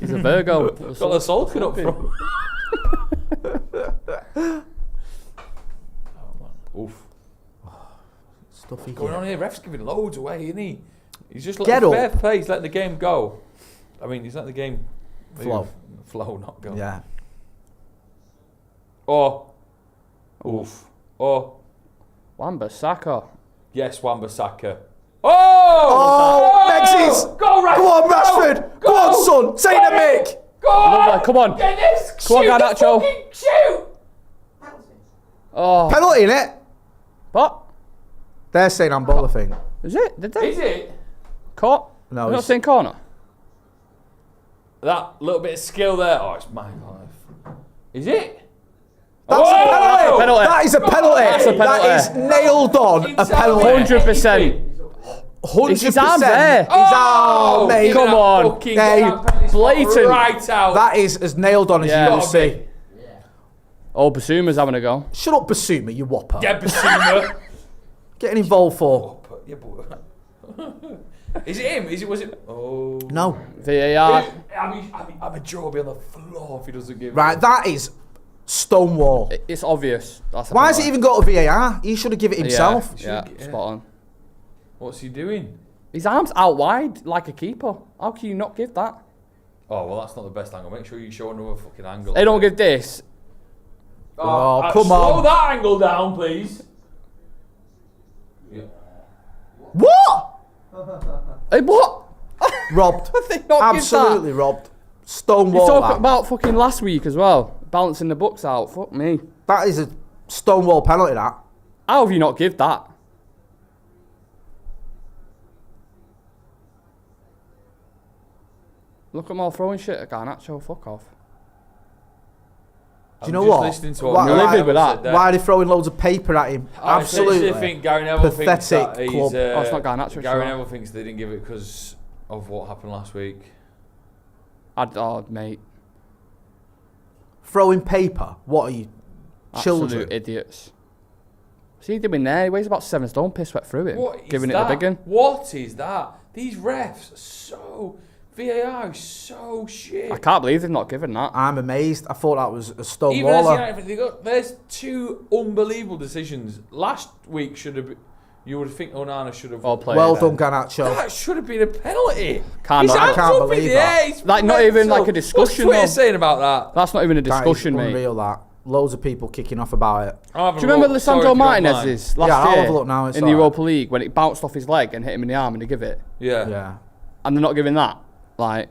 E: He's a Virgo.
F: Got Lasulkin up front. Oh man. Oof.
D: Stuff he
F: Going
D: can.
F: on here, ref's giving loads away, isn't he? He's just
D: Get
F: letting
D: up.
F: fair play, he's letting the game go. I mean, he's letting the game
D: Flow.
F: Flow, not go.
D: Yeah.
F: Oh. Oof. Oh.
E: Wan-Bissaka.
F: Yes, Wan-Bissaka. Oh!
D: Megzies!
F: Go, Rashford!
D: Go on, Rashford! Go on, son! Say to Mick!
F: Go on!
E: Come on.
F: Get this!
E: Come on,
F: Shoot the
E: Garnacho.
F: fucking shoot!
E: Oh.
D: Penalty, innit?
E: What?
D: They're saying handball, I think.
E: Is it? Did they?
F: Is it?
E: Caught?
D: No,
E: You're not
D: it's-
E: saying corner?
F: That little bit of skill there. Oh, it's my life. Is it?
D: That's
F: Oh!
D: a penalty!
E: Penalty.
D: That is a penalty!
E: That's a penalty.
D: That is nailed on a penalty.
E: 100%.
D: 100%.
E: His arm there.
D: His arm, mate.
E: Come on.
F: Fucking
D: Hey,
F: get that penalty spot
E: blatant.
F: right out.
D: That is as nailed on as
E: Yeah.
D: you will
F: Gotta
D: see.
F: be.
E: Oh, Basuma's having a go.
D: Shut up, Basuma, you whopper.
F: Yeah, Basuma.
D: Getting involved for.
F: Yeah, but is it him? Was it? Oh.
D: No.
E: VAR.
F: I'm a jaw be on the floor if he doesn't give
D: Right, that is stonewall.
E: It's obvious. That's a
D: Why has it
E: penalty.
D: even got a VAR? He should have given it himself.
E: Yeah,
F: Yeah.
E: spot on.
F: What's he doing?
E: His arm's out wide like a keeper. How can you not give that?
F: Oh, well, that's not the best angle. Make sure you show another fucking angle.
E: They don't give this.
D: Oh, come
F: slow
D: on.
F: that angle down, please. Yeah.
D: What?
E: Hey, what?
D: Robbed.
E: They not give
D: Absolutely robbed.
E: that. You
D: Stonewall.
E: talk
D: That.
E: about fucking last week as well. Balancing the books out. Fuck me.
D: That is a stonewall penalty, that.
E: How have you not give that? Look at them all throwing shit at Garnacho. Fuck off.
D: Do you know
F: I'm just
D: what?
F: listening to
D: Why-
F: what
E: You're
D: why-
E: livid with that.
D: Why are they throwing loads of paper at him?
F: I
D: Absolutely.
F: seriously think Gary Neville thinks
D: Pathetic
F: that he's,
D: club.
E: Oh, it's not Garnacho,
F: Gary
E: sure.
F: Neville thinks they didn't give it because of what happened last week.
E: Oh, mate.
D: Throwing paper? What are you? Children?
E: Absolute idiots. See, he's doing there. He weighs about 7 stone. Piss wet through it.
F: What is
E: Giving
F: that?
E: it a big one.
F: What is that? These refs are so... VAR is so shit.
E: I can't believe they've not given that.
D: I'm amazed. I thought that was a
F: Even as
D: stonewaller.
F: United, there's two unbelievable decisions. Last week should have been... You would think Onana should have...
E: All played.
D: Well done, Garnacho.
F: That should have been a penalty.
E: Can't
F: His
E: not-
F: hands
D: can't
F: up in
D: believe
F: the
D: that.
F: air, it's
E: Like, not even
F: mental.
E: like a discussion,
F: What's Twitter
E: though.
F: saying about that?
E: That's not even a
D: That is
E: discussion, mate.
D: unreal, that. Loads of people kicking off about it.
E: Do you remember Lisandro Martinez's last
D: Yeah, I'll
E: year
D: have a look now, it's
E: in the
D: alright.
E: Europa League when it bounced off his leg and hit him in the arm and they give it?
F: Yeah.
D: Yeah.
E: And they're not giving that? Like,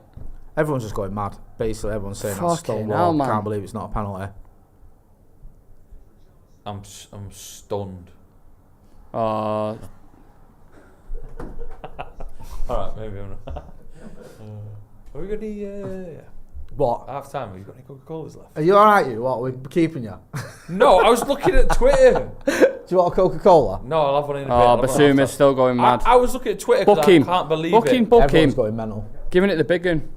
D: Everyone's just going mad. Basically, everyone's saying that's
E: Fucking
D: stonewall.
E: hell, man.
D: Can't believe it's not a penalty.
F: I'm stunned.
E: uh,
F: Alright, maybe I'm not. Have we got any
D: What?
F: half time? Have you got any Coca-Colas left?
D: Are you alright, you? What? We're keeping you?
F: No, I was looking at Twitter.
D: Do you want a Coca-Cola?
F: No, I'll have one in a bit.
E: oh,
F: I'll have one
E: Basuma's
F: after.
E: still going mad.
F: I was looking at Twitter because
E: Book
F: I
E: him.
F: can't believe
E: Book
F: it.
E: him, book
D: Everyone's
E: him.
D: going mental.
E: Giving it the big one.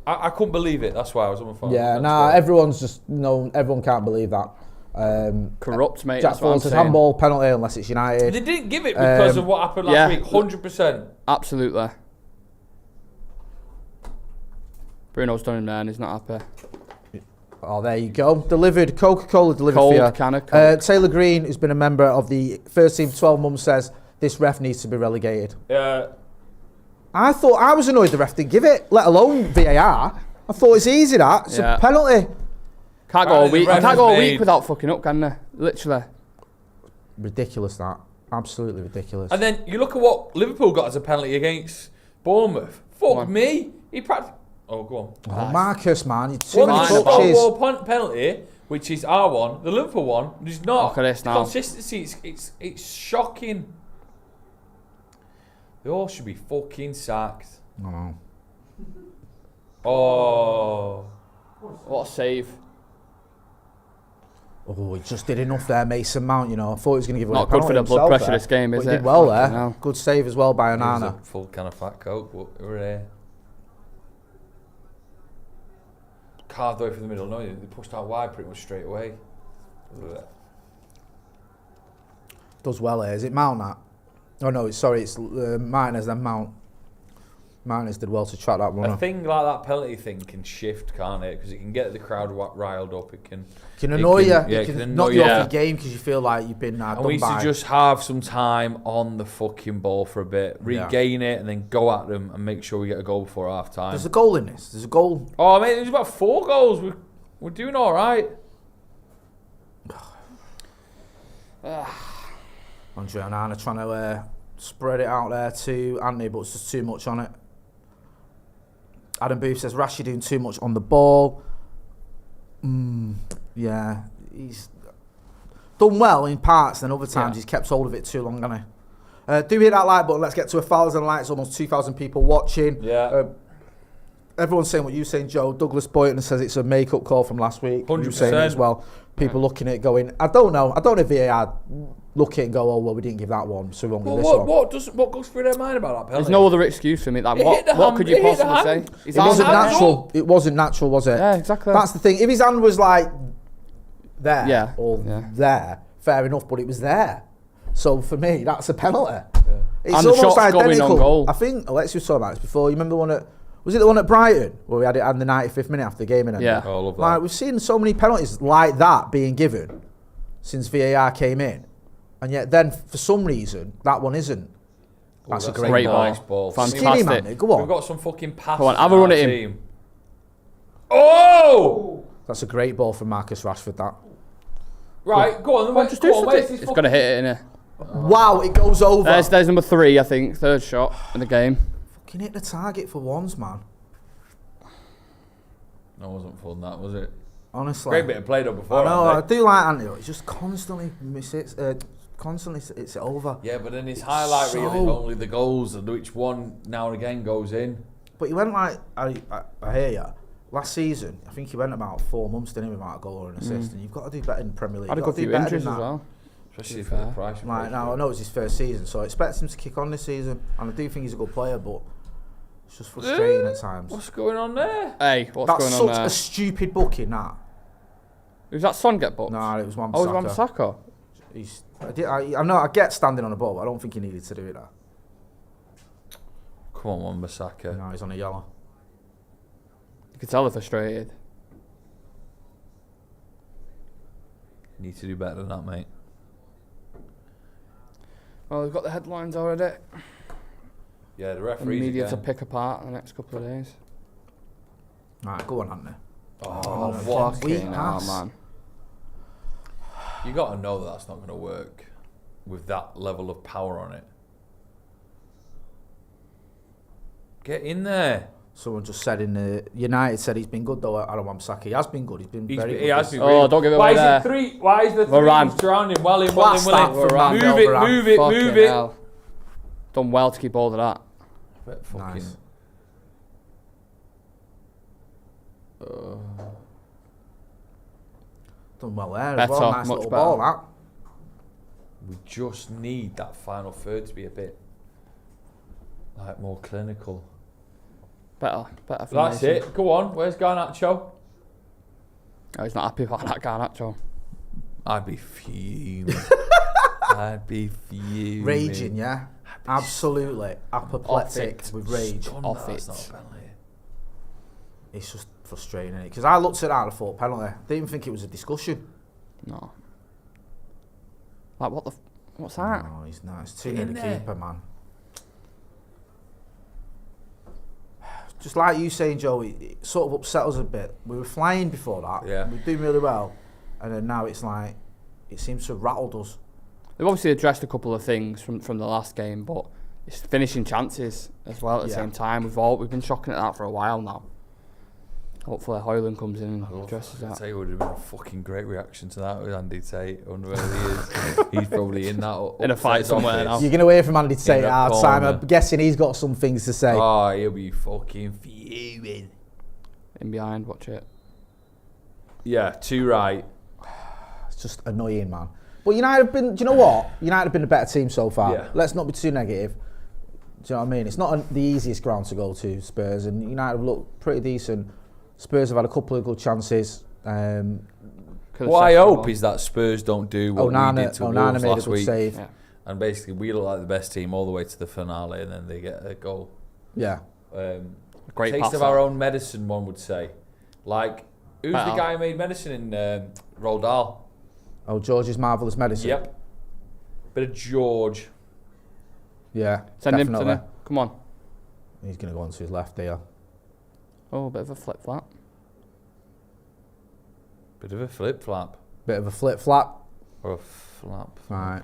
F: I couldn't believe it. That's why I was on my phone.
D: Yeah,
F: That's
D: nah,
F: why.
D: everyone's just... No, everyone can't believe that.
E: Corrupt, mate.
D: Jack
E: That's what I'm
D: Fuller says
E: saying.
D: handball penalty unless it's United.
F: They didn't give it because of what happened last
E: yeah.
F: week. 100%.
E: Absolutely. Bruno's done him there and he's not happy.
D: Oh, there you go. Delivered. Coca-Cola delivered
E: Cold
D: for you.
E: can of Coke.
D: Taylor Green, who's been a member of the first team for 12 months, says this ref needs to be relegated. I thought I was annoyed the ref didn't give it, let alone VAR. I thought it's easy that. It's
E: Yeah.
D: a penalty.
E: Can't go a
F: the
E: week.
F: ref
E: Can't go a
F: has
E: week
F: made-
E: without fucking up, can they? Literally.
D: Ridiculous that. Absolutely ridiculous.
F: And then you look at what Liverpool got as a penalty against Bournemouth. Fuck
E: on.
F: me. He practically... Oh, go on.
D: Oh, Marcus, man. You're too
F: One
D: many
F: is
E: Fine,
F: a
D: touches.
F: Stonewall penalty, which is our one. The Liverpool one is not.
E: Look at this now.
F: Consistency, it's shocking. They all should be fucking sacked.
D: No.
F: Oh.
E: What a save.
D: Oh, he just did enough there, Mason Mount. You know, I thought he was going to give away
E: Not
D: a
E: good for
D: penalty
E: the blood
D: himself
E: pressure
D: there,
E: this game,
D: but
E: is
D: he
E: it?
D: did well
E: Fucking
D: there.
E: hell.
D: Good save as well by
F: He was
D: Onana.
F: a full kind of fat coke, but we're here. Carved away from the middle. No, they pushed out wide pretty much straight away.
D: Does well here. Is it Mount that? Oh no, it's Martinez then Mount. Martinez did well to track that runner.
F: A thing like that penalty thing can shift, can't it? Because it can get the crowd riled up. It can
D: Annoy you.
F: Yeah,
D: It
F: it can
D: can
F: annoy
D: knock you
F: you.
D: off your game because you feel like you've been
F: And
D: done
F: we need
D: by.
F: to just have some time on the fucking ball for a bit, regain it, and then go at them and make sure we get a goal before half time.
D: There's a goal in this. There's a goal.
F: Oh, mate, there's about 4 goals. We're doing all right.
D: Andre Onana trying to spread it out there to Anthony, but it's just too much on it. Adam Booth says Rashi doing too much on the ball. Yeah, he's done well in parts, then other times he's kept hold of it too long, hasn't he? Do hit that like button. Let's get to 1,000 likes. Almost 2,000 people watching.
F: Yeah.
D: Everyone's saying what you're saying, Joe. Douglas Boynton says it's a make-up call from last week.
F: 100%.
D: You're saying it as well. People looking at it going, I don't know if VAR look at it and go, oh, well, we didn't give that one, so we won't give this one.
F: What goes through their mind about that penalty?
E: There's no other excuse for me. Like,
F: It hit the
E: what
F: hand-
E: could you
F: it hit the
E: possibly say?
F: hand.
E: His
D: It wasn't
E: hand-
D: natural. It wasn't natural, was it?
E: Yeah, exactly.
D: That's the thing. If his hand was like there
E: Yeah,
D: or
E: yeah.
D: there, fair enough, but it was there. So for me, that's a penalty. It's
E: And the
D: almost
E: shot's going
D: identical.
E: on goal.
D: I think Alexis was talking about this before. You remember the one at, was it the one at Brighton where we had it in the 95th minute after the game and
E: Yeah.
F: Oh, I love that.
D: like, we've seen so many penalties like that being given since VAR came in, and yet then for some reason that one isn't. That's a great ball.
F: nice ball.
D: Skinny man,
E: Fantastic.
D: go on.
F: We've got some fucking passes.
E: Come on, have a run
F: in
E: at
F: our
E: him.
F: team. Oh!
D: That's a great ball from Marcus Rashford. That.
F: Right, go on. Where's this
E: It's going to hit it, innit?
D: Wow, it goes over.
E: There's number 3, I think. Third shot in the game.
D: Fucking hit the target for once, man.
F: No, it wasn't fun, that, was it?
D: Honestly.
F: Great bit of play though before.
D: I know, I
F: haven't they?
D: do like Anthony. He just constantly misses, constantly it's over.
F: Yeah, but then his highlight reel is
D: So-
F: only the goals, and which one now and again goes in.
D: But he went like, I hear you. Last season, I think he went about 4 months, didn't he, without a goal or an assist. And you've got to do better in the Premier League.
E: Had a
D: You've
E: good
D: got to do
E: few
D: better
E: injuries
D: than
E: as
D: that.
E: well.
F: Especially for the price. we
D: Like
F: paid
D: now,
F: for
D: I know it's his first season, so I expect him to kick on this season. And I do think he's a good player, but it's just frustrating at times.
F: What's going on there?
E: Hey, what's
D: That's
E: going on
D: such
E: there?
D: a stupid booking, that.
E: Who's that Son get booked?
D: No, it was Wan-Bissaka.
E: Oh, it was Wan-Bissaka.
D: I know, I get standing on the ball, but I don't think he needed to do it. That.
F: Come on, Wan-Bissaka.
D: No, he's on a yellow.
E: You can tell they're frustrated.
F: Need to do better than that, mate.
E: Well, we've got the headlines already.
F: Yeah, the
E: And
F: referees
E: media
F: again.
E: to pick apart in the next couple of days.
D: Right, go on, Anthony.
F: Oh, what?
D: Weak
E: Fucking
D: pass.
E: hell, man.
F: You got to know that that's not going to work with that level of power on it. Get in there.
D: Someone just said in the United said he's been good though. Adam Wan-Bissaka, he has been good. He's been very good.
F: He has been
E: Oh,
F: really-
E: don't give it
F: Why
E: away
F: is
E: there.
F: it 3? Why is the 3
E: Varane.
F: surrounding? Well in,
D: Class that from
F: Move
D: Varane.
F: it,
D: Varane.
F: move it,
E: Fucking
F: move it.
E: hell. Done well to keep hold of that.
F: But fucking-
D: Nice. Done well there as
E: Better,
D: well. Nice
E: much
D: little
E: better.
D: ball, that.
F: We just need that final third to be a bit like more clinical.
E: Better for
F: That's
E: Mason.
F: it. Go on. Where's Garnacho?
E: Oh, he's not happy about that Garnacho.
F: I'd be fuming. I'd be fuming.
D: Raging, yeah? Absolutely. Apoplectic
E: Off it.
D: with rage.
F: Stunned
E: Off
F: that that's
E: it.
F: not a penalty.
D: It's just frustrating, innit? Because I looked at that and I thought penalty. I didn't even think it was a discussion.
E: No. Like, what's that?
D: No, he's not. It's too
F: Get
D: near
F: in
D: the
F: there.
D: keeper, man. Just like you saying, Joe, it sort of upset us a bit. We were flying before that.
F: Yeah.
D: We were doing really well. And then now it's like, it seems to have rattled us.
E: They've obviously addressed a couple of things from the last game, but it's finishing chances as well at the
D: Yeah.
E: same time. We've been shocking at that for a while now. Hopefully Hoyland comes in and dresses
F: I'd
E: that.
F: say it would have been a fucking great reaction to that with Andy Tate. I wonder where he is. He's probably in that
E: In a fight somewhere now.
D: You're going to hear from Andy Tate at
F: that
D: half time.
F: corner.
D: I'm guessing he's got some things to say.
F: Oh, he'll be fucking fuming.
E: In behind, watch it.
F: Yeah, too right.
D: It's just annoying, man. But United have been, do you know what? United have been a better team so far.
F: Yeah.
D: Let's not be too negative. Do you know what I mean? It's not the easiest ground to go to, Spurs, and United have looked pretty decent. Spurs have had a couple of good chances.
F: What I hope is that Spurs don't do what we did to
D: Onana
F: Wolves
D: made a
F: last
D: good
F: week.
D: save.
E: Yeah.
F: And basically, we look like the best team all the way to the finale, and then they get a goal.
D: Yeah.
E: Great
F: Taste
E: pass
F: of our own medicine, one would say. Like, who's
E: Well.
F: the guy who made medicine in Roald Dahl?
D: Oh, George's Marvellous Medicine.
F: Yep. Bit of George.
D: Yeah,
E: Send him,
D: definitely.
E: send him. Come on.
D: He's going to go on to his left here.
E: Oh, a bit of a flip flap.
F: Bit of a flip-flap.
D: Bit of a flip-flap.
F: Or a flap.
D: Right.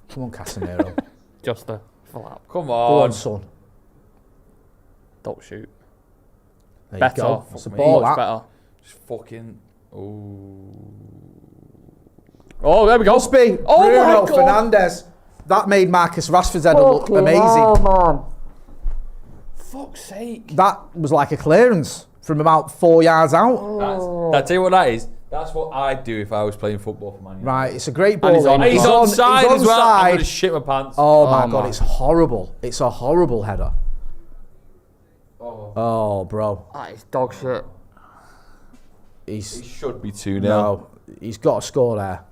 D: Come on, Casemiro.
E: Just a flap.
F: Come
D: Go
F: on.
D: on, son.
E: Don't shoot.
D: There
E: Better.
D: you go. It's a
F: Fuck
D: ball,
E: Much
D: that.
E: better.
F: Just fucking... Ooh.
E: Oh, there we go.
D: Must be
E: Oh my
D: Bruno
E: God.
D: Fernandes. That made Marcus Rashford's header look amazing.
E: Man. Fuck's sake.
D: That was like a clearance from about 4 yards out.
F: That's it. What that is. That's what I'd do if I was playing football for Man United.
D: Right, it's a great ball.
E: he's on-
F: He's onside as well. I'm
D: onside.
F: going to shit my pants.
D: Oh my
E: Oh
D: God,
E: my.
D: it's horrible. It's a horrible header.
F: Oh.
D: Oh, bro.
E: That is dog shit.
F: He
D: He's
F: should be 2-0.
D: no, he's got to score there,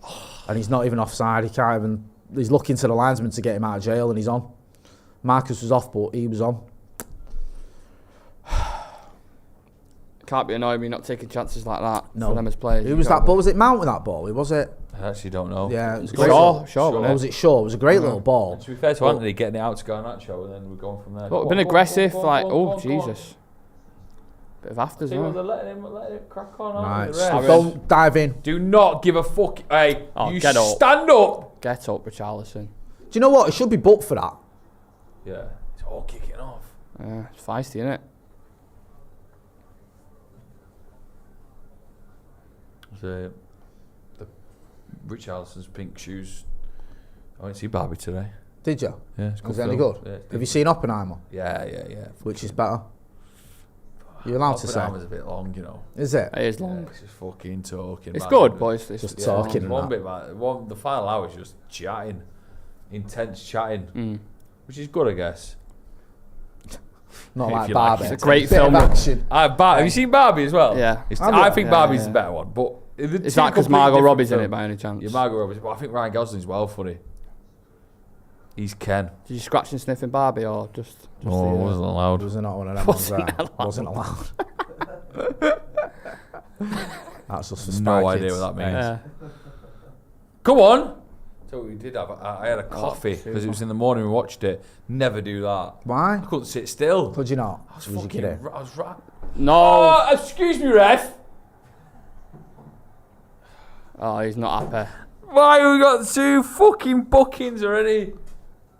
D: and he's not even offside. He can't even. He's looking to the linesman to get him out of jail, and he's on. Marcus was off, but he was on.
E: Can't be annoying me not taking chances like that
D: No.
E: for them as players.
D: Who was that ball? Was it Mount with that ball? Who was it?
F: I actually don't know.
D: Yeah, it was a great.
E: Shaw,
D: little-
E: Shaw,
D: Or
E: wasn't
D: was it Shaw? It was a great little ball.
F: To be fair to Anthony, getting it out to go on that show, and then we're going from there.
E: But been aggressive, like, oh, Jesus. Bit of afters,
F: See what
E: huh?
F: they're letting him crack on.
D: Right,
F: Aren't they?
D: so
F: Ref.
D: don't dive in.
F: Do not give a fuck. Hey,
E: Oh,
F: you
E: get up.
F: stand up.
E: Get up, Richarlison.
D: Do you know what? It should be booked for that.
F: Yeah, it's all kicking off.
E: Yeah, it's feisty, isn't it?
F: The Richarlison's pink shoes. I went to see Barbie today.
D: Did you?
F: Yeah, it's
D: Was it any
F: film.
D: good?
F: Yeah, it's
D: Have you seen Oppenheimer?
F: Yeah.
D: Which is better? You're allowed to say.
F: Oppenheimer's a bit long, you know.
D: Is it?
E: It is
F: Yeah,
E: long.
F: it's just fucking talking.
E: It's
F: man.
E: good, but it's
D: Just
E: yeah.
D: talking. and
F: One
D: that.
F: bit about the final hour is just chatting, intense chatting,
E: Mm.
F: which is good, I guess.
D: Not
F: If
D: like
F: you like
D: Barbie.
F: it.
E: It's a great
D: Bit of
E: film.
D: action.
F: Have you seen Barbie as well?
E: Yeah.
F: I think
E: Yeah,
F: Barbie's
E: yeah.
F: the better one, but
E: Is that because Margot Robbie's in it by any chance?
F: Yeah, Margot Robbie's. But I think Ryan Gosling's well funny. He's Ken.
E: Did you scratch and sniff in Barbie or just
F: allowed.
D: Was there not one of them ones there? Wasn't allowed. That's just for spy
F: No
D: kids.
F: idea what that means.
E: Yeah.
F: Come on. So we did have. I had a coffee because it was in the morning. We watched it. Never do that.
D: Why?
F: I couldn't sit still.
D: Could you not?
F: I was
D: Was you
F: fucking.
D: kidding?
F: I was right.
E: No.
F: Oh, excuse me, ref.
E: Oh, he's not happy.
F: Why have we got 2 fucking bookings already?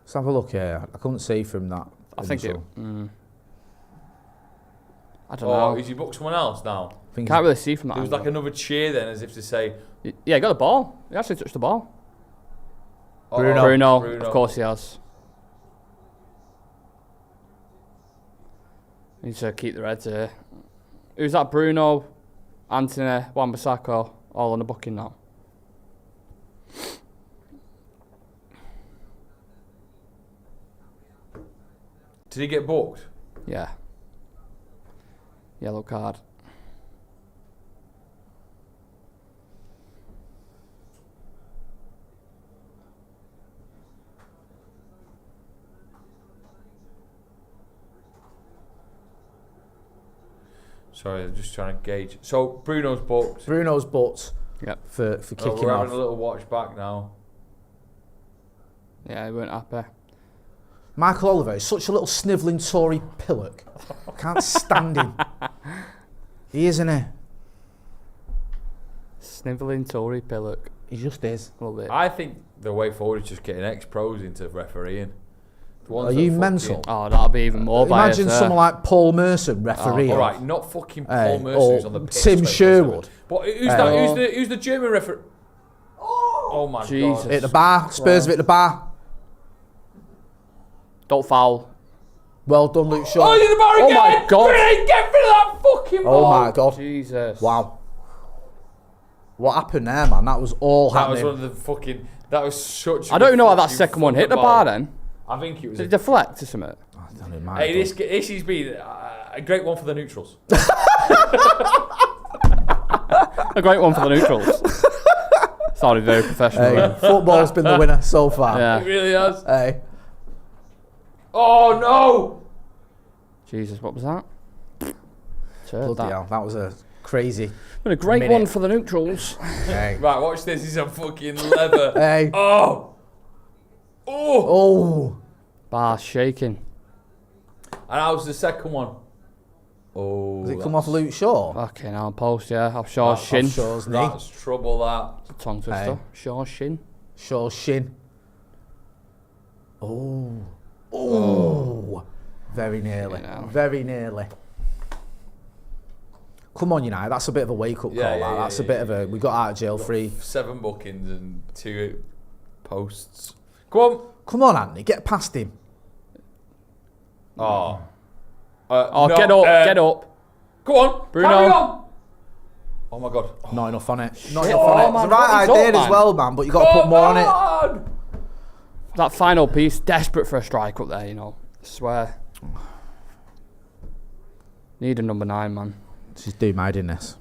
D: Let's have a look here. I couldn't see from that.
E: I think it.
D: initial.
E: I don't
F: Oh,
E: know.
F: is he booked someone else now?
D: I think
E: Can't really see from that.
F: There was like another cheer then, as if to say,
E: Yeah, he got the ball. He actually touched the ball.
F: oh,
D: Bruno.
E: Bruno, of course he has. Needs to keep the Reds here. Who's that? Bruno, Anthony, Wan-Bissaka, all on the booking now.
F: Did he get booked?
E: Yeah. Yellow card.
F: Sorry, I'm just trying to gauge. So Bruno's booked.
D: Bruno's booked
E: Yep.
D: for
F: Oh,
D: kicking
F: we're
D: off.
F: having a little watch back now.
E: Yeah, he weren't happy.
D: Michael Oliver is such a little snivelling Tory pillock. Can't stand him. He is, isn't he?
E: Snivelling Tory Pillock.
D: He just is.
E: A little bit.
F: I think the way forward is just getting ex-pros into refereeing.
D: Are you mental?
E: Oh, that'll be even more biased.
D: Imagine someone like Paul Merson referee.
F: All right, not fucking Paul Mercer
D: or
F: who's on the pitch.
D: Tim Sherwood.
F: But who's that? Who's the German referee? Oh my
E: Jesus.
F: God.
D: Hit the bar. Spurs have hit the bar.
E: Don't foul.
D: Well done, Luke Shaw.
F: Oh, he's in the bar
E: Oh
F: again!
E: my God.
F: Brilliant, get rid of that fucking ball!
D: Oh my God.
E: Jesus.
D: Wow. What happened there, man? That was all
F: That was
D: happening.
F: one of the fucking... That was such
E: I don't even know how that
F: fucking
E: second one hit the
F: ball.
E: bar then.
F: I think it was...
E: Did it deflect or something?
D: I don't know, man.
F: Hey, this has been a great one for the neutrals.
E: A great one for the neutrals. Sounded very professional.
D: Hey,
E: there.
D: football's been the winner so far.
E: Yeah.
F: It really has.
D: Hey.
F: Oh no!
E: Jesus, what was that? Turd
D: Bloody hell, that was a crazy.
E: Been a great
D: minute.
E: one for the neutrals.
D: Hey.
F: Right, watch this. He's a fucking leather.
D: Hey.
F: Oh! Oh!
D: Oh.
E: Bar shaking.
F: And that was the second one. Oh.
D: Does it come off Luke Shaw?
E: Fucking hell, post, yeah. Off Shaw's shin.
D: Shaw's knee.
F: That's trouble, that.
E: Tongue twister. Shaw's shin.
D: Shaw's shin. Oh. Oh. Very nearly.
E: know.
D: Very nearly. Come on, United. That's a bit of a wake-up
F: Yeah,
D: call.
F: yeah,
D: that.
F: yeah,
D: That's a
F: yeah,
D: bit of a... We got out of jail free.
F: 7 bookings and 2 posts. Go on.
D: Come on, Anthony. Get past him.
F: Oh.
E: Oh,
F: no,
E: get up, get up.
F: Go on.
E: Bruno.
F: Carry on. Oh my God.
D: Not enough on it. Not
E: Shit.
D: enough on it.
E: Oh,
D: It's
E: man,
D: the right
E: he's up,
D: idea as
E: man.
D: well, man, but you got to put more on it.
E: That final piece, desperate for a strike up there, you know. I swear. Need a number 9, man.
D: She's doom-eyed in this.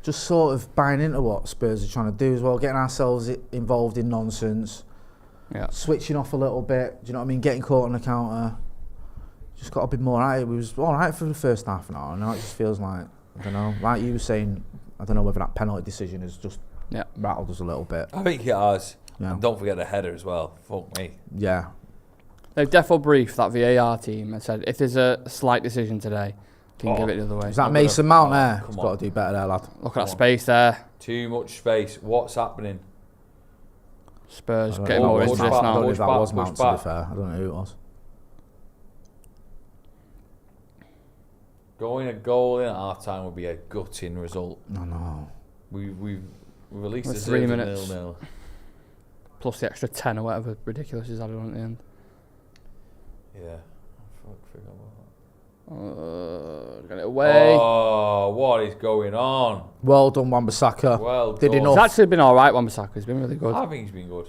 D: Just sort of buying into what Spurs are trying to do as well, getting ourselves involved in nonsense,
E: Yeah.
D: switching off a little bit, do you know what I mean, getting caught on the counter. Just got to be more right. It was alright for the first half an hour, and now it just feels like, I don't know, like you were saying, I don't know whether that penalty decision has just rattled us a little bit.
F: I think it has.
D: Yeah.
F: And don't forget the header as well. Fuck me.
D: Yeah.
E: They've defo briefed that VAR team and said if there's a slight decision today, can give it the other way.
D: Is that Mason Mount there?
F: come
D: He's
F: on.
D: got to do better there, lad.
E: Look at that space there.
F: Too much space. What's happening?
E: Spurs
D: I don't
E: getting
D: know
E: more
D: if
E: into
D: it was
E: this
D: Mount. I don't know
E: now.
D: if that
F: Push
D: was
F: back,
D: Mount,
F: push
D: to be
F: back.
D: fair. I don't know who it was.
F: Going a goal in at half time would be a gutting result.
D: No, no.
F: We've released
E: With
F: the
E: 3 minutes.
F: 0-0.
E: Plus the extra 10 or whatever ridiculous is added on at the end.
F: Yeah. Fuck, forgot about
E: Got it
F: that.
E: away.
F: Oh, what is going on?
D: Well done, Wan-Bissaka.
F: Well
D: Did
F: done.
D: enough.
E: He's actually been alright, Wan-Bissaka. He's been really good.
F: I think he's been good.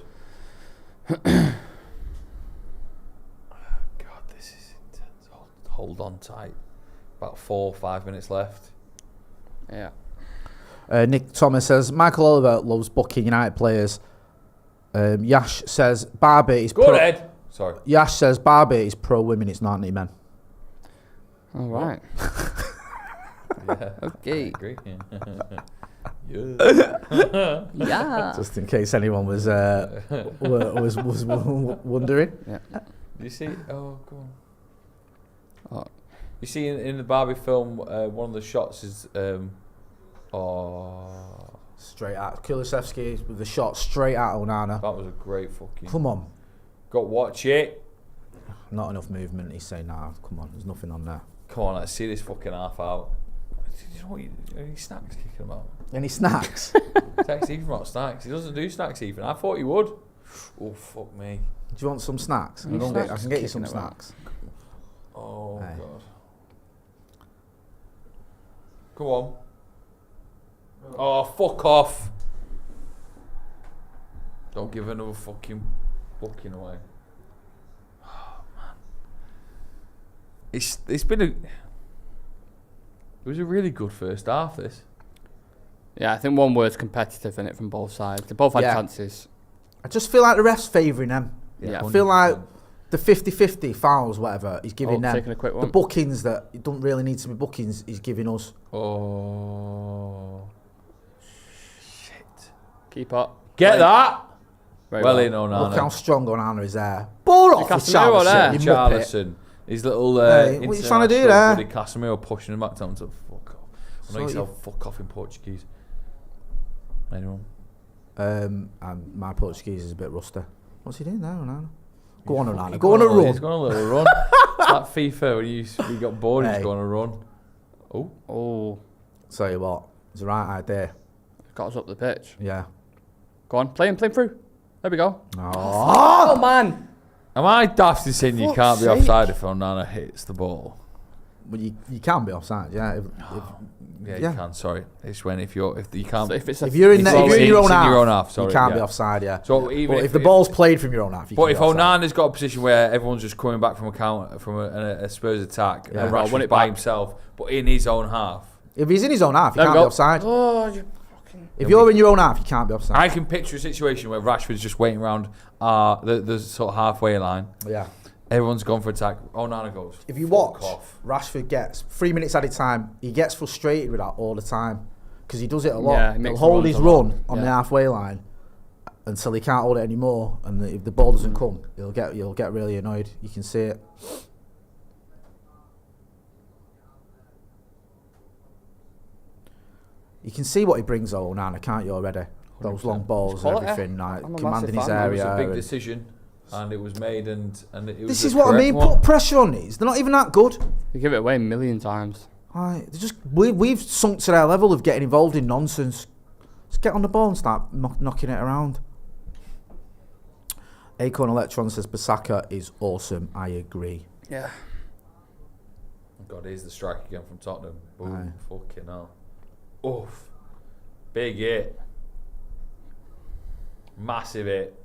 F: God, this is intense. Hold on tight. About 4 or 5 minutes left.
E: Yeah.
D: Nick Thomas says, Michael Oliver loves booking United players. Yash says, Barbie is
F: Go ahead. Sorry.
D: Yash says, Barbie is pro-women, it's not men.
E: All right.
F: Yeah.
E: Okay.
F: I agree. Yeah.
E: Yeah.
D: Just in case anyone was wondering.
E: Yeah.
F: You see? Oh, go on.
E: Oh.
F: You see in the Barbie film, one of the shots is
D: Straight out. Kulusevski with the shot straight out Onana.
F: that was a great fucking.
D: Come on.
F: Got to watch it.
D: Not enough movement. He's saying, nah, come on, there's nothing on there.
F: Come on, let's see this fucking half out. You know what? Any snacks kicking him out?
D: Any snacks?
F: Text Ethan about snacks. He doesn't do snacks even. I thought he would. Oh fuck me.
D: Do you want some snacks?
E: Any
D: I
E: snacks?
D: can get you some
E: Kicking it out.
D: snacks.
F: Oh
D: Hey.
F: god. Go on. Oh fuck off. Don't give another fucking booking away. Oh man. It's been a. It was a really good first half. This.
E: Yeah, I think one word's competitive in it from both sides. They both had
D: Yeah.
E: chances.
D: I just feel like the ref's favouring them.
E: Yeah.
D: I feel like the 50-50 fouls, whatever, he's giving them.
E: Taking a quick
D: The
E: one.
D: bookings that it don't really need to be bookings, he's giving us.
F: Oh.
E: Keep up.
F: Get that.
E: Very
F: Well in on
D: Look how
F: Anna.
D: strong Onana is there. Ball off with
E: Casemiro there.
D: Charleston, you muppet.
F: Charleston. His little
D: Hey, what are you trying to do
F: international
D: there?
F: buddy Casemiro pushing him back down to fuck off. I know
D: So
F: yourself fuck off in Portuguese. Anyone?
D: and my Portuguese is a bit rusty. What's he doing there, Onana? Go on, Onana. Go on a run.
F: He's going on a little run. It's like FIFA when you got bored, he's going on a run. Oh.
D: Tell you what, it's the right idea.
E: Got us up the pitch.
D: Yeah.
E: Go on, play him through. There we go.
D: Oh,
E: man.
F: Am I daft in saying you can't be offside if Onana hits the ball?
D: Well, you can be offside, yeah.
F: You can. Sorry, it's when if you can't.
E: So
D: if you're in your own
F: half,
D: you can't be offside, yeah.
F: So even
D: if the ball's played from your own half, you
F: but
D: can
F: if
D: be offside.
F: Onana's got a position where everyone's just coming back from a Spurs attack, and Rashford's by himself, but in his own half.
D: If he's in his own half, you can't be offside.
E: Oh, you fucking...
D: If you're in your own half, you can't be offside.
F: I can picture a situation where Rashford's just waiting around the sort of halfway line.
D: Yeah.
F: Everyone's gone for attack. Onana goes.
D: If you watch, Rashford gets 3 minutes at a time. He gets frustrated with that all the time because he does it a lot.
E: Yeah,
D: he'll hold his run on the halfway line until he can't hold it anymore, and if the ball doesn't come, you'll get really annoyed. You can see it. You can see what he brings Onana, can't you already? Those long balls and everything, like commanding his area.
F: It was a big decision. And it was made, and it was.
D: This is what I mean. Put pressure on these. They're not even that good.
E: You give it away a million times.
D: Right, we've sunk to their level of getting involved in nonsense. Just get on the ball and start knocking it around. Acorn Electron says Bissaka is awesome. I agree.
E: Yeah.
F: Oh God, here's the strike again from Tottenham. Boom! Fucking hell. Oof! Big hit. Massive hit.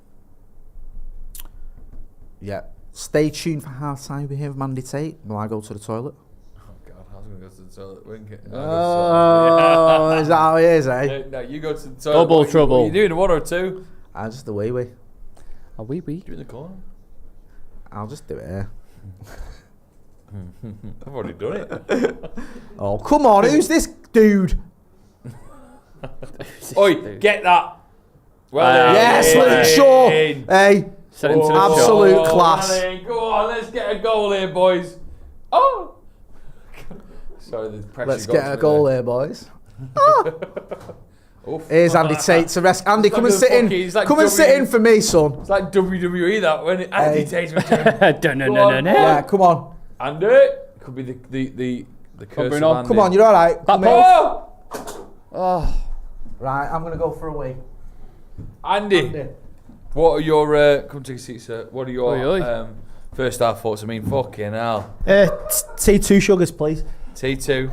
D: Yeah. Stay tuned for half time. We have Mandy Tate. Will I go to the toilet?
F: Oh God, I was going to go to the toilet.
D: Is that how it is, eh?
F: No, you go to the toilet.
E: Double trouble.
F: What are you doing? 1 or 2?
D: I'll just the wee.
E: A wee.
F: Do in the corner.
D: I'll just do it here.
F: I've already done it.
D: Oh, come on. Who's this dude?
F: Oi, get that. Well,
D: yes, Luke Shaw. Hey. Absolute class.
F: Go on, let's get a goal here, boys. Oh! Sorry, the pressure.
D: Let's get a goal here, boys. Here's Andy Tate to rest. Andy, come and sit in. Come and sit in for me, son.
F: It's like WWE that when Andy Tate's return.
D: Yeah, come on.
F: Andy. Could be the curse of Andy.
D: Come on, you're all right.
E: Oh.
D: Right, I'm going to go for a wee.
F: Andy. What are your come take a seat, sir? What are your first half thoughts? I mean, fucking hell.
H: T2 sugars, please.
F: T2.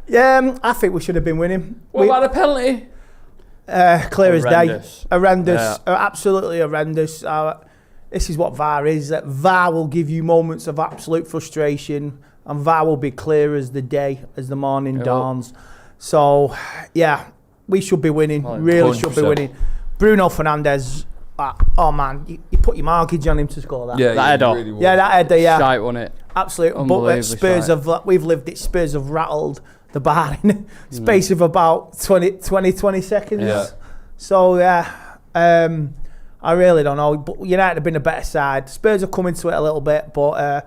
H: Yeah, I think we should have been winning.
F: What about the penalty?
H: Clear as day. Horrendous.
E: Yeah.
H: Absolutely horrendous. This is what VAR is. That VAR will give you moments of absolute frustration, and VAR will be clear as the day, as the morning dawns. So, yeah, we should be winning. Really 100%. Should be winning. Bruno Fernandes, oh man, you put your mortgage on him to score that.
E: Yeah, that header.
F: Really
H: that header, yeah.
E: Shite, wasn't it?
H: Absolutely. But Spurs we've lived it. Spurs have rattled the bar in space of about 20 seconds.
F: Yeah.
H: So, I really don't know. But United have been a better side. Spurs have come into it a little bit, but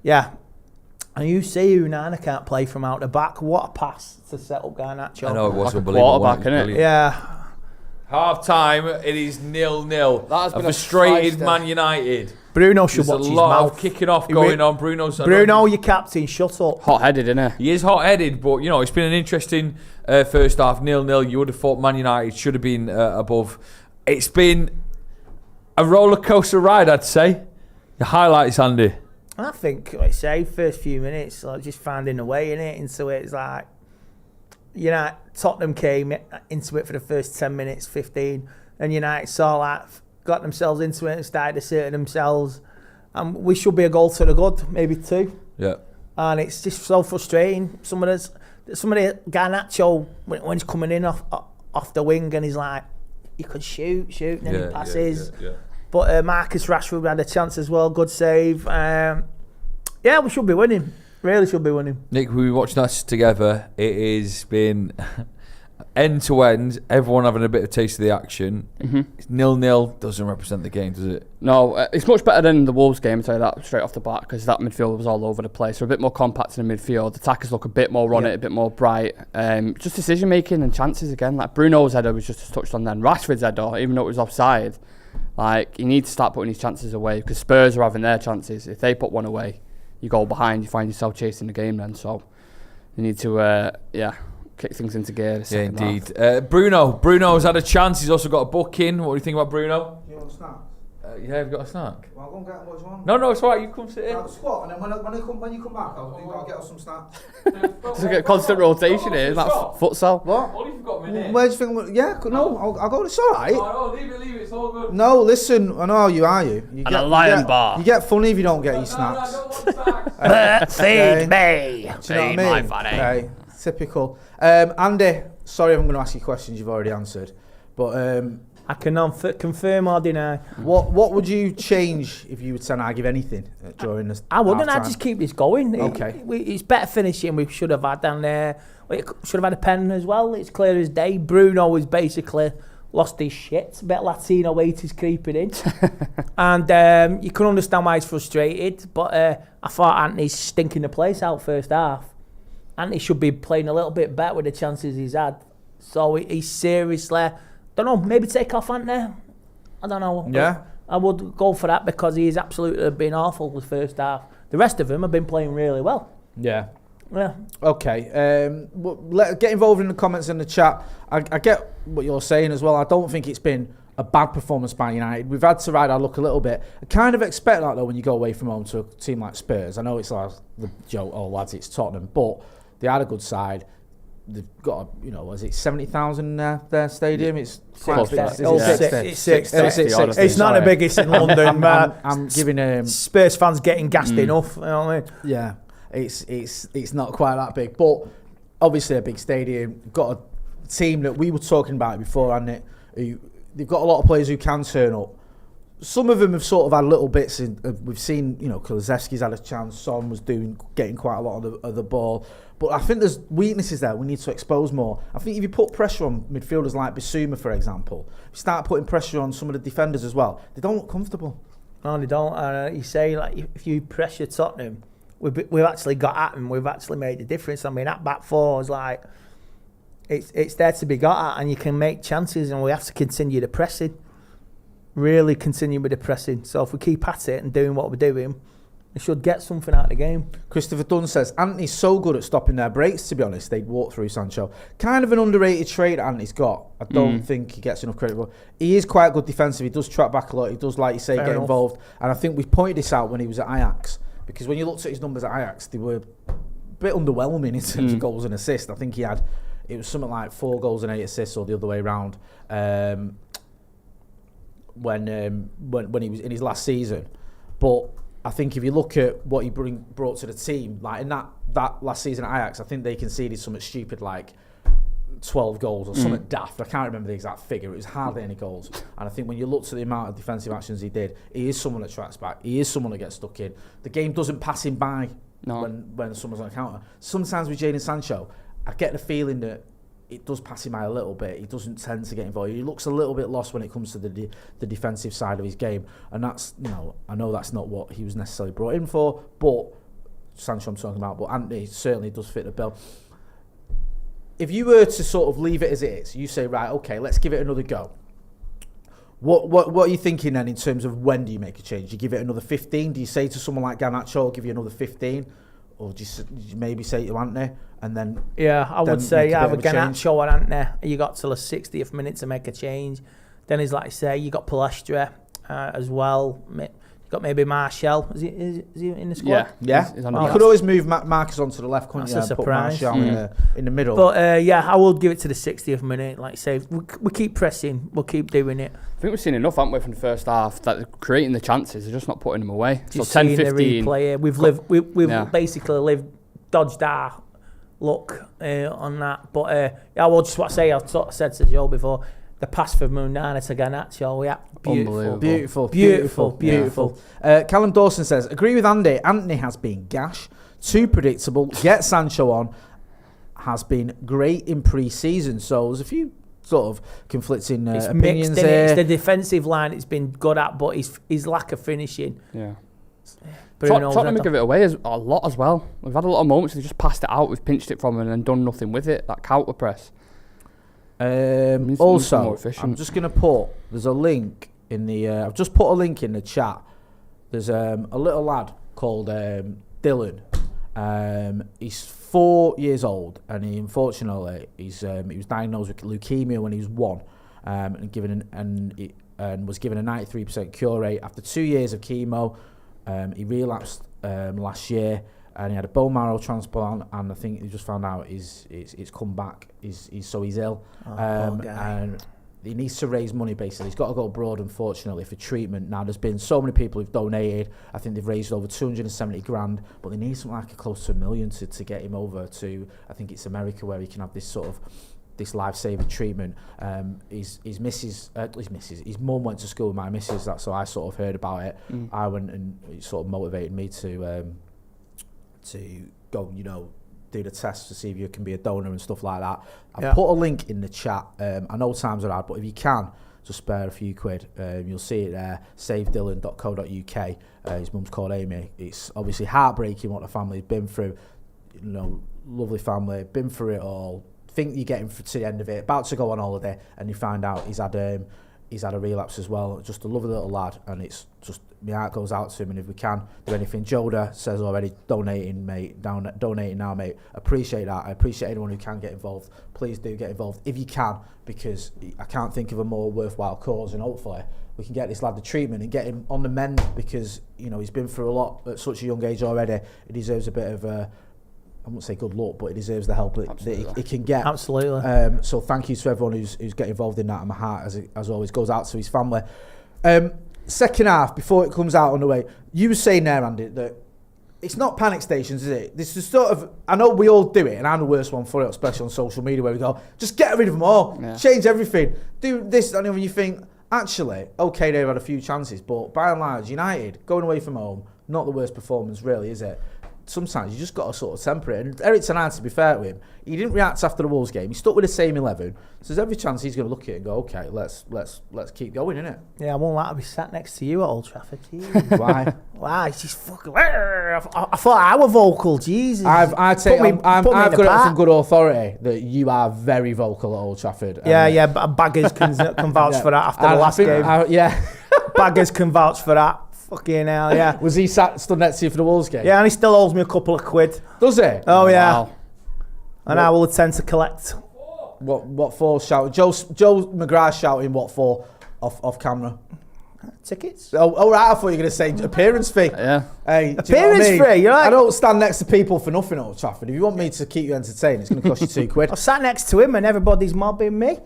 H: and you see Onana can't play from out the back. What a pass to set up Garnacho.
F: I know, it was
E: like
F: unbelievable.
E: Quarterback, isn't it?
H: Yeah.
F: Half time, it is 0-0.
E: That has been
F: a frustrated
E: a
F: Man United.
H: Bruno should watch his mouth.
F: There's a lot of kicking off going on. Bruno,
H: your captain, shut up.
E: Hot-headed, isn't he?
F: He is hot-headed, but you know it's been an interesting first half. 0-0. You would have thought Man United should have been above. It's been a roller coaster ride, I'd say. The highlights, Andy.
H: I think, like I say, first few minutes, like just finding a way in it into it. It's like, Tottenham came into it for the first 10 minutes, 15, and United saw that, got themselves into it and started asserting themselves. And we should be a goal to the good, maybe 2.
F: Yeah.
H: And it's just so frustrating. Some of the Garnacho, when he's coming in off the wing and he's like, you could shoot, and then he passes.
F: Yeah.
H: But Marcus Rashford had a chance as well, good save. We should be winning. Really should be winning.
F: Nick, we watched us together. It has been end to end, everyone having a bit of taste of the action.
E: Mm-hmm.
F: 0-0 doesn't represent the game, does it?
E: No, it's much better than the Wolves game, I'll tell you that straight off the bat, because that midfield was all over the place. We're a bit more compact in the midfield. The attackers look a bit more on it, a bit more bright. Just decision making and chances again. Like Bruno's header was just touched on then. Rashford's header, even though it was offside, like, he needs to start putting his chances away, because Spurs are having their chances. If they put one away, you go behind, you find yourself chasing the game then. So you need to, kick things into gear.
F: Yeah, indeed. Bruno's had a chance. He's also got a booking. What do you think about Bruno?
D: You want a snack?
F: Yeah, I've got a snack.
D: Well, I'll go and get what you want.
F: No, it's alright. You come sit in.
D: I'll squat, and then when you come back, I'll get us some snacks.
E: Just a constant rotation here. That's futsal.
D: What?
F: Only if you've got a minute.
D: Where do you think? Yeah, no, I'll go. It's alright.
F: Oh, leave it. It's all good.
D: No, listen. I know you are. You
B: And a lion bar.
D: You get funny if you don't get your snacks.
F: I don't want snacks.
B: Feed me.
D: Do you know what I mean?
B: my funny.
D: Okay, typical. Andy, sorry, I'm going to ask you questions you've already answered, but
H: I can confirm or deny.
D: what would you change if you would say I give anything during this?
H: I wouldn't.
D: half-time?
H: I'd just keep this going.
D: Okay.
H: It's better finishing. We should have had down there. We should have had a pen as well. It's clear as day. Bruno has basically lost his shit. A bit Latino weight is creeping in. And you can understand why he's frustrated. But I thought Anthony's stinking the place out first half. Anthony should be playing a little bit better with the chances he's had. So he's seriously... don't know, maybe take off Anthony. I don't know.
D: Yeah.
H: I would go for that because he's absolutely been awful the first half. The rest of them have been playing really well.
D: Yeah.
H: Yeah.
D: Okay. Get involved in the comments in the chat. I get what you're saying as well. I don't think it's been a bad performance by United. We've had to ride our luck a little bit. I kind of expect that though when you go away from home to a team like Spurs. I know it's like the joke, oh lads, it's Tottenham, but they had a good side. They've got, was it 70,000 in their stadium? It's
E: Close
D: quite
E: to that.
H: It's 60.
E: It's
H: not the biggest in London.
D: I'm giving
H: Spurs fans getting gassed enough. You know what I mean?
D: Yeah, it's not quite that big, but obviously a big stadium. Got a team that we were talking about before, and they've got a lot of players who can turn up. Some of them have sort of had little bits. We've seen, Kulusevski's had a chance. Son was getting quite a lot of the ball. But I think there's weaknesses there we need to expose more. I think if you put pressure on midfielders like Bissouma, for example, you start putting pressure on some of the defenders as well, they don't look comfortable.
H: No, they don't. You say, like, if you pressure Tottenham, we've actually got at them. We've actually made a difference. I mean, that back four is like, it's there to be got at, and you can make chances, and we have to continue the pressing. Really continue with the pressing. So if we keep at it and doing what we're doing, we should get something out of the game.
D: Christopher Dunn says, Anthony's so good at stopping their breaks, to be honest. They'd walk through Sancho. Kind of an underrated trait Anthony's got. I don't think he gets enough credit. But he is quite good defensive. He does track back a lot. He does, like you say, get involved. And I think we pointed this out when he was at Ajax. Because when you looked at his numbers at Ajax, they were a bit underwhelming in terms of goals and assists. I think it was something like 4 goals and 8 assists or the other way around. When he was in his last season. But I think if you look at what he brought to the team, like in that last season at Ajax, I think they conceded something stupid like 12 goals or something daft. I can't remember the exact figure. It was hardly any goals. And I think when you looked at the amount of defensive actions he did, he is someone that tracks back. He is someone that gets stuck in. The game doesn't pass him by when someone's on a counter. Sometimes with Jadon Sancho, I get the feeling that it does pass him by a little bit. He doesn't tend to get involved. He looks a little bit lost when it comes to the defensive side of his game. And that's, I know that's not what he was necessarily brought in for, but Sancho I'm talking about, but Anthony certainly does fit the bill. If you were to sort of leave it as it is, you say, right, okay, let's give it another go. What are you thinking then in terms of when do you make a change? Do you give it another 15? Do you say to someone like Garnacho, I'll give you another 15? Or do you maybe say to Anthony and then...
H: Yeah, I would say either Garnacho or Anthony. You got till the 60th minute to make a change. Then he's like I say, you got Palestra as well. You got maybe Martial. Is he in the squad?
D: Yeah. You could always move Marcus onto the left, couldn't you?
H: That's a surprise.
D: Put Martial in the middle.
H: But I will give it to the 60th minute. Like I say, we keep pressing. We'll keep doing it.
E: I think we've seen enough, haven't we, from the first half, that they're creating the chances, they're just not putting them away. So 10, 15...
H: We've basically dodged our luck on that. But I will just what I say, I sort of said to Joe before, the pass from Munana to Garnacho, beautiful.
D: Callum Dawson says, agree with Andy. Anthony has been gash, too predictable. Get Sancho on. has been great in pre-season. So there's a few sort of conflicting
H: It's
D: opinions
H: mixed,
D: there.
H: it's the defensive line it's been good at, but his lack of finishing.
E: Yeah.
H: Bruno's
E: Tottenham
H: had
E: give it away a lot as well. We've had a lot of moments where they've just passed it out, we've pinched it from them and done nothing with it. That counter press.
D: Also, I'm just going to put, there's a link in the, I've just put a link in the chat. There's a little lad called Dylan. He's 4 years old, and he unfortunately he was diagnosed with leukemia when he was 1, and was given a 93% cure rate after 2 years of chemo. He relapsed last year, and he had a bone marrow transplant, and I think he just found out it's come back. He's ill, and he needs to raise money. Basically, he's got to go abroad, unfortunately, for treatment. Now, there's been so many people who've donated. I think they've raised over 270 grand, but they need something like close to $1 million to get him over to, I think it's America, where he can have this sort of this lifesaving treatment. His mum went to school with my missus. That's how I sort of heard about it. I went, and it sort of motivated me to go, do the test to see if you can be a donor and stuff like that. I've put a link in the chat. I know times are hard, but if you can, just spare a few quid. You'll see it there, savedylan.co.uk. His mum's called Amy. It's obviously heartbreaking what the family's been through. Lovely family, been through it all. Think you're getting to the end of it, about to go on holiday, and you find out he's had a relapse as well. Just a lovely little lad, and it's just, my heart goes out to him. And if we can do anything, Joda says already, donating now, mate. Appreciate that. I appreciate anyone who can get involved. Please do get involved if you can, because I can't think of a more worthwhile cause, and hopefully we can get this lad the treatment and get him on the mend, because he's been through a lot at such a young age already. He deserves a bit of I won't say good luck, but he deserves the help that he can get.
H: Absolutely.
D: So thank you to everyone who's getting involved in that, and my heart, as always, goes out to his family. Second half, before it comes out on the way, you were saying there, Andy, that it's not panic stations, is it? This is sort of, I know we all do it, and I'm the worst one for it, especially on social media, where we go, just get rid of them all, change everything, do this, and when you think, actually, okay, they've had a few chances, but by and large, United, going away from home, not the worst performance, really, is it? Sometimes you just got to sort of temper it. And Eric Ten Hag, to be fair to him, he didn't react after the Wolves game. He stuck with the same 11. So there's every chance he's going to look at it and go, okay, let's keep going, innit?
H: Yeah, I won't like to be sat next to you at Old Trafford. Why? Why? It's just fucking. I thought I were vocal. Jesus.
D: I've got it from good authority that you are very vocal at Old Trafford.
H: Yeah, but Baggers can vouch for that after the last game. Baggers can vouch for that. Fucking hell, yeah.
D: Was he stood next to you for the Wolves game?
H: Yeah, and he still owes me a couple of quid.
D: Does he?
H: Oh, yeah. Wow. And I will attempt to collect.
D: What for? Shouting. Joe McGrath shouting what for off camera?
H: Tickets.
D: Oh, right. I thought you were going to say appearance fee.
E: Yeah.
D: Hey,
H: appearance fee. You're right.
D: I don't stand next to people for nothing at Old Trafford. If you want me to keep you entertained, it's going to cost you £2.
H: I sat next to him and everybody's mobbing me.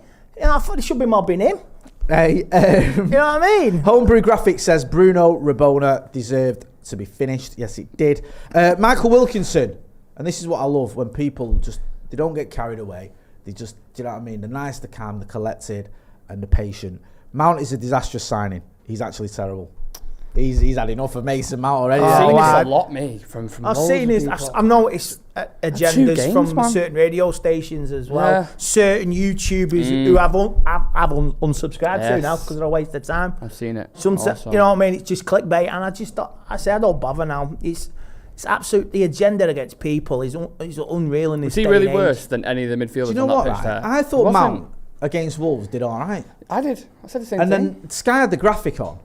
H: I thought they should be mobbing him.
D: Hey,
H: you know what I mean?
D: Homebrew Graphics says Bruno Rabona deserved to be finished. Yes, it did. Michael Wilkinson, and this is what I love when people they don't get carried away. They just, do you know what I mean? They're nice, they're calm, they're collected, and they're patient. Mount is a disastrous signing. He's actually terrible. He's had enough of Mason Mount already.
E: I've seen this a lot, mate. From
H: I've seen this. I've noticed agendas from certain radio stations as well. Certain YouTubers who I've unsubscribed to now because they're a waste of time.
E: I've seen it.
H: You know what I mean? It's just clickbait, and I don't bother now. It's absolute. The agenda against people is unreal in this.
E: Was he really worse than any of the midfielders?
D: Do you know
E: on
D: what?
E: That pitch there?
D: I thought Mount against Wolves did all right.
E: I did. I said the same
D: thing.
E: And
D: then Sky had the graphic on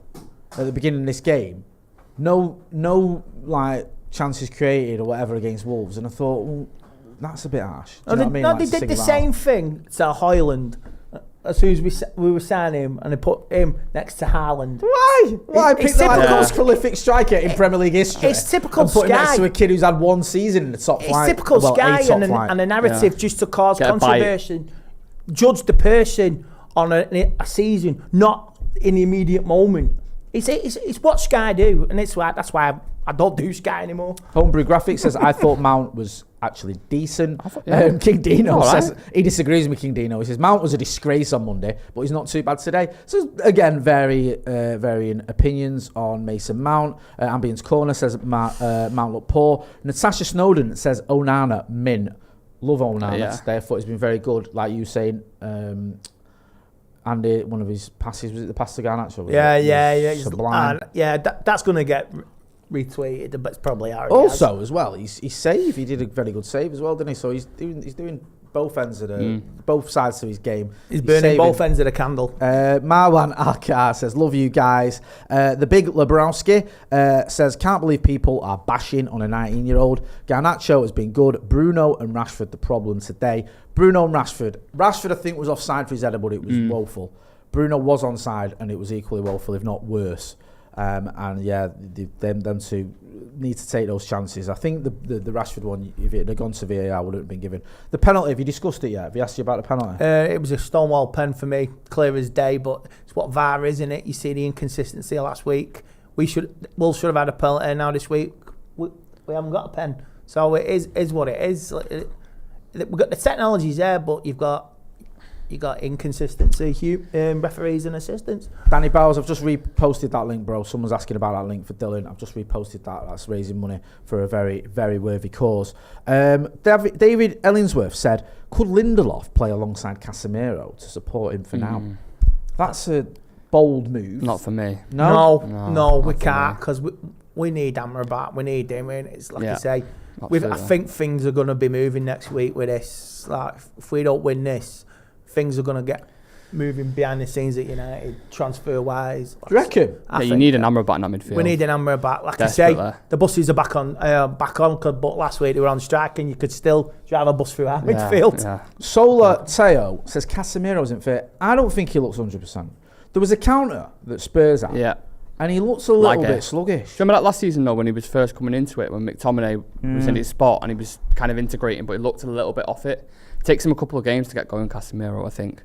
D: at the beginning of this game, no like chances created or whatever against Wolves, and I thought, well, that's a bit harsh. Do you know what I mean?
H: No, they did the same thing to Hoyland as soon as we were signing him, and they put him next to Haaland.
D: Why? Why pick the most prolific striker in Premier League history?
H: It's typical
D: and put
H: Sky.
D: Him next to a kid who's had one season in the top flight.
H: It's typical Sky and the narrative just to cause controversy. Judge the person on a season, not in the immediate moment. It's what Sky do, and that's why I don't do Sky anymore.
D: Homebrew Graphics says, I thought Mount was actually decent. King Dino says, he disagrees with King Dino. He says, Mount was a disgrace on Monday, but he's not too bad today. So again, varying opinions on Mason Mount. Ambience Corner says, Mount looked poor. Natasha Snowden says, Onana, min. Love Onana.
E: Yeah.
D: Their foot has been very good, like you saying. Andy, one of his passes, was it the pass to Garnacho?
H: Yeah.
D: Sublime.
H: That's going to get retweeted, but it's probably already
D: Also, as well, his save. He did a very good save as well, didn't he? So he's doing both ends of both sides of his game.
H: He's burning
D: saving.
H: both ends of the candle.
D: Marwan Alkar says, love you guys. The big Lebrowski says, can't believe people are bashing on a 19-year-old. Garnacho has been good. Bruno and Rashford the problem today. Bruno and Rashford I think was offside for his header, but it was woeful. Bruno was onside and it was equally woeful, if not worse. And yeah, them two need to take those chances. I think the Rashford one, if it had gone to VAR, wouldn't have been given. The penalty, have you discussed it yet? Have you asked you about the penalty?
H: It was a stonewall pen for me, clear as day, but it's what VAR is, isn't it? You see the inconsistency last week. Wolves should have had a penalty now this week. We haven't got a pen. So it is what it is. We've got the technology's there, but you got inconsistency, referees and assistants.
D: Danny Bowers, I've just reposted that link, bro. Someone's asking about that link for Dylan. I've just reposted that. That's raising money for a very, very worthy cause. David Ellingsworth said, could Lindelof play alongside Casemiro to support him for now? That's a bold move.
E: Not for me.
H: No, we can't, because we need Amrabat. We need him. And it's like I say, I think things are going to be moving next week with this. Like, if we don't win this, things are going to get moving behind the scenes at United, transfer-wise.
D: Do you reckon?
E: You need an Amrabat in that midfield.
H: We need an Amrabat. Like I say, the buses are back on, but last week they were on strike and you could still drive a bus through our midfield.
E: Yeah.
D: Solar Teo says Casemiro isn't fit. I don't think he looks 100%. There was a counter that Spurs had.
E: Yeah.
D: And he looks a little bit sluggish.
E: Do you remember that last season, though, when he was first coming into it, when McTominay was in his spot and he was kind of integrating, but he looked a little bit off it? Takes him a couple of games to get going, Casemiro, I think.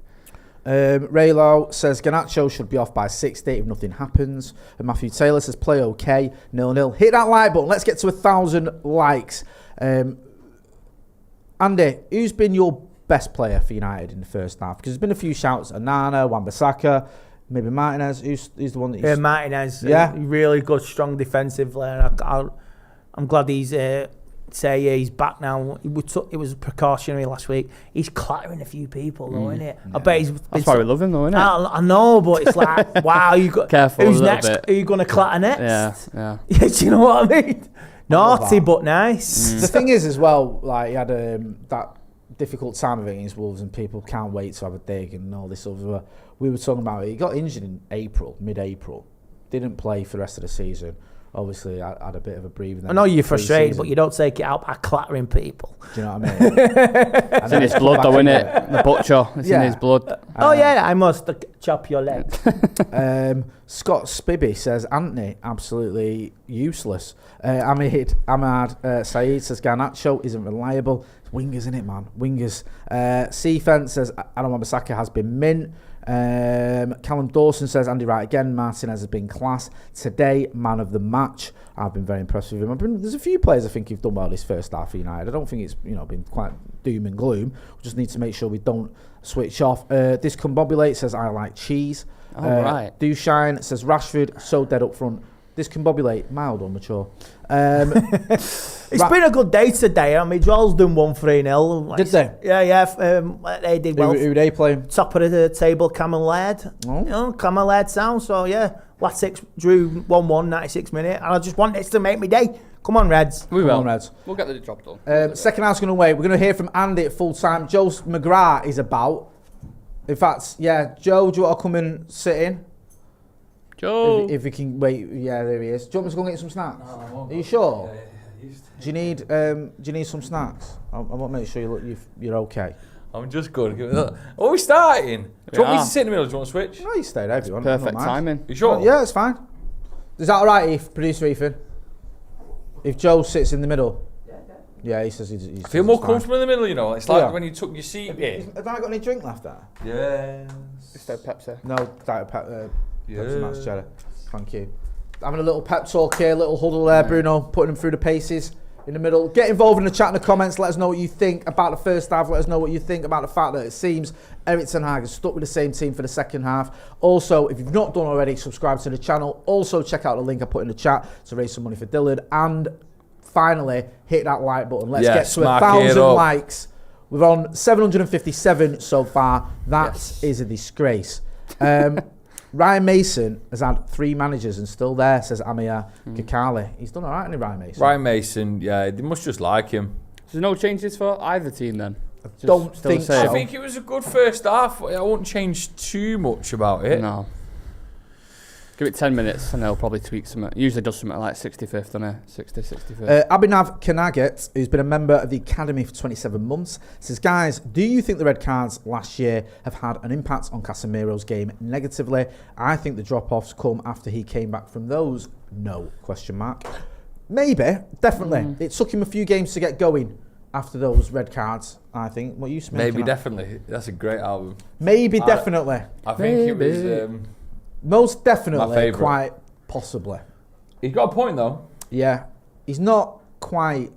D: Raylo says Garnacho should be off by 60 if nothing happens. And Matthew Taylor says play okay, 0-0. Hit that like button. Let's get to 1,000 likes. Andy, who's been your best player for United in the first half? Because there's been a few shouts. Anana, Wan-Bissaka, maybe Martinez. Who's the one that you...
H: Martinez. Really good, strong defensive player. I'm glad he's back now. It was precautionary last week. He's clattering a few people, though, isn't it? I bet
E: that's why we love him, though, isn't it?
H: I know, but it's like, wow, you got
E: careful.
H: Who's next? Bit. Are you going to clatter next?
E: Yeah.
H: Do you know what I mean? Naughty but nice.
D: The thing is, as well, like he had that difficult time of it against Wolves, and people can't wait to have a dig and all this other. We were talking about it. He got injured in mid-April, didn't play for the rest of the season. Obviously, I had a bit of a breather.
H: I know you're frustrated, but you don't take it out by clattering people.
D: Do you know what I mean?
E: It's in his blood, though, isn't it? The butcher. It's in his blood.
H: I must chop your leg.
D: Scott Spibby says Anthony absolutely useless. Ahmad Saeed says Garnacho isn't reliable. It's wingers, isn't it, man? Wingers. C-Fence says Aaron Wan-Bissaka has been mint. Callum Dawson says Andy Wright again. Martinez has been class today, man of the match. I've been very impressed with him. There's a few players I think who've done well this first half for United. I don't think it's been quite doom and gloom. We just need to make sure we don't switch off. Discombobulate says I like cheese.
E: Right.
D: Dushine says Rashford so dead up front. Discombobulate, mild or mature.
H: It's been a good day today. I mean, Joel's done 1-3-0.
D: Did they?
H: Yeah. They did well.
D: Who they playing?
H: Top of the table, Camel Laird.
D: Oh.
H: Camel Laird sound. So, yeah. Last 6 drew 1-1, 96 minute. And I just want this to make me day. Come on, Reds.
E: We will.
D: Come on, Reds.
E: We'll get the job done.
D: Second half's going to wait. We're going to hear from Andy at full time. Joe McGrath is about. In fact, yeah, Joe, do you want to come and sit in?
E: Joe.
D: If we can wait, yeah, there he is. Do you want me to go and get some snacks? No, I won't. Are you sure? Yeah. Do you need some snacks? I want to make sure you're okay.
F: I'm just good. Are we starting? Do you want me to sit in the middle? Do you want to switch?
D: No, you stay there if you want.
E: Perfect timing.
F: You sure?
D: Yeah, it's fine. Is that all right, Producer Ethan? If Joe sits in the middle? Yeah, he says he's
F: I feel more comfortable in the middle, you know. It's like when you took your seat in.
D: Have I got any drink left there?
F: Yes.
E: Just a Pepsi.
D: No, Diet Pepsi Max Cheddar. Thank you. Having a little pep talk here, little huddle there, Bruno, putting him through the paces in the middle. Get involved in the chat in the comments. Let us know what you think about the first half. Let us know what you think about the fact that it seems Erik ten Hag has stuck with the same team for the second half. Also, if you've not done already, subscribe to the channel. Also, check out the link I put in the chat to raise some money for Dillard. And finally, hit that like button. Let's get to 1,000 likes We're on 757 so far. That is a disgrace. Ryan Mason has had 3 managers and still there, says Amir Kakali. He's done all right, hasn't he, Ryan Mason?
F: Ryan Mason, yeah, they must just like him.
E: So there's no changes for either team then?
D: Don't think so.
F: I think it was a good first half. I wouldn't change too much about it.
E: No. Give it 10 minutes and they'll probably tweak something. Usually does something like 65th, doesn't it? 60, 65th.
D: Abhinav Kanaget, who's been a member of the academy for 27 months, says, guys, do you think the red cards last year have had an impact on Casemiro's game negatively? I think the drop-offs come after he came back from those. No, question mark. Maybe, definitely. It took him a few games to get going after those red cards, I think. What are you smoking
F: Maybe,
D: at?
F: definitely. That's a great album.
D: Maybe, definitely.
F: I think it was...
D: Most definitely,
F: my favourite.
D: quite possibly.
F: He's got a point, though.
D: Yeah. He's not quite...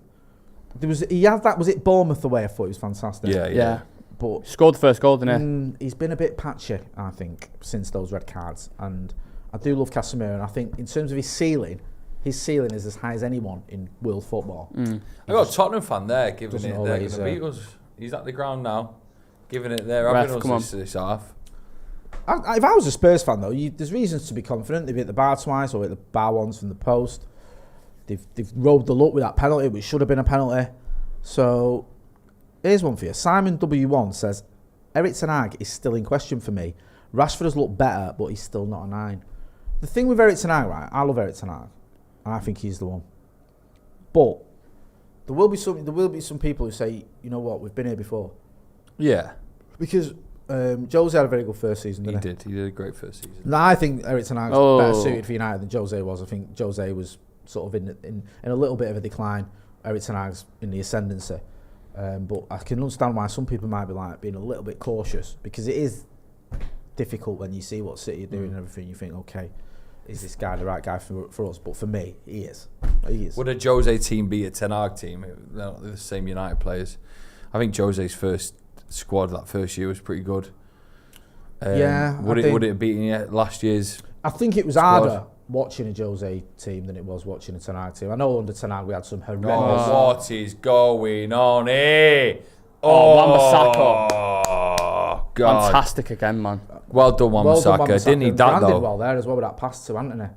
D: He had that, was it Bournemouth away? I thought he was fantastic.
E: Yeah.
D: But
E: Scored the first goal, didn't he?
D: he's been a bit patchy, I think, since those red cards. And I do love Casemiro, and I think in terms of his ceiling is as high as anyone in world football.
F: I got a Tottenham fan there giving
D: doesn't
F: it. They're
D: always,
F: going to beat us. He's at the ground now, giving it there.
E: Ref,
F: Having
E: come
F: us this half.
D: If I was a Spurs fan, though, there's reasons to be confident. They've hit the bar twice, or hit the bar once from the post. They've rode the luck with that penalty, which should have been a penalty. So, here's one for you. Simon W1 says, Erik ten Hag is still in question for me. Rashford has looked better, but he's still not a 9. The thing with Erik ten Hag, right, I love Erik ten Hag, and I think he's the one. But there will be some people who say, you know what, we've been here before.
F: Yeah.
D: Because Jose had a very good first season, didn't he?
F: He did a great first season.
D: No, I think Erik ten Hag's better suited for United than Jose was. I think Jose was sort of in a little bit of a decline. Erik ten Hag's in the ascendancy. But I can understand why some people might be like being a little bit cautious, because it is difficult when you see what City are doing and everything. You think, okay, is this guy the right guy for us? But for me, he is.
F: Would a Jose team be a Ten Hag team? They're not the same United players. I think Jose's first squad that first year was pretty good. Would it have beaten last year's?
D: I think it was harder watching a Jose team than it was watching a Ten Hag team. I know under Ten Hag we had some horrendous.
F: What is going on here?
E: Wan-Bissaka.
F: God.
E: Fantastic again, man.
F: Well done, Wan-Bissaka. Didn't need that
D: Branded
F: though.
D: well there as well with that pass to Anthony.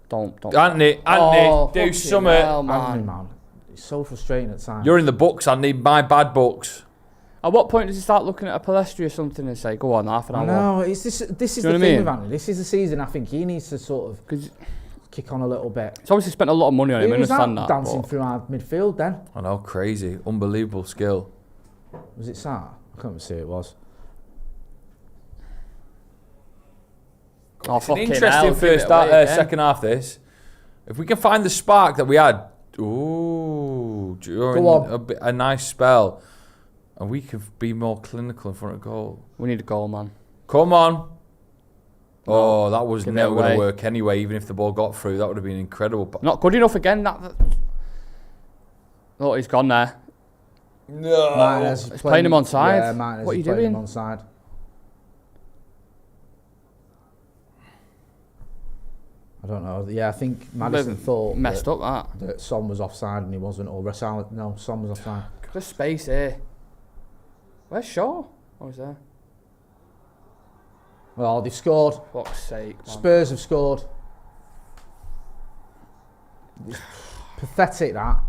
E: Don't.
F: Anthony, do
E: fucking
F: something.
E: hell,
D: Anthony, man, it's so frustrating at times.
F: You're in the books, Anthony. My bad books.
E: At what point does he start looking at a Palestri or something and say, go on, half an hour?
D: No, this is the thing with Anthony. This is the season I think he needs to sort of kick on a little bit.
E: He's obviously spent a lot of money on him, I understand that.
D: Dancing through our midfield then.
F: I know, crazy. Unbelievable skill.
D: Was it Sarr? I can't see who it was.
E: Oh,
F: It's an interesting second half, this. If we can find the spark that we had, during a nice spell, and we could be more clinical in front of goal.
E: We need a goal, man.
F: Come on. Oh, that was
E: Give
F: never
E: it
F: going to
E: away.
F: work anyway. Even if the ball got through, that would have been incredible.
E: Not good enough again. Oh, he's gone there.
F: No.
D: Martinez
E: He's playing him on side.
D: Yeah, Martinez
E: What are you
D: playing
E: doing?
D: him on side. I don't know. Yeah, I think Maddison thought
E: messed up
D: that Son was offside and he wasn't, or Ressal. No, Son was offside.
E: There's space here. Where's Shaw? Oh, he's there.
D: Well, they've scored.
E: Fuck's sake, man.
D: Spurs have scored. It's pathetic, that.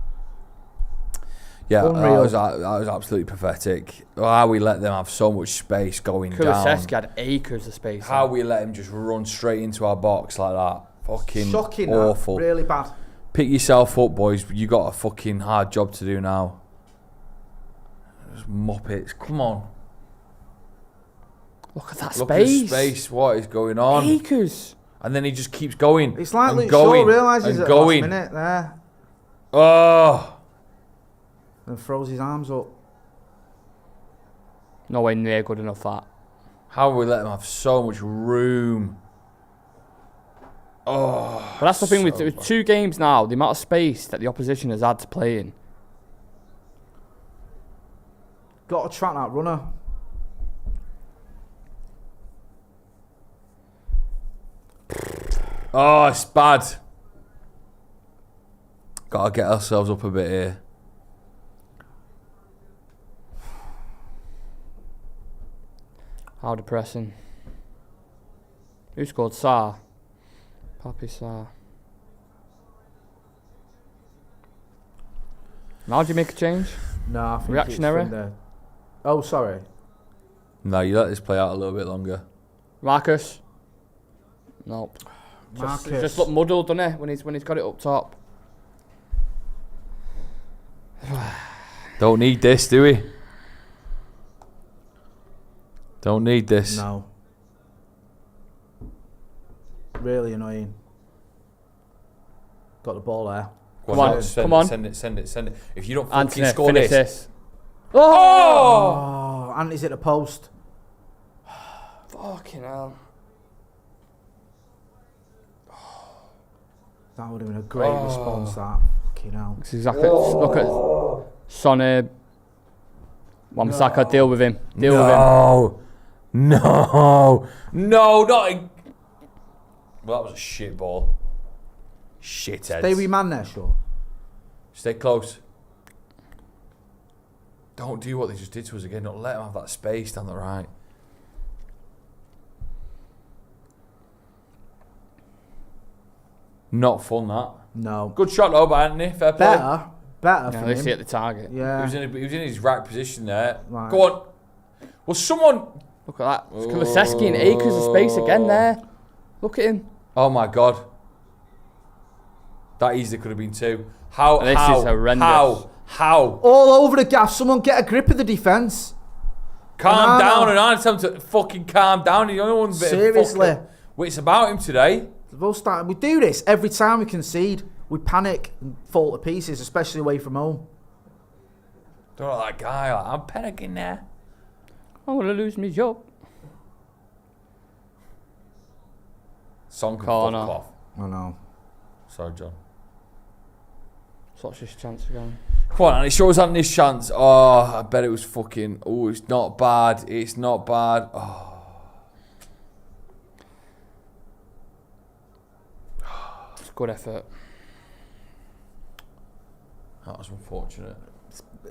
F: Yeah, that
D: Unreal.
F: was absolutely pathetic. How we let them have so much space going down.
E: Kulusevski had acres of space.
F: How we let him just run straight into our box like that. Fucking
D: Shocking,
F: awful.
D: that. Really bad.
F: Pick yourself up, boys. You got a fucking hard job to do now. Just muppets. Come on.
E: Look at that
F: Look
E: space.
F: at space. What is going on?
E: Acres.
F: And then he just keeps going.
D: It's like
F: and
D: Luke
F: going,
D: Shaw realises
F: and
D: at
F: going.
D: the last minute there
F: Oh.
D: and throws his arms up.
E: Nowhere near good enough, that.
F: How we let him have so much room. Oh.
E: But that's the thing
F: so
E: with 2 games now, the amount of space that the opposition has had to play in.
D: Got to track that runner.
F: Oh, it's bad. Gotta get ourselves up a bit here.
E: How depressing. Who scored? Sarr. Papi Sarr. Now do you make a change?
D: No, I think
E: Reactionary?
D: it's from the... Oh, sorry.
F: No, you let this play out a little bit longer.
E: Marcus? Nope.
D: Marcus.
E: Just look muddled, doesn't he, when he's got it up top.
F: Don't need this, do we? Don't need this.
D: No. Really annoying. Got the ball there.
E: Come on, come on.
F: Send it. If you don't fucking
E: Anthony,
F: score
E: finish
F: this.
E: this.
D: Oh, Anthony's at the post.
E: Fucking hell.
D: That would have been a great response, that. Fucking hell.
E: That's exactly. Look at Sonny. Wan-Bissaka, deal with him. Deal with him.
F: No, not. Well, that was a shit ball. Shitheads.
D: Stay with man there, sure.
F: Stay close. Don't do what they just did to us again. Don't let them have that space down the right. Not fun, that.
D: No.
F: Good shot though by Anthony. Fair play.
D: Better
E: Yeah,
D: for
E: at least
D: him.
E: he hit the target.
D: Yeah.
F: He was in his right position there.
D: Right.
F: Go on. Well, someone.
E: Look at that. It's Kulusevski in acres of space again there. Look at him.
F: Oh my god. That easily could have been two. How?
E: This
F: how?
E: is horrendous.
F: How?
D: All over the gaff. Someone get a grip of the defence.
F: Calm
D: No,
F: down,
D: no.
F: and I tell him to fucking calm down. The only one's a bit
D: Seriously.
F: of wits about him today.
D: We do this every time we concede. We panic and fall to pieces, especially away from home.
F: Don't like that guy. Like, I'm panicking there.
E: I'm going to lose my job.
F: Song can
E: Corner.
F: fuck off.
D: I know.
F: Sorry, John.
E: What's his chance again?
F: Come on, and it shows Anthony's chance. Oh, I bet it was fucking. Oh, it's not bad. It's not bad. Oh.
E: It's a good effort.
F: That was unfortunate.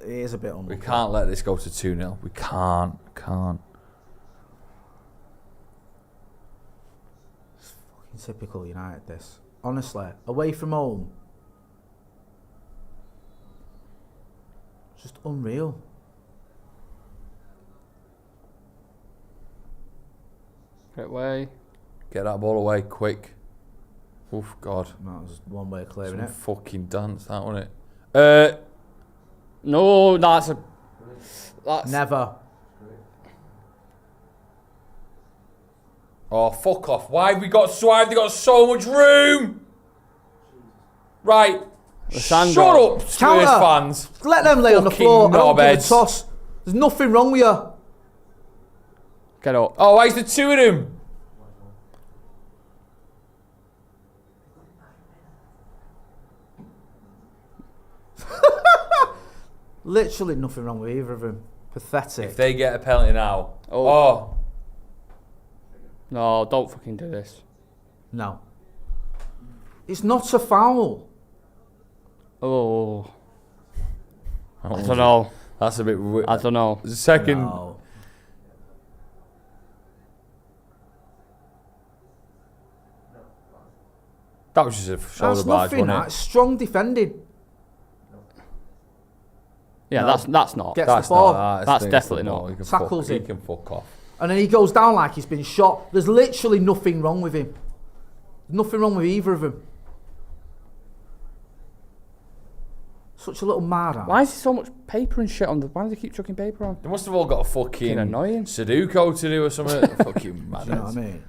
D: It is a bit
F: We
D: unlucky.
F: can't let this go to 2-0. We can't.
D: It's fucking typical United, this. Honestly, away from home. Just unreal.
E: Get away.
F: Get that ball away quick. Oof, God.
D: That was one way of clearing
F: Some
D: it.
F: fucking dance, that wasn't it?
E: No, that's
D: Never.
F: Oh, fuck off. Why have they got so much room? Right.
E: Lissandro.
F: Shut up, Spurs
D: Counter.
F: fans.
D: Let them lay on the
F: Fucking
D: floor. I don't give a
F: knobheads.
D: toss. There's nothing wrong with you.
E: Get up.
F: Oh, why is there two of them?
D: Literally nothing wrong with either of them. Pathetic.
F: If they get a penalty now. Oh.
E: No, don't fucking do this.
D: No. It's not a foul.
E: Oh. I don't know.
F: That's a bit weird.
E: I don't know.
F: There's a second.
D: No.
F: That was just a shoulder
D: That's
F: barge,
D: nothing.
F: wasn't
D: That. Strong defending.
E: Yeah,
D: No.
E: that's not.
D: Gets
F: That's
D: the ball.
F: not.
E: That's
F: the
E: definitely
F: ball.
E: not.
F: He can
D: Tackles
F: fuck,
D: him.
F: He can fuck off.
D: And then he goes down like he's been shot. There's literally nothing wrong with him. There's nothing wrong with either of them. Such a little mad ass.
E: Why is there so much paper and shit on the? Why do they keep chucking paper on?
F: They must have all got a fucking
E: annoying.
F: Sudoku to do or something. Fucking mad.
D: Do you know what I mean?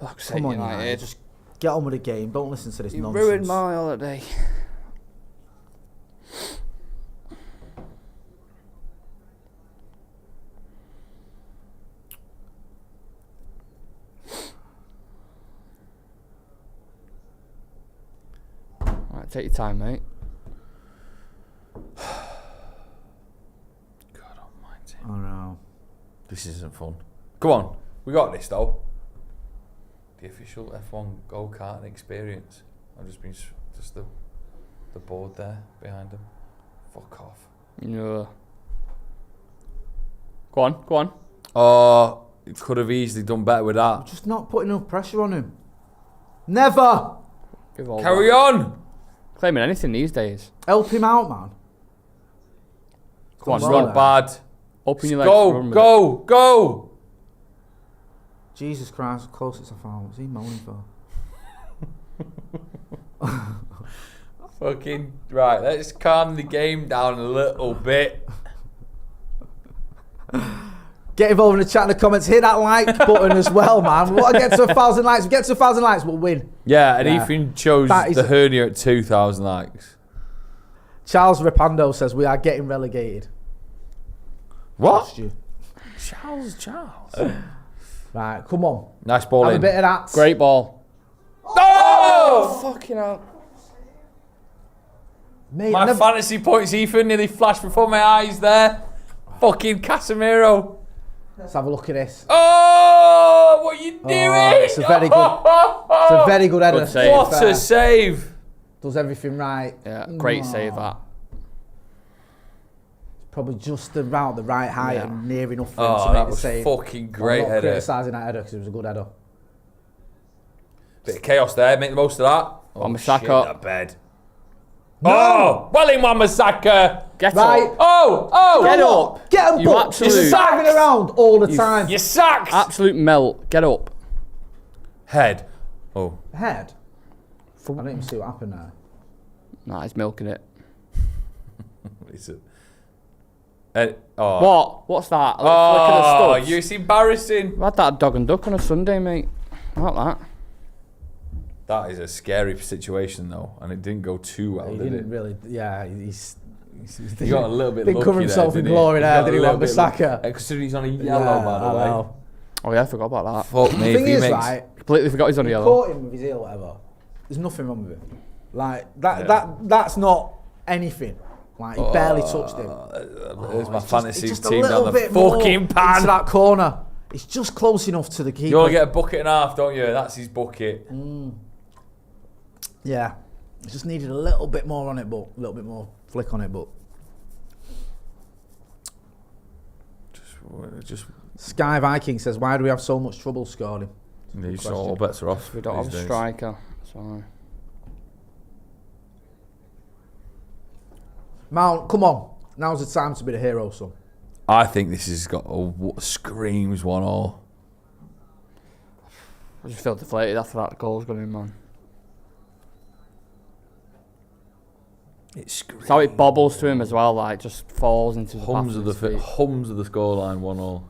E: Fuck's
D: Come
E: sake,
D: on,
E: United.
D: United. Just get on with the game. Don't listen to this
E: You
D: nonsense.
E: ruined my holiday. Alright, take your time, mate.
F: God almighty.
D: I know.
F: This isn't fun. Come on. We got this though. The official F1 go-karting experience. I've just been just the board there behind them. Fuck off.
E: No. Go on.
F: Oh, he could have easily done better with that.
D: Just not putting enough pressure on him. Never.
F: Carry on.
E: Claiming anything these days.
D: Help him out, man.
E: Come on,
F: It's
E: run.
F: not bad.
E: Open your legs.
F: Go.
D: Jesus Christ, closest I found. What's he moaning for?
F: Fucking right. Let's calm the game down a little bit.
D: Get involved in the chat in the comments. Hit that like button as well, man. We want to get to 1,000 likes. We get to 1,000 likes, we'll win.
F: Yeah, and Ethan chose
D: That is-
F: the hernia at 2,000 likes.
D: Charles Rapando says we are getting relegated.
F: What?
D: Lost you.
F: Charles.
D: Right, come on.
F: Nice ball
D: Have a
F: in.
D: bit of that.
E: Great ball.
F: Oh!
E: Fucking hell.
D: Mate,
F: My fantasy points, Ethan, nearly flashed before my eyes there. Fucking Casemiro.
D: Let's have a look at this.
F: Oh, what are you doing?
D: It's a very good. It's a very good header.
E: Good save.
F: What a save.
D: Does everything right.
E: Yeah, great save that.
D: Probably just about the right height
E: Yeah.
D: and near enough for him
F: Oh,
D: to
F: that
D: make the
F: was
D: save.
F: fucking great
D: I'm not
F: header.
D: criticising that header because it was a good header.
F: Bit of chaos there. Make the most of that.
E: Wan-Bissaka.
F: Shit, that bed. No! Oh, well in Wan-Bissaka.
E: Get
D: Right.
E: up.
F: Oh!
E: Get up.
D: Get him,
E: You
D: Buck.
E: absolute-
D: You're diving around all the time.
F: You sacked.
E: Absolute melt. Get up.
F: Head. Oh.
D: Head. I didn't even see what happened there.
E: Nah, he's milking it.
F: Is it? Oh.
E: What? What's that? A little flick of the
F: Oh,
E: studs.
F: it's embarrassing.
E: We had that dog and duck on a Sunday, mate. I like that.
F: That is a scary situation, though, and it didn't go too well,
D: He
F: did
D: didn't
F: it?
D: really. Yeah, he's
F: He got a little bit
D: didn't
F: lucky
D: cover himself
F: there,
D: in
F: didn't
D: glory
F: he?
D: there,
F: Got
D: did
F: a
D: he,
F: little bit
D: Wan-Bissaka?
F: lucky. Considering he's on a yellow, by the
D: I
F: way.
D: know.
E: Oh yeah, I forgot about that.
F: Fuck me.
D: The
F: If
D: thing
F: he
D: is,
F: makes...
D: right,
E: Completely forgot he's on a yellow.
D: caught him with his heel, whatever. There's nothing wrong with him. Like that's not anything. Like he barely touched him.
F: There's my
D: It's
F: fantasy
D: just a
F: team
D: little
F: down the
D: bit more
F: fucking
D: into
F: pan.
D: that corner. It's just close enough to the keeper.
F: You want to get a bucket and a half, don't you? That's his bucket.
D: Yeah, it just needed a little bit more on it, but a little bit more flick on it, but.
F: Just
D: Sky Viking says, "Why do we have so much trouble scoring?"
F: these all bets are off.
E: We don't have
F: these
E: a
F: days.
E: striker. So
D: Mount, come on! Now's the time to be the hero, son.
F: I think this has got screams 1-1.
E: I just feel deflated after that goal's gone in, man.
F: It screams.
E: It's how it bobbles to him as well, like just falls into the
F: Hums of the scoreline 1-0.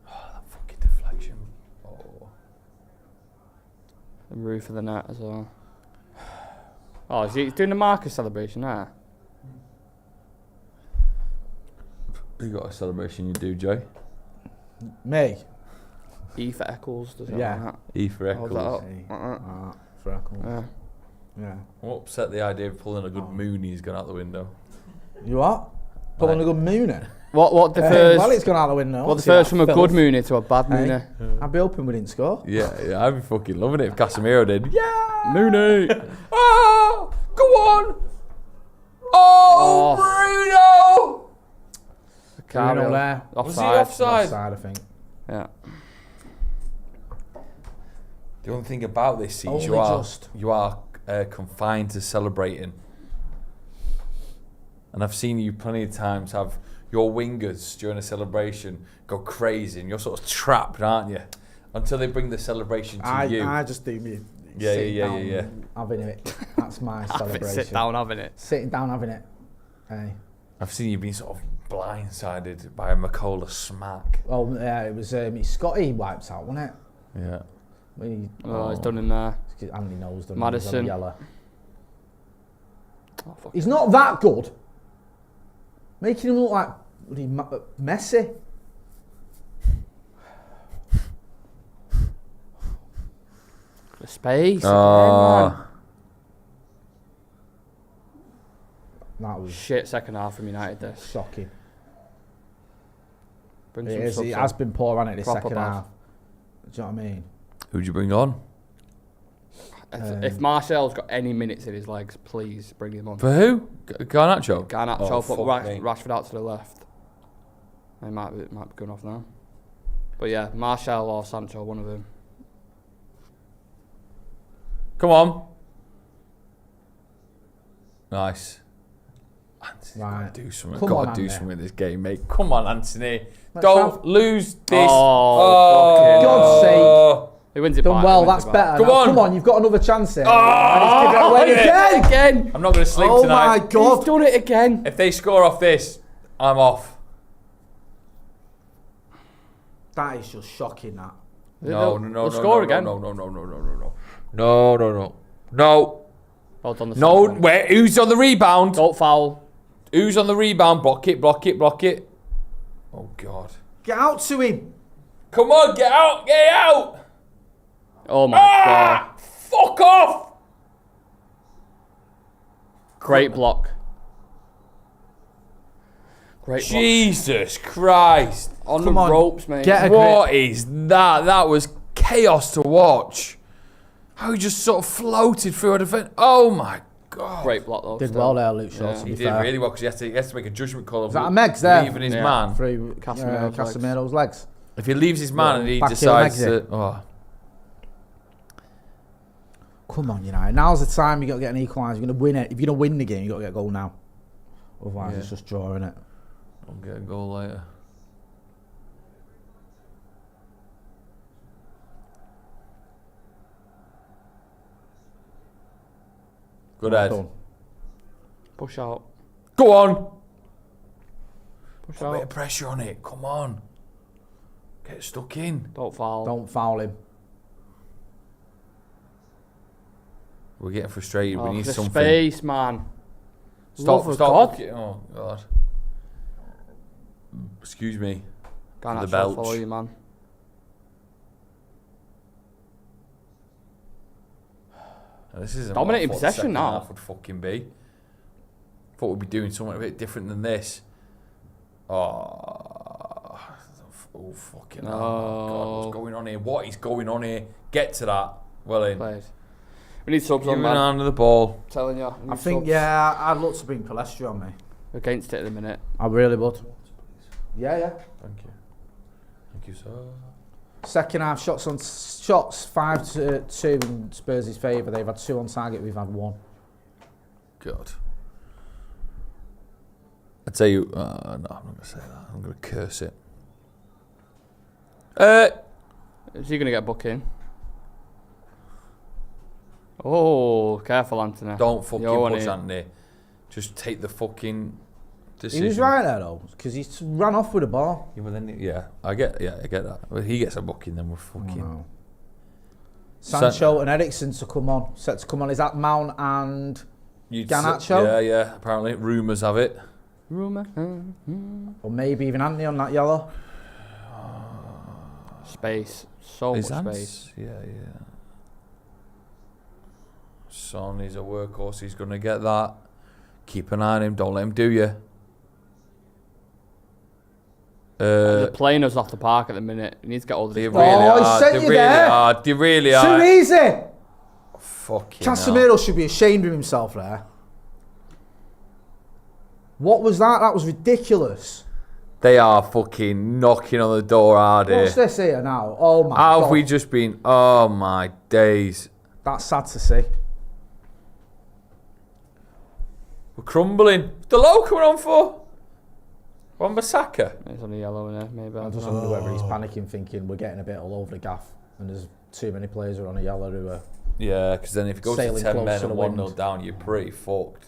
F: Oh, that fucking deflection. Oh.
E: The roof of the net as well. Oh, he's doing the Marcus celebration there.
F: You got a celebration you do, Jay?
D: Me.
E: E for Eccles, does it?
D: Yeah.
E: Like
F: E for
E: Hold
F: Eccles.
E: that up.
D: Freckles.
E: Yeah.
D: Yeah.
F: I'm upset the idea of pulling a good Mooney's gone out the window.
D: You what? Pulling a good Mooney.
E: What differs?
D: Well, it's gone out the window.
E: What
D: See
E: differs
D: that
E: from a
D: filth?
E: good Mooney to a bad
D: Hey?
E: Mooney?
D: I'd be hoping we didn't score.
F: Yeah, I'd be fucking loving it if Casemiro did. Yeah!
E: Mooney.
F: Oh, go on! Oh,
D: Bruno there.
F: Was he
E: Offside.
F: offside?
D: Offside, I think.
E: Yeah.
F: The only thing about this is
D: Only
F: you are confined to celebrating. And I've seen you plenty of times have your wingers during a celebration go crazy and you're sort of trapped, aren't you? Until they bring the celebration to you.
D: I just do me.
F: Yeah,
D: sitting
F: yeah,
D: down,
F: yeah, yeah.
D: Having it. That's my celebration.
E: Sit down having it.
D: Sitting down having it. Hey.
F: I've seen you being sort of blindsided by a Macola smack.
D: Oh yeah, it was Scotty wipes out, wasn't it?
F: Yeah.
E: He's done him there.
D: Anthony knows done.
E: Maddison.
D: Yellow.
E: Oh, fuck.
D: He's not that good. Making him look like bloody Messi.
E: The space.
F: Oh.
D: That was
E: Shit second half from United this.
D: shocking.
E: Bring
D: It
E: some
D: is.
E: subs
D: It
E: on.
D: has been poor on it this
E: Proper
D: second
E: bad.
D: half. Do you know what I mean?
F: Who'd you bring on?
E: If Martial's got any minutes in his legs, please bring him on.
F: For who? Garnacho?
E: Garnacho,
F: Oh,
E: put
F: fuck me.
E: Rashford out to the left. He might be going off now. But yeah, Martial or Sancho, one of them.
F: Come on. Nice. Anthony's
D: Right.
F: got to do something.
D: Come
F: Got
D: on,
F: to do
D: Anthony.
F: something in this game, mate. Come on, Anthony.
D: Let's
F: Don't
D: have-
F: lose this.
E: Oh,
D: God's sake.
E: He wins it
D: Done
E: back.
D: well,
E: he wins
D: that's
E: it back.
D: better.
F: Come
D: now.
F: on.
D: Come on, you've got another chance here.
F: Oh,
D: Give it away
F: yeah.
D: again.
F: I'm not going to sleep
D: Oh
F: tonight.
D: my God.
E: He's done it again.
F: If they score off this, I'm off.
D: That is just shocking, that.
F: No.
E: They'll score again.
F: No.
E: Well done. The
F: No,
E: second one.
F: wait, who's on the rebound?
E: Don't foul.
F: Who's on the rebound? Block it. Oh, God.
D: Get out to him.
F: Come on, get out.
E: Oh my god.
F: Fuck off.
E: Great block. Great block.
F: Jesus Christ.
E: On
D: Come
E: the
D: on.
E: ropes, mate.
D: Get a grip.
F: What is that? That was chaos to watch. How he just sort of floated through a defence. Oh, my God.
E: Great block though.
D: Did
E: still.
D: well there, Luke Shaw,
E: Yeah.
D: to
F: He
D: be
F: did
D: fair.
F: really well because he has to make a judgment call of
D: that a Megs there?
F: leaving his
E: Yeah.
F: man.
D: Through
E: Casemiro's legs.
D: Casemiro's legs.
F: If he leaves his man and he
D: Back heel
F: decides
D: exit.
F: to... Oh.
D: Come on, United. Now's the time you got to get an equaliser. You're going to win it. If you're going to win the game, you got to get a goal now. Otherwise,
F: Yeah.
D: it's just drawing it.
F: I'll get a goal later. Good head.
D: Done.
E: Push out.
F: Go on.
E: Push
F: Put a bit of
E: out.
F: pressure on it. Come on. Get stuck in.
E: Don't foul.
D: Don't foul him.
F: We're getting frustrated.
E: Oh,
F: we need
E: the
F: something.
E: space, man.
F: Stop.
E: Love of
F: Stop.
E: God.
F: Oh, God. Excuse me.
E: Can't
F: the
E: actually
F: belch.
E: follow you, man.
F: This isn't
E: Dominating
F: what I thought the
E: possession
F: second
E: now.
F: half would fucking be. Thought we'd be doing something a bit different than this. Oh fucking hell. Oh, God, what's going on here? What is going on here? Get to that. Well in.
E: Played. We need subs on,
F: Giving
E: man.
F: on to the ball.
E: Telling you. we
D: I
E: need
D: think,
E: subs.
D: yeah, I'd look to bring Palestri on me.
E: Against it at the minute.
D: I really would. Yeah.
F: Thank you. Thank you, sir.
D: Second half shots 5-2 in Spurs' favour. They've had 2 on target. We've had 1.
F: God. I tell you, no, I'm not going to say that. I'm going to curse it.
E: Is he going to get a book in? Oh, careful, Anthony.
F: Don't fucking
E: You're on
F: push
E: it.
F: Anthony. Just take the fucking decision.
D: He was right there though, because he ran off with the ball.
F: Yeah, well then, I get that. Well, he gets a booking, then we're fucking.
D: No. Sancho and Eriksen to come on. Set to come on. Is that Mount and Garnacho?
F: Yeah. Apparently, rumours have it.
E: Rumour.
D: Or maybe even Anthony on that yellow?
E: Space. So
F: His
E: much
F: hands?
E: space.
F: Yeah. Son, he's a workhorse. He's going to get that. Keep an eye on him. Don't let him do you.
E: They're playing us off the park at the minute. He needs to get all
F: They
E: this.
F: really
D: Oh, he
F: are.
D: sent
F: They
D: you
F: really
D: there.
F: are. They really are.
D: Too easy!
F: Fucking hell.
D: Casemiro should be ashamed of himself there. What was that? That was ridiculous.
F: They are fucking knocking on the door hard here.
D: What's this here now? Oh my
F: How
D: God.
F: have we just been? Oh my days.
D: That's sad to see.
F: We're crumbling. What's the low coming on for? Wan-Bissaka?
E: It's on the yellow in there, maybe.
D: I just wonder whether he's panicking, thinking we're getting a bit all over the gaff, and there's too many players who are on a yellow who are.
F: Yeah, because then if you go to
D: Sailing
F: 10
D: close
F: men
D: to
F: and
D: the
F: 1-0
D: wind.
F: down, you're pretty fucked.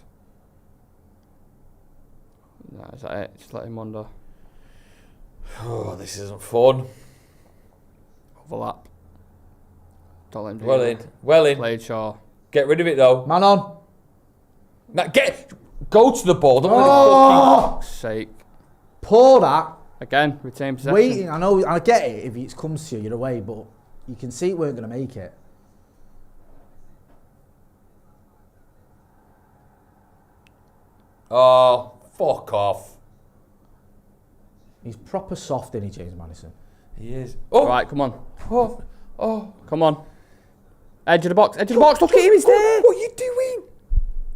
E: No, is that it? Just let him wander.
F: Oh, this isn't fun.
E: Overlap. Don't let him do
F: Well
E: it.
F: in. Well in.
E: Played Shaw.
F: Get rid of it though.
D: Man on!
F: Now go to the ball. Don't let
D: Oh!
E: Fuck's sake.
D: Pour that.
E: Again, retain possession.
D: Waiting. I get it. If it comes to you, you're away, but you can see it weren't going to make it.
F: Oh, fuck off.
D: He's proper soft, isn't he, James Madison?
F: He is. Oh,
E: Right, come on.
F: oh.
E: Come on. Edge of the box. Edge of the box. Look at him. He's there.
F: What are you doing?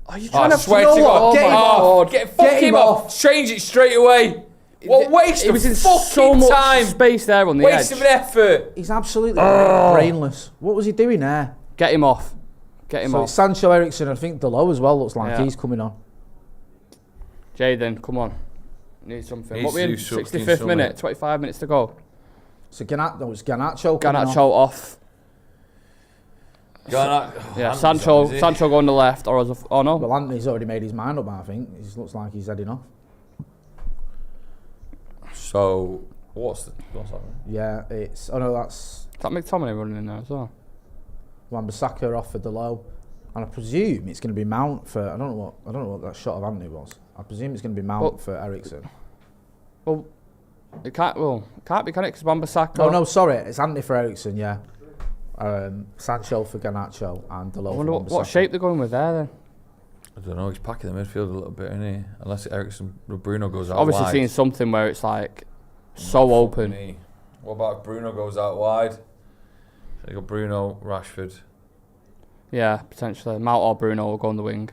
E: Are you
F: I
E: trying to...
F: swear
D: you know
F: to
D: what?
F: God.
D: Get him
F: Oh,
D: off.
F: Get
D: Get
F: him
D: him
F: off.
D: off.
F: Change it straight away. What waste
E: He
F: of
E: was in
F: fucking
E: so much
F: time.
E: space there on the
F: Waste
E: edge.
F: of an effort.
D: He's absolutely brainless. What was he doing there?
E: Get him off. Get him
D: So
E: off.
D: it's Sancho, Ericsson, I think Delo as well looks like
E: Yeah.
D: he's coming on.
E: Jaden, come on. Need something.
F: Needs
E: What we
F: to
E: in?
F: do something,
E: 65th minute, 25 minutes to go.
D: So it's Garnacho coming
E: Garnacho
D: on.
E: off.
F: Yeah,
E: Sancho go on the left, or as a, oh no.
D: Well, Anthony's already made his mind up, I think. He looks like he's heading off.
F: So, what's that?
D: Yeah, it's... Oh, no, that's
E: Is that McTominay running in there as well?
D: Wan-Bissaka off for Delo. And I presume it's going to be Mount for... I don't know what that shot of Anthony was. I presume it's going to be Mount for Ericsson.
E: Well, it can't be, can it? Because Wan-Bissaka...
D: Oh, no, sorry. It's Anthony for Ericsson, yeah. Sancho for Garnacho and Delo
E: I
D: for
E: wonder
D: Wan-Bissaka.
E: what shape they're going with there then.
F: I don't know. He's packing the midfield a little bit, isn't he? Unless Bruno goes out
E: Obviously
F: wide.
E: seeing something where it's like so open.
F: Me. What about if Bruno goes out wide? So you got Bruno, Rashford.
E: Yeah, potentially. Mount or Bruno will go on the wing.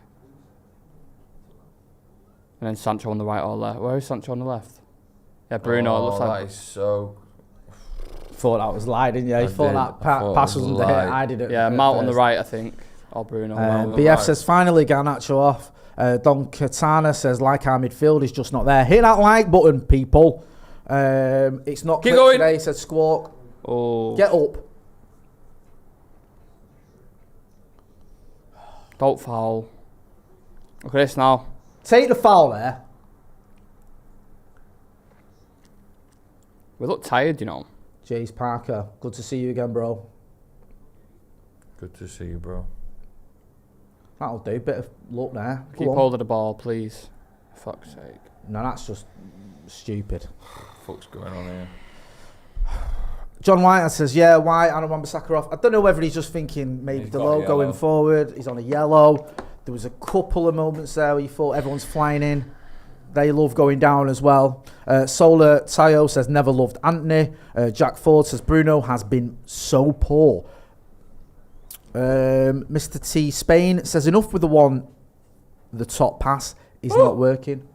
E: And then Sancho on the right or left. Where is Sancho on the left? Yeah, Bruno. It looks like...
F: that is so...
D: Thought that was lie, didn't you? You thought that pass was under hit. I did it.
E: Yeah, Mount on the right, I think. Or Bruno.
D: BF says, finally Garnacho off. Don Katana says, like our midfield is just not there. Hit that like button, people. It's not
F: Keep
D: quick
F: going.
D: today, says Squawk.
E: Oh.
D: Get up.
E: Don't foul. Look at this now.
D: Take the foul there.
E: We look tired, you know.
D: Jace Parker, good to see you again, bro.
F: Good to see you, bro.
D: That'll do. Bit of luck there.
E: Keep hold of the ball, please. For fuck's sake.
D: No, that's just stupid.
F: What's going on here?
D: John White says, yeah, White and Wan-Bissaka off. I don't know whether he's just thinking maybe
F: He's
D: the
F: got a
D: low
F: yellow.
D: going forward. He's on a yellow. There was a couple of moments there where you thought everyone's flying in. They love going down as well. Solar Tayo says, never loved Anthony. Jack Ford says, Bruno has been so poor. Mr. T Spain says, enough with the top pass is not working.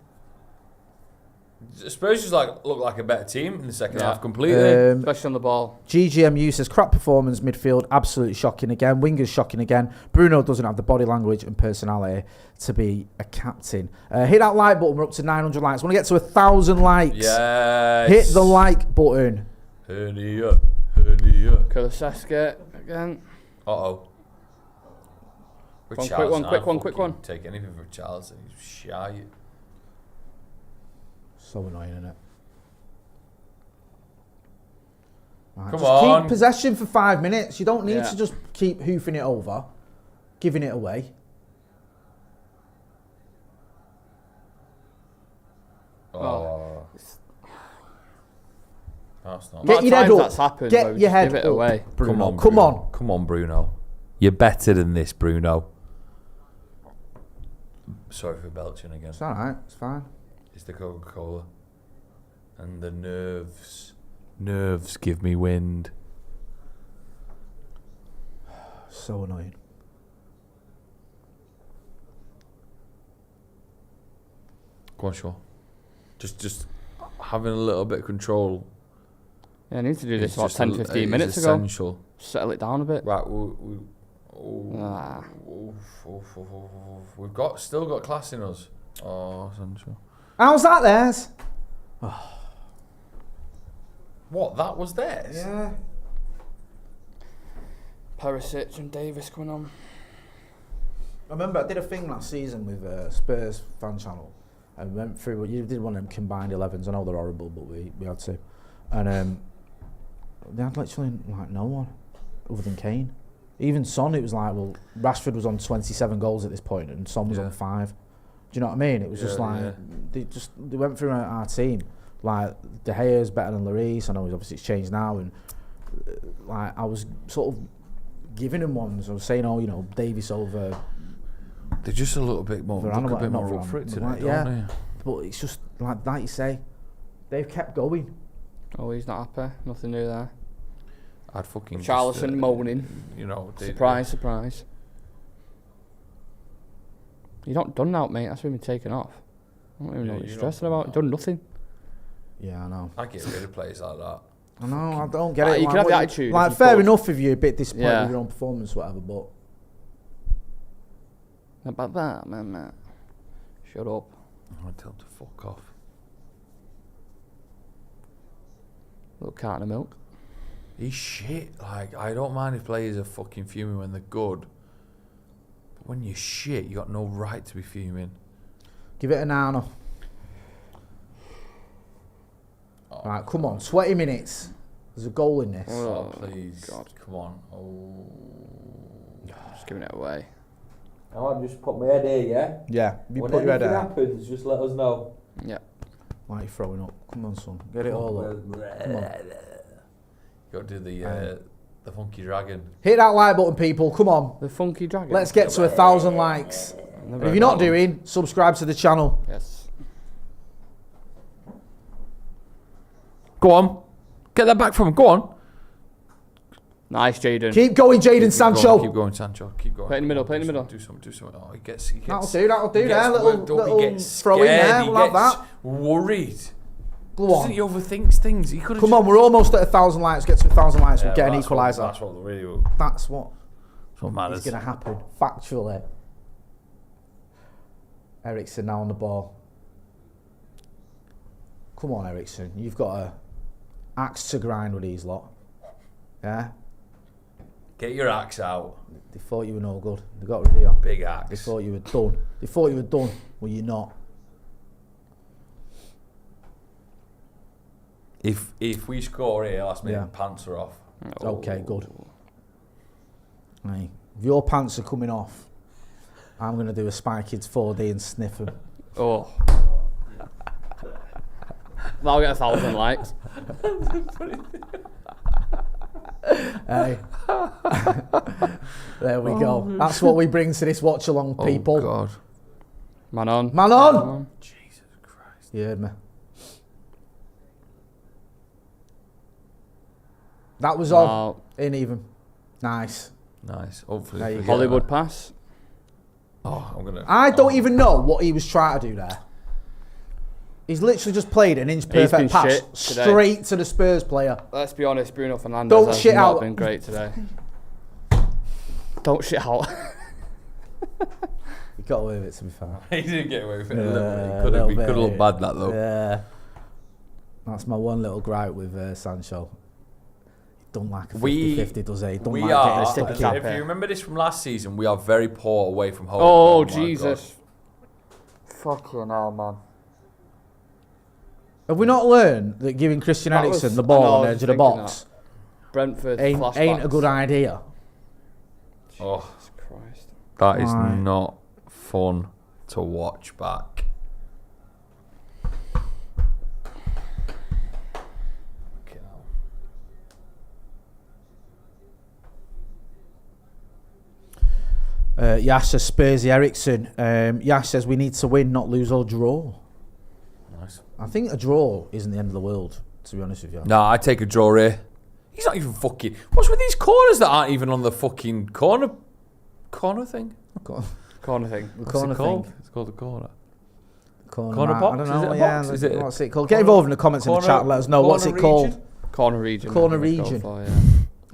F: Spurs just look like a better team in the second half completely.
E: Especially on the ball.
D: GGMU says, crap performance, midfield, absolutely shocking again. Wingers shocking again. Bruno doesn't have the body language and personality to be a captain. Hit that like button, we're up to 900 likes. Want to get to 1,000 likes?
F: Yes.
D: Hit the like button.
F: Hernia.
E: Kulusevski again.
F: Uh-oh.
E: Quick one.
F: Take anything from Charles. He's shy.
D: So annoying, isn't it? Right,
F: Come
D: just
F: on.
D: keep possession for 5 minutes. You don't need
E: Yeah.
D: to just keep hoofing it over, giving it away.
F: Oh. That's not.
D: Get your head up.
E: That's happened.
D: Get
E: where we
D: your
E: just
D: head
E: give it
D: up.
E: away.
D: Bruno.
F: Come on. Come on, Bruno. You're better than this, Bruno. Sorry for belching again.
D: It's alright, it's fine.
F: It's the Coca-Cola. And the nerves. Nerves give me wind.
D: So annoying.
F: Go on, Shaw. Just having a little bit of control.
E: Yeah, I need to do
F: is
E: this about
F: just
E: 10,
F: a-
E: 15
F: is
E: minutes ago.
F: essential.
E: Settle it down a bit.
F: Right, we've still got class in us. Oh, essential.
D: How's that theirs?
F: What? That was theirs?
D: Yeah.
E: Perisic and Davis coming on.
D: I remember I did a thing last season with Spurs fan channel and went through. You did one of them combined 11s. I know they're horrible, but we had to. And they had literally like no one other than Kane. Even Son, it was like, well, Rashford was on 27 goals at this point and Son was on 5. Do you know what I mean? It was just like they went through our team. Like De Gea's better than Lloris. I know obviously it's changed now, and like I was sort of giving him ones. I was saying, oh, you know, Davies over.
F: They're just a little bit more,
D: Varane,
F: look a bit
D: not
F: more
D: Varane,
F: up for it today,
D: like,
F: don't
D: yeah.
F: they?
D: But it's just like you say, they've kept going.
E: Oh, he's not happy. Nothing new there.
F: I'd fucking
E: Charlison moaning.
F: You know,
E: Surprise. You're not done now, mate. That's been taken off. I don't even know what you're stressing about. You've done nothing.
D: Yeah, I know.
F: I get rid of players like that.
D: I know, I don't get it.
E: You can have the attitude.
D: Like,
E: if you
D: fair
E: could.
D: enough if you're a bit disappointed
E: Yeah.
D: with your own performance, whatever, but...
E: How about that, man? Shut up.
F: I'll tell him to fuck off.
E: Little carton of milk.
F: He's shit. Like, I don't mind if players are fucking fuming when they're good. But when you're shit, you got no right to be fuming.
D: Give it a nano. Right, come on, 20 minutes. There's a goal in this.
F: Oh, please.
E: God.
F: Come on. Oh.
E: Just giving it away.
F: I'll just put my head here, yeah?
D: Yeah, you put your head out.
F: happens, just let us know.
E: Yeah.
D: Why are you throwing up? Come on, son. Get it all up. Come on.
F: You got to do the funky dragon.
D: Hit that like button, people. Come on.
E: The funky dragon.
D: Let's get to 1,000 likes. And if you're not doing, subscribe to the channel.
E: Yes.
F: Go on. Get that back from him. Go on.
E: Nice, Jaden.
D: Keep going, Jaden Sancho.
F: Keep going, Sancho. Keep going.
E: Play in the middle, play in the middle.
F: Do something. Oh, he gets
D: That'll do there.
F: He
D: Little
F: gets
D: throw in there.
F: scared,
D: We'll have
F: he gets
D: that.
F: worried.
D: Go
F: Doesn't
D: on.
F: he overthinks things? He could have
D: Come on, we're almost at 1,000 likes. Get to 1,000 likes. We'll get an equaliser.
F: That's what really
D: That's what
F: matters.
D: is going to happen, factually. Ericsson now on the ball. Come on, Ericsson. You've got a axe to grind with these lot. Yeah?
F: Get your axe out.
D: They thought you were no good. They got rid of you.
F: Big
D: They
F: axe.
D: thought you were done. They thought you were done. Well, you're not.
F: If we score here, last minute,
D: Yeah.
F: pants are off.
D: Okay, good. Right. If your pants are coming off, I'm going to do a Spy Kids 4D and sniff them.
E: Oh. I'll get 1,000 likes.
D: Hey. There we go. That's what we bring to this watch-along, people.
F: Oh, God.
E: Man on.
D: Man on!
F: Jesus Christ.
D: You heard me. That was all. In even. Nice.
F: Nice. Hopefully.
D: There you
F: forget
D: go.
E: Hollywood
F: that.
E: pass.
F: Oh, I'm going to...
D: I don't even know what he was trying to do there. He's literally just played an inch
E: been
D: perfect pass
E: shit today.
D: straight to the Spurs player.
E: Let's be honest, Bruno Fernandes
D: Don't
E: has
D: shit
E: not
D: out.
E: been great today. Don't shit out.
D: He got away with it, to be fair.
F: He didn't get away with it a
D: Yeah,
F: little bit. He
D: little
F: could have
D: bit.
F: looked bad, that, though.
D: Yeah. That's my one little gripe with Sancho. He don't like a 50-50, does he? He don't
F: We
D: like
F: are,
D: getting a sticky.
F: if you remember this from last season, we are very poor away from home.
E: Oh,
F: my
E: Jesus. Fucking hell, man.
D: Have we not learned that giving Christian
E: That was-
D: Eriksen the
E: I
D: ball
E: know,
D: on
E: I
D: the
E: was
D: edge of the
E: thinking
D: box
E: Brentford
D: ain't a good idea?
F: God. Oh,
E: Jesus Christ.
F: that is
D: Right.
F: not fun to watch back. Okay,
D: Yash says Spursy Ericsson. Yash says we need to win, not lose or draw.
F: nice.
D: I think a draw isn't the end of the world, to be honest with you.
F: No, I take a draw here. He's not even fucking... What's with these corners that aren't even on the fucking corner thing?
E: Corner thing.
D: The
F: What's
D: corner
F: it called?
D: thing.
F: It's called a corner.
D: Corner
F: box?
D: I don't
F: Is
D: know.
F: it a
D: Yeah,
F: box? Is it
D: what's it called? Get involved in the comments in the chat and let us know what's it called.
E: Corner region.
D: Corner
E: I think it's
D: region.
E: called for,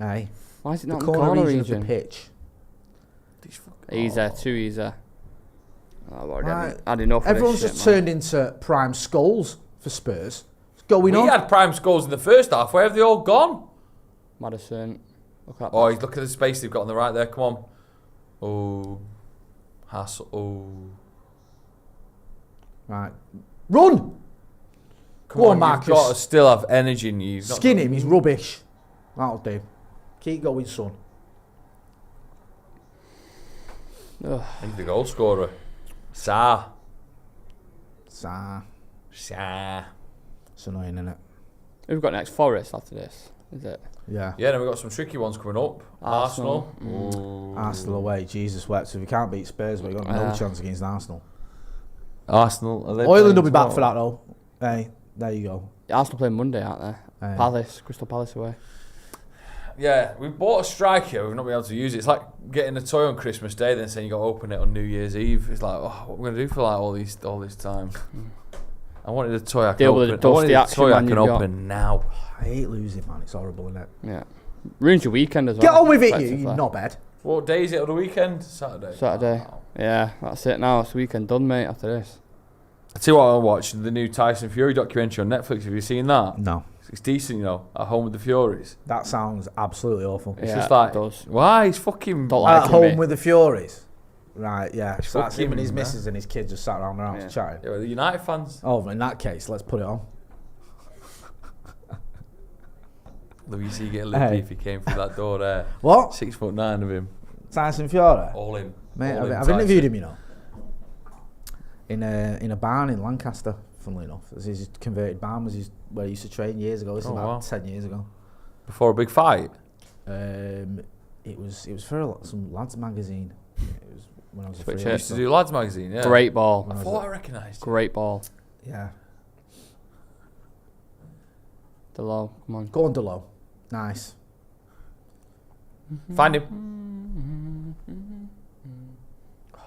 E: yeah.
D: Aye.
E: Why is it
D: The
E: not
D: corner,
E: the corner
D: region,
E: region?
D: of the pitch.
F: These fucking...
E: Easy, too easy. Oh, I've already
D: Right.
E: had enough of
D: Everyone's
E: this
D: just
E: shit, man.
D: turned into prime skulls for Spurs. What's going
F: We
D: on?
F: had prime scores in the first half. Where have they all gone?
E: Madison. Look at
F: Oh,
E: that.
F: look at the space they've got on the right there. Come on. Oh. Hassel. Oh.
D: Right. Run!
F: Come
D: Go on,
F: on,
D: Marcus.
F: you've got to still have energy in you. You've not
D: Skin
F: got-
D: him, he's rubbish. That'll do. Keep going, son.
E: Ugh.
F: He's the goal scorer. Sa.
D: Sa.
F: Sa.
D: It's annoying, isn't it?
E: Who've got next? Forest after this, is it?
D: Yeah.
F: Yeah, then we've got some tricky ones coming up.
E: Arsenal.
F: Ooh.
D: Arsenal away. Jesus wept. So if we can't beat Spurs, we've got no chance against Arsenal.
F: Arsenal.
D: Ireland will be back for that, though. Hey, there you go.
E: Arsenal playing Monday, aren't they?
D: Aye.
E: Palace, Crystal Palace away.
F: Yeah, we bought a striker. We've not been able to use it. It's like getting a toy on Christmas Day, then saying you got to open it on New Year's Eve. It's like, oh, what are we gonna do for like all this time? I wanted a toy I can
E: Deal with
F: open.
E: the
F: I wanted
E: dusty
F: a
E: action
F: toy I
E: man
F: can
E: you've got.
F: open now.
D: I hate losing, man. It's horrible, isn't it?
E: Yeah. Ruins your weekend as well.
D: Get on with it,
E: effectively.
D: you knobhead.
F: What day is it on the weekend? Saturday.
E: Saturday.
F: Wow.
E: Yeah, that's it now. It's the weekend done, mate, after this.
F: I tell you what, I watched the new Tyson Fury documentary on Netflix. Have you seen that?
D: No.
F: It's decent, you know. At Home with the Furies.
D: That sounds absolutely awful.
F: It's
E: Yeah,
F: just like,
E: it does.
F: why? He's fucking.
E: Don't like
D: At
E: him,
D: home
E: mate.
D: with the Furies. Right, yeah. So that's him
F: fucking
D: and his
F: mad.
D: missus and his kids just sat around their house
E: Yeah.
D: chatting.
F: Yeah, well, the United fans.
D: Oh, in that case, let's put it on.
F: Louis C getting lippy
D: Hey.
F: if he came through that door there.
D: What?
F: 6'9" of him.
D: Tyson Fury?
F: All in.
D: Mate,
F: All in
D: I've interviewed
F: Tyson.
D: him, you know. In a barn in Lancaster, funnily enough. His converted barn was where he used to train years ago. This is
F: Oh,
D: about
F: wow.
D: 10 years ago.
F: Before a big fight.
D: It was for some lads magazine. It was when I was a
E: Switch
D: free
E: it.
F: Used to do Lads magazine, yeah.
E: Great ball.
F: I thought I recognised him.
E: Great ball.
D: Yeah.
E: Delo, come on.
D: Go on, Delo. Nice.
F: Find him.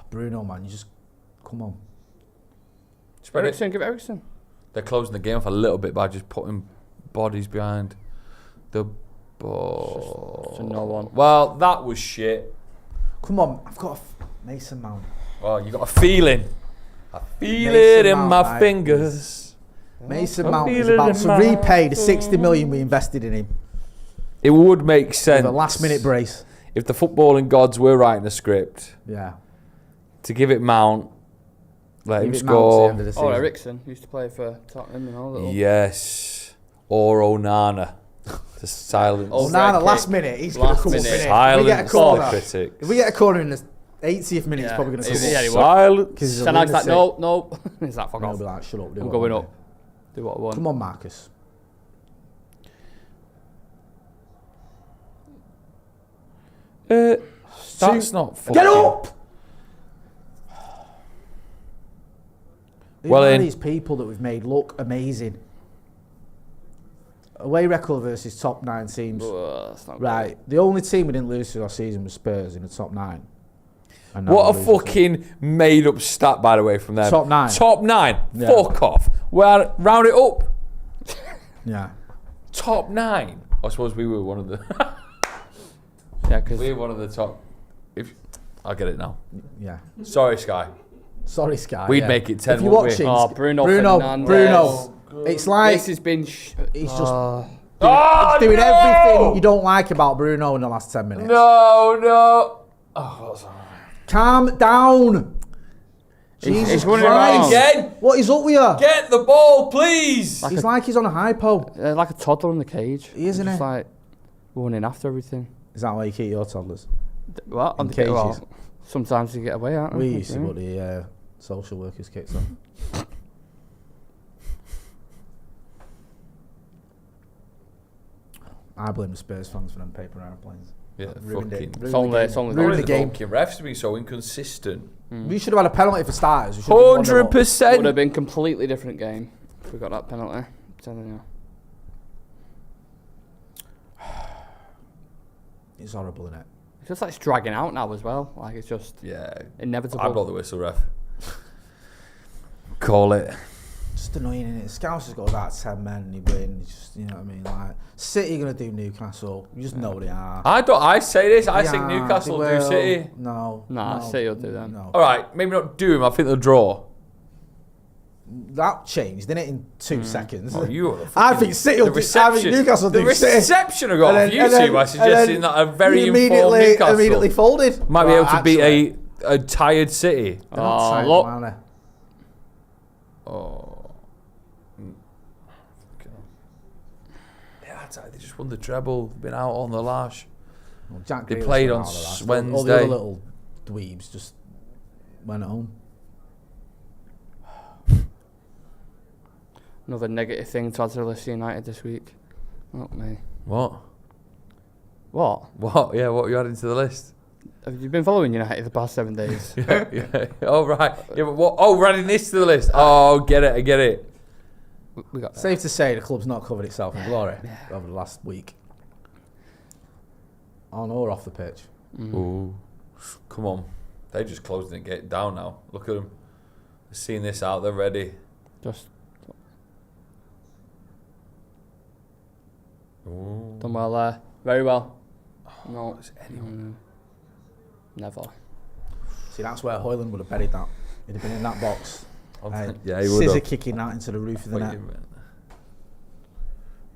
D: Bruno, man, you just come on.
F: Spread it.
E: Ericsson, give it Ericsson.
F: They're closing the game off a little bit by just putting bodies behind the ball.
E: It's a no one.
F: Well, that was shit.
D: Come on, I've got Mason Mount.
F: Well, you got a feeling. I feel
D: Mason
F: it in
D: Mount,
F: my
D: right,
F: fingers.
D: Mason
F: I
D: Mount is
F: feel it
D: about
F: in
D: to
F: my
D: repay the 60 million we invested in him
F: It would make sense.
D: with a last minute brace.
F: If the footballing gods were writing the script
D: Yeah.
F: to give it Mount, let him
D: Give it Mount to the
F: score.
D: end of the
E: Oh,
D: season.
E: Ericsson used to play for Tottenham, you know. Little.
F: Yes. Or Onana. The silence.
D: Oh,
E: Red
D: nah, the last
E: kick.
D: minute, he's going to
E: Last
D: come up
E: minute.
D: in it. If we get a
F: Silence
D: corner,
F: the critics.
D: if we get a corner in the 80th minute, he's
E: Yeah.
D: probably going to come
E: Yeah,
D: up.
E: he will.
F: Silence.
D: 'Cause he's a
E: Sanag's like,
D: lunatic.
E: no. He's like, fuck
D: And he'll
E: off.
D: be like, shut up. do
E: I'm
D: what I
E: going
D: want.
E: up. Do what I want.
D: Come on, Marcus.
F: That's not fucking...
D: Get up! Who
F: Well,
D: are
F: in-
D: these people that we've made look amazing? Away record versus top 9 teams.
E: That's not
D: Right, the only team we didn't lose to last season was Spurs in the top 9. And now
F: What a
D: we're losing to
F: fucking made up stat, by the way, from them.
D: Top 9.
F: Top 9.
D: Yeah.
F: Fuck off. Well, round it up.
D: Yeah.
F: Top 9. I suppose we were one of the...
E: Yeah, because
F: we were one of the top... I'll get it now.
D: Yeah.
F: Sorry, Sky.
D: Sorry, Sky.
F: We'd
D: yeah.
F: make it 10,
D: If you're
F: wouldn't we?
D: watching,
E: Oh, Bruno
D: Bruno,
E: Fernandes.
D: Bruno. It's like
E: this has been...
D: he's just
F: Oh,
D: doing
F: no!
D: everything you don't like about Bruno in the last 10 minutes.
F: No. Oh, that's all right.
D: Calm down. Jesus
E: he's running
D: Christ.
E: around.
F: Again.
D: What is up with you?
F: Get the ball, please.
D: He's like he's on a hypo.
E: like a toddler in the cage.
D: He is, isn't
E: Just
D: he?
E: like running after everything.
D: Is that why you keep your toddlers?
E: What?
D: In
E: On the cage? Well,
D: cages.
E: sometimes you get away, aren't
D: We
E: they?
D: used to put the social workers kits on. I blame the Spurs fans for them paper airplanes.
F: Yeah,
D: Ruined
F: fucking...
D: it.
E: It's only
D: Ruined the
F: the
D: game.
F: fucking refs to be so inconsistent.
D: We should have had a penalty for starters. We should have won them up.
F: 100%.
E: Would have been completely different game if we got that penalty. I'm telling you.
D: It's horrible, isn't it?
E: It's just like it's dragging out now as well. Like it's just
F: Yeah.
E: inevitable.
F: I blow the whistle, ref. Call it.
D: Just annoying, isn't it? Scouse has got about 10 men and he wins. Just, you know what I mean? Like, City are going to do Newcastle. You just know they are.
F: I say this. I
D: They
F: think
D: are,
F: Newcastle
D: they
F: will do
D: will.
F: City.
D: No.
E: Nah,
D: no,
E: City will do them.
D: No.
F: All right, maybe not do them. I think they'll draw.
D: That changed, didn't it, in 2 seconds?
F: Oh, you are
D: I think City will do. I think Newcastle
F: the
D: do City.
F: reception I got off you two by suggesting that a very informed
D: immediately
F: Newcastle
D: folded.
F: might be able to
D: Actually,
F: beat a tired City.
D: they're not tired,
E: look.
D: are they?
F: Oh. Yeah, that's right. They just won the treble. Been out on the lash.
D: Well, Jack
F: They
D: Grealish
F: played
D: went
F: on
D: out of the last. All the
F: Wednesday.
D: other little dweebs just went home.
E: Another negative thing to add to the list of United this week. Not me.
F: What?
E: What?
F: What? Yeah, what are you adding to the list?
E: Have you been following United the past 7 days?
F: yeah. Oh, right. Yeah, but what? Oh, we're adding this to the list. Oh, get it. I get it.
E: We got
D: Safe to say the club's not covered itself in glory over the last week. On or off the pitch.
F: Ooh. Come on. They just closing the gate down now. Look at them. They're seeing this out. They're ready.
E: just Done well there. Very well. No. Never.
D: See, that's where Hoyland would have buried that. He'd have been in that box.
F: Yeah, he would
D: Scissor
F: have.
D: kicking that into the roof of the net.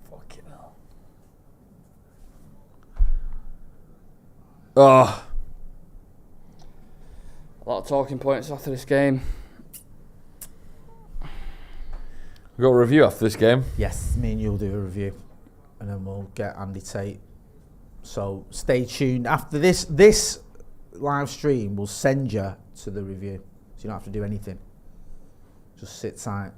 F: Fucking hell. Oh.
E: A lot of talking points after this game.
F: We got a review after this game.
D: Yes, me and you'll do a review, and then we'll get Andy Tate. So stay tuned. After this live stream, we'll send you to the review, so you don't have to do anything. Just sit tight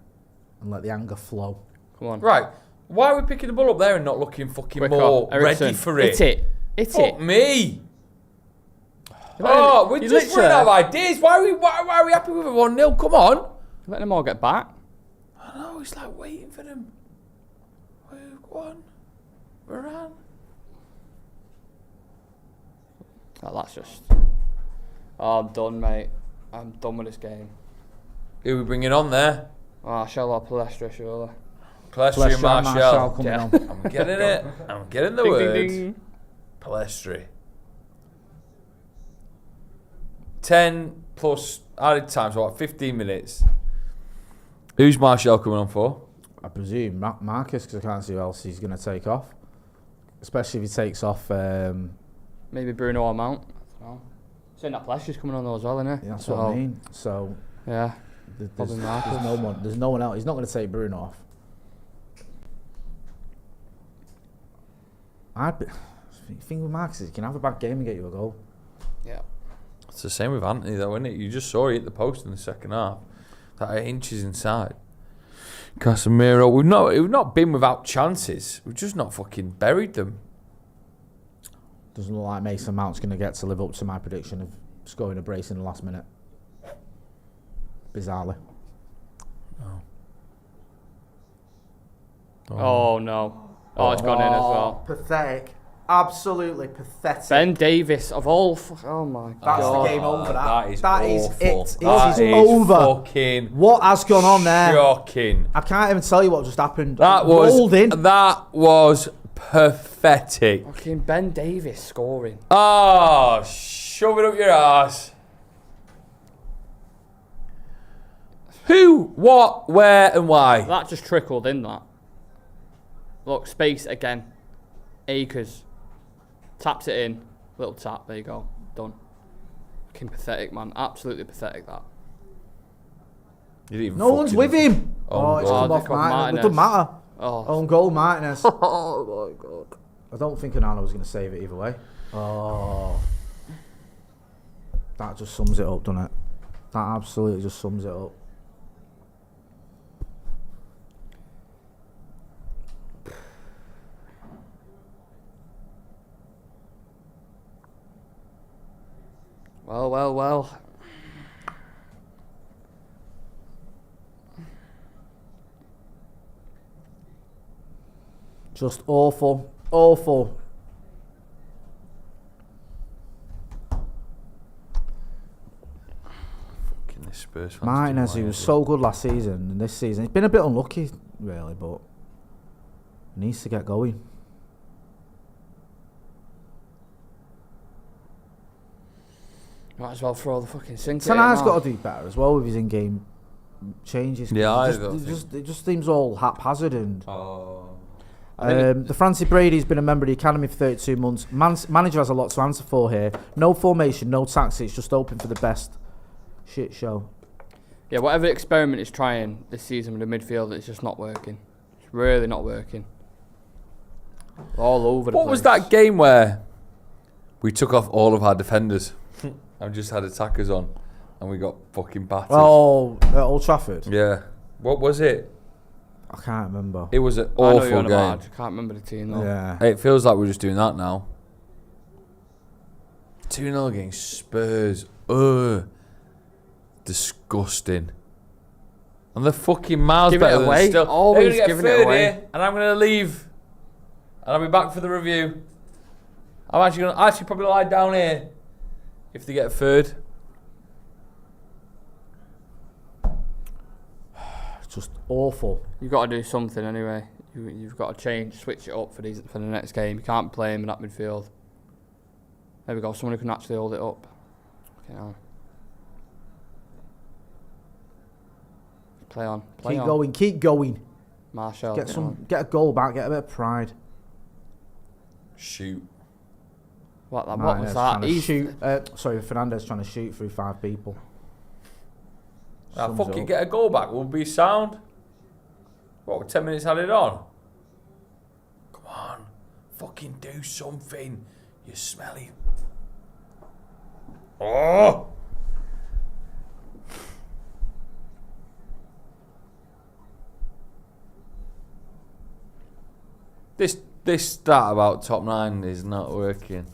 D: and let the anger flow.
E: Come on.
F: Right. Why are we picking the ball up there and not looking fucking
E: Quick
F: more
E: on, Ericsson.
F: ready for it?
E: Hit it.
F: Fuck me. Oh, we're
E: you
F: just running out of ideas. Why are we happy with a 1-0? Come on.
E: Let them all get back.
F: I know, it's like waiting for them. Go on. Varane.
E: Oh, that's just... Oh, I'm done, mate. I'm done with this game.
F: Who are we bringing on there?
E: Oh, Shell or Palestra, surely.
F: Palestri and Martial.
D: coming
E: Yeah.
D: on.
F: I'm getting it. I'm getting the
E: Ding,
F: word.
E: ding, ding.
F: Palestri. 10 plus added time, so what, 15 minutes. Who's Martial coming on for?
D: I presume Marcus, because I can't see who else he's going to take off. Especially if he takes off.
E: Maybe Bruno or Mount. Oh. Saying that Palestra's coming on though as well, isn't it?
D: That's what I mean. So
E: Yeah.
D: there's
E: Probably Marcus.
D: there's no one else. He's not going to take Bruno off. The thing with Marcus is he can have a bad game and get you a goal.
E: Yeah.
F: It's the same with Anthony though, isn't it? You just saw he hit the post in the second half. That 8 inches inside. Casemiro, we've not been without chances. We've just not fucking buried them.
D: Doesn't look like Mason Mount's going to get to live up to my prediction of scoring a brace in the last minute. Bizarrely.
E: Oh no. Oh, it's gone in as well.
D: Pathetic. Absolutely pathetic.
E: Ben Davis of all. Oh my
D: That's
E: god.
D: the game over.
F: That is
D: that is
F: awful.
D: it.
F: That
D: It is over.
F: Fucking
D: What has gone on there?
F: shocking.
D: I can't even tell you what just happened.
F: That was pathetic.
E: Fucking Ben Davis scoring.
F: Oh, shove it up your ass. Who, what, where, and why?
E: That just trickled in. That. Look, space again. Acres. Taps it in. Little tap. There you go. Done. Fucking pathetic, man. Absolutely pathetic. That.
F: You didn't even
D: No one's with him.
F: Own
D: It's
F: goal.
D: come
E: Oh,
D: off
E: they come
D: Martinez. It
E: Martinez.
D: doesn't matter.
E: Oh.
D: Own goal, Martinez.
E: Oh my god.
D: I don't think Onana was going to save it either way. Oh. That just sums it up, doesn't it? That absolutely just sums it up.
E: Well.
D: Just awful. Awful.
F: Fucking this Spurs fans
D: Martinez,
F: do
D: he was
F: like
D: so good last season, and this season he's been a bit unlucky, really, but needs to get going.
E: Might as well throw the fucking sink.
D: Tanai's got to do better as well with his in-game changes.
F: Yeah,
D: it just seems all haphazard and.
F: Oh.
D: The Francis Brady's been a member of the academy for 32 months. Manager has a lot to answer for here. No formation, no tactics, just hoping for the best. Shit show.
E: Yeah, whatever experiment he's trying this season with the midfield, it's just not working. It's really not working. All over the place.
F: What was that game where we took off all of our defenders and just had attackers on and we got fucking battered?
D: Oh, at Old Trafford?
F: Yeah. What was it?
D: I can't remember.
F: It was an
E: I know you're
F: awful
E: on
F: game.
E: about. I can't remember the team though.
D: Yeah.
F: It feels like we're just doing that now. 2-0 against Spurs. Ugh. Disgusting. And they're fucking miles
E: Giving it
F: better
E: away.
F: than still.
E: Always
F: They're gonna get
E: giving it
F: third
E: away.
F: here, and I'm going to leave. And I'll be back for the review. I'm actually going to probably lie down here if they get third.
D: Just awful.
E: You've got to do something anyway. You've got to switch it up for the next game. You can't play him in that midfield. There we go. Someone who can actually hold it up. Okay, now. Play on.
D: Keep going.
E: Marshall.
D: Get a goal back. Get a bit of pride.
C: Shoot.
E: What was that?
D: Fernandez trying to shoot through 5 people.
F: Fucking get a goal back. We'll be sound. What, 10 minutes had it on? Come on. Fucking do something. You smelly. Oh! This stat about top 9 is not working.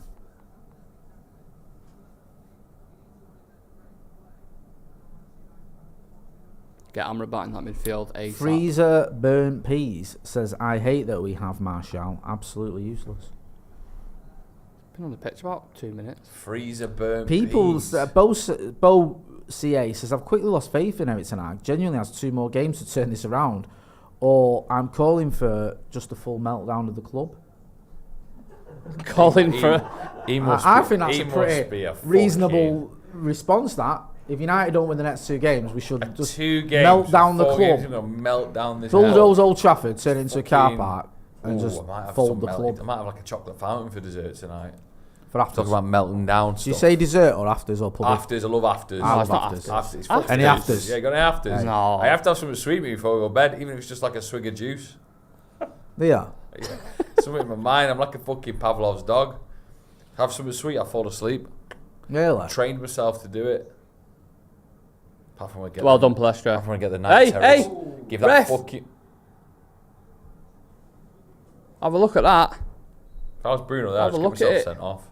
E: Get Amrabat in that midfield. ASAP.
D: Freezer Burnt Peas says, I hate that we have Martial. Absolutely useless.
E: Been on the pitch about 2 minutes.
F: Freezer Burnt
D: People's Bo CA says, I've quickly lost faith in Eric Ten Hag. Genuinely has 2 more games to turn this around. Or I'm calling for just a full meltdown of the club.
E: Calling for...
D: I think that's a pretty reasonable response, that. If United don't win the next 2 games, we should just melt down the club.
F: Melt down this
D: bulldoze Old Trafford, turn it into a car park, and just fold the club.
F: I might have like a chocolate fountain for dessert tonight.
D: For afters.
F: Talk about melting down stuff.
D: Do you say dessert or afters or public?
F: Afters, I love afters.
D: I love afters.
F: Any
D: afters?
F: Yeah, you got any afters?
E: No.
F: I have to have something sweet before I go to bed, even if it's just like a swig of juice.
D: Yeah.
F: Something in my mind, I'm like a fucking Pavlov's dog. Have something sweet, I fall asleep.
D: Really?
F: Trained myself to do it.
E: Well done, Palestra.
F: Apart from get the night terrors. Give that
E: ref.
F: fucking...
E: Have a look at that.
F: If I was Bruno there, I'd just get myself sent off.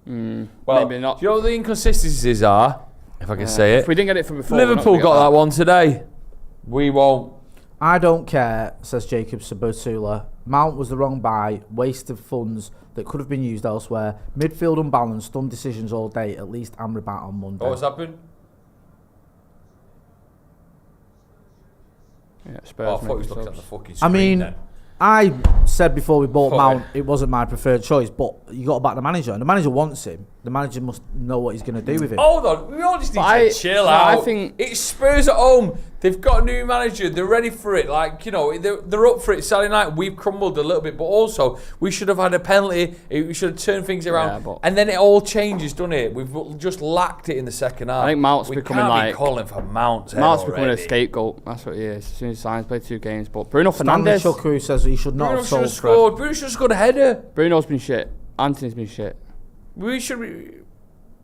F: Well,
E: maybe not.
F: Do you know what the inconsistencies are? If I can say it.
E: If we didn't get it from before,
F: Liverpool got that one today. We won't.
D: I don't care, says Jacob Sabotula. Mount was the wrong buy, waste of funds that could have been used elsewhere. Midfield unbalanced, dumb decisions all day. At least Amrabat on Monday.
F: Oh, what's happened?
E: Yeah, Spurs.
F: I thought he was looking at the fucking screen then.
D: I said before we bought Mount, it wasn't my preferred choice, but you got to back the manager, and the manager wants him. The manager must know what he's going to do with him.
F: Hold on, we all just need to chill out.
E: I think
F: it's Spurs at home. They've got a new manager. They're ready for it. Like, you know, they're up for it. Saturday night, we've crumbled a little bit, but also we should have had a penalty. We should have turned things around, and then it all changes, doesn't it? We've just lacked it in the second half.
E: I think Mount's becoming
F: like calling for Mount.
E: Mount's becoming a scapegoat. That's what he is. As soon as he signs, played 2 games, but Bruno Fernandes.
D: Chukwu says he should not have sold
F: scored. Bruno should have scored a header.
E: Bruno's been shit. Anthony's been shit.
F: We've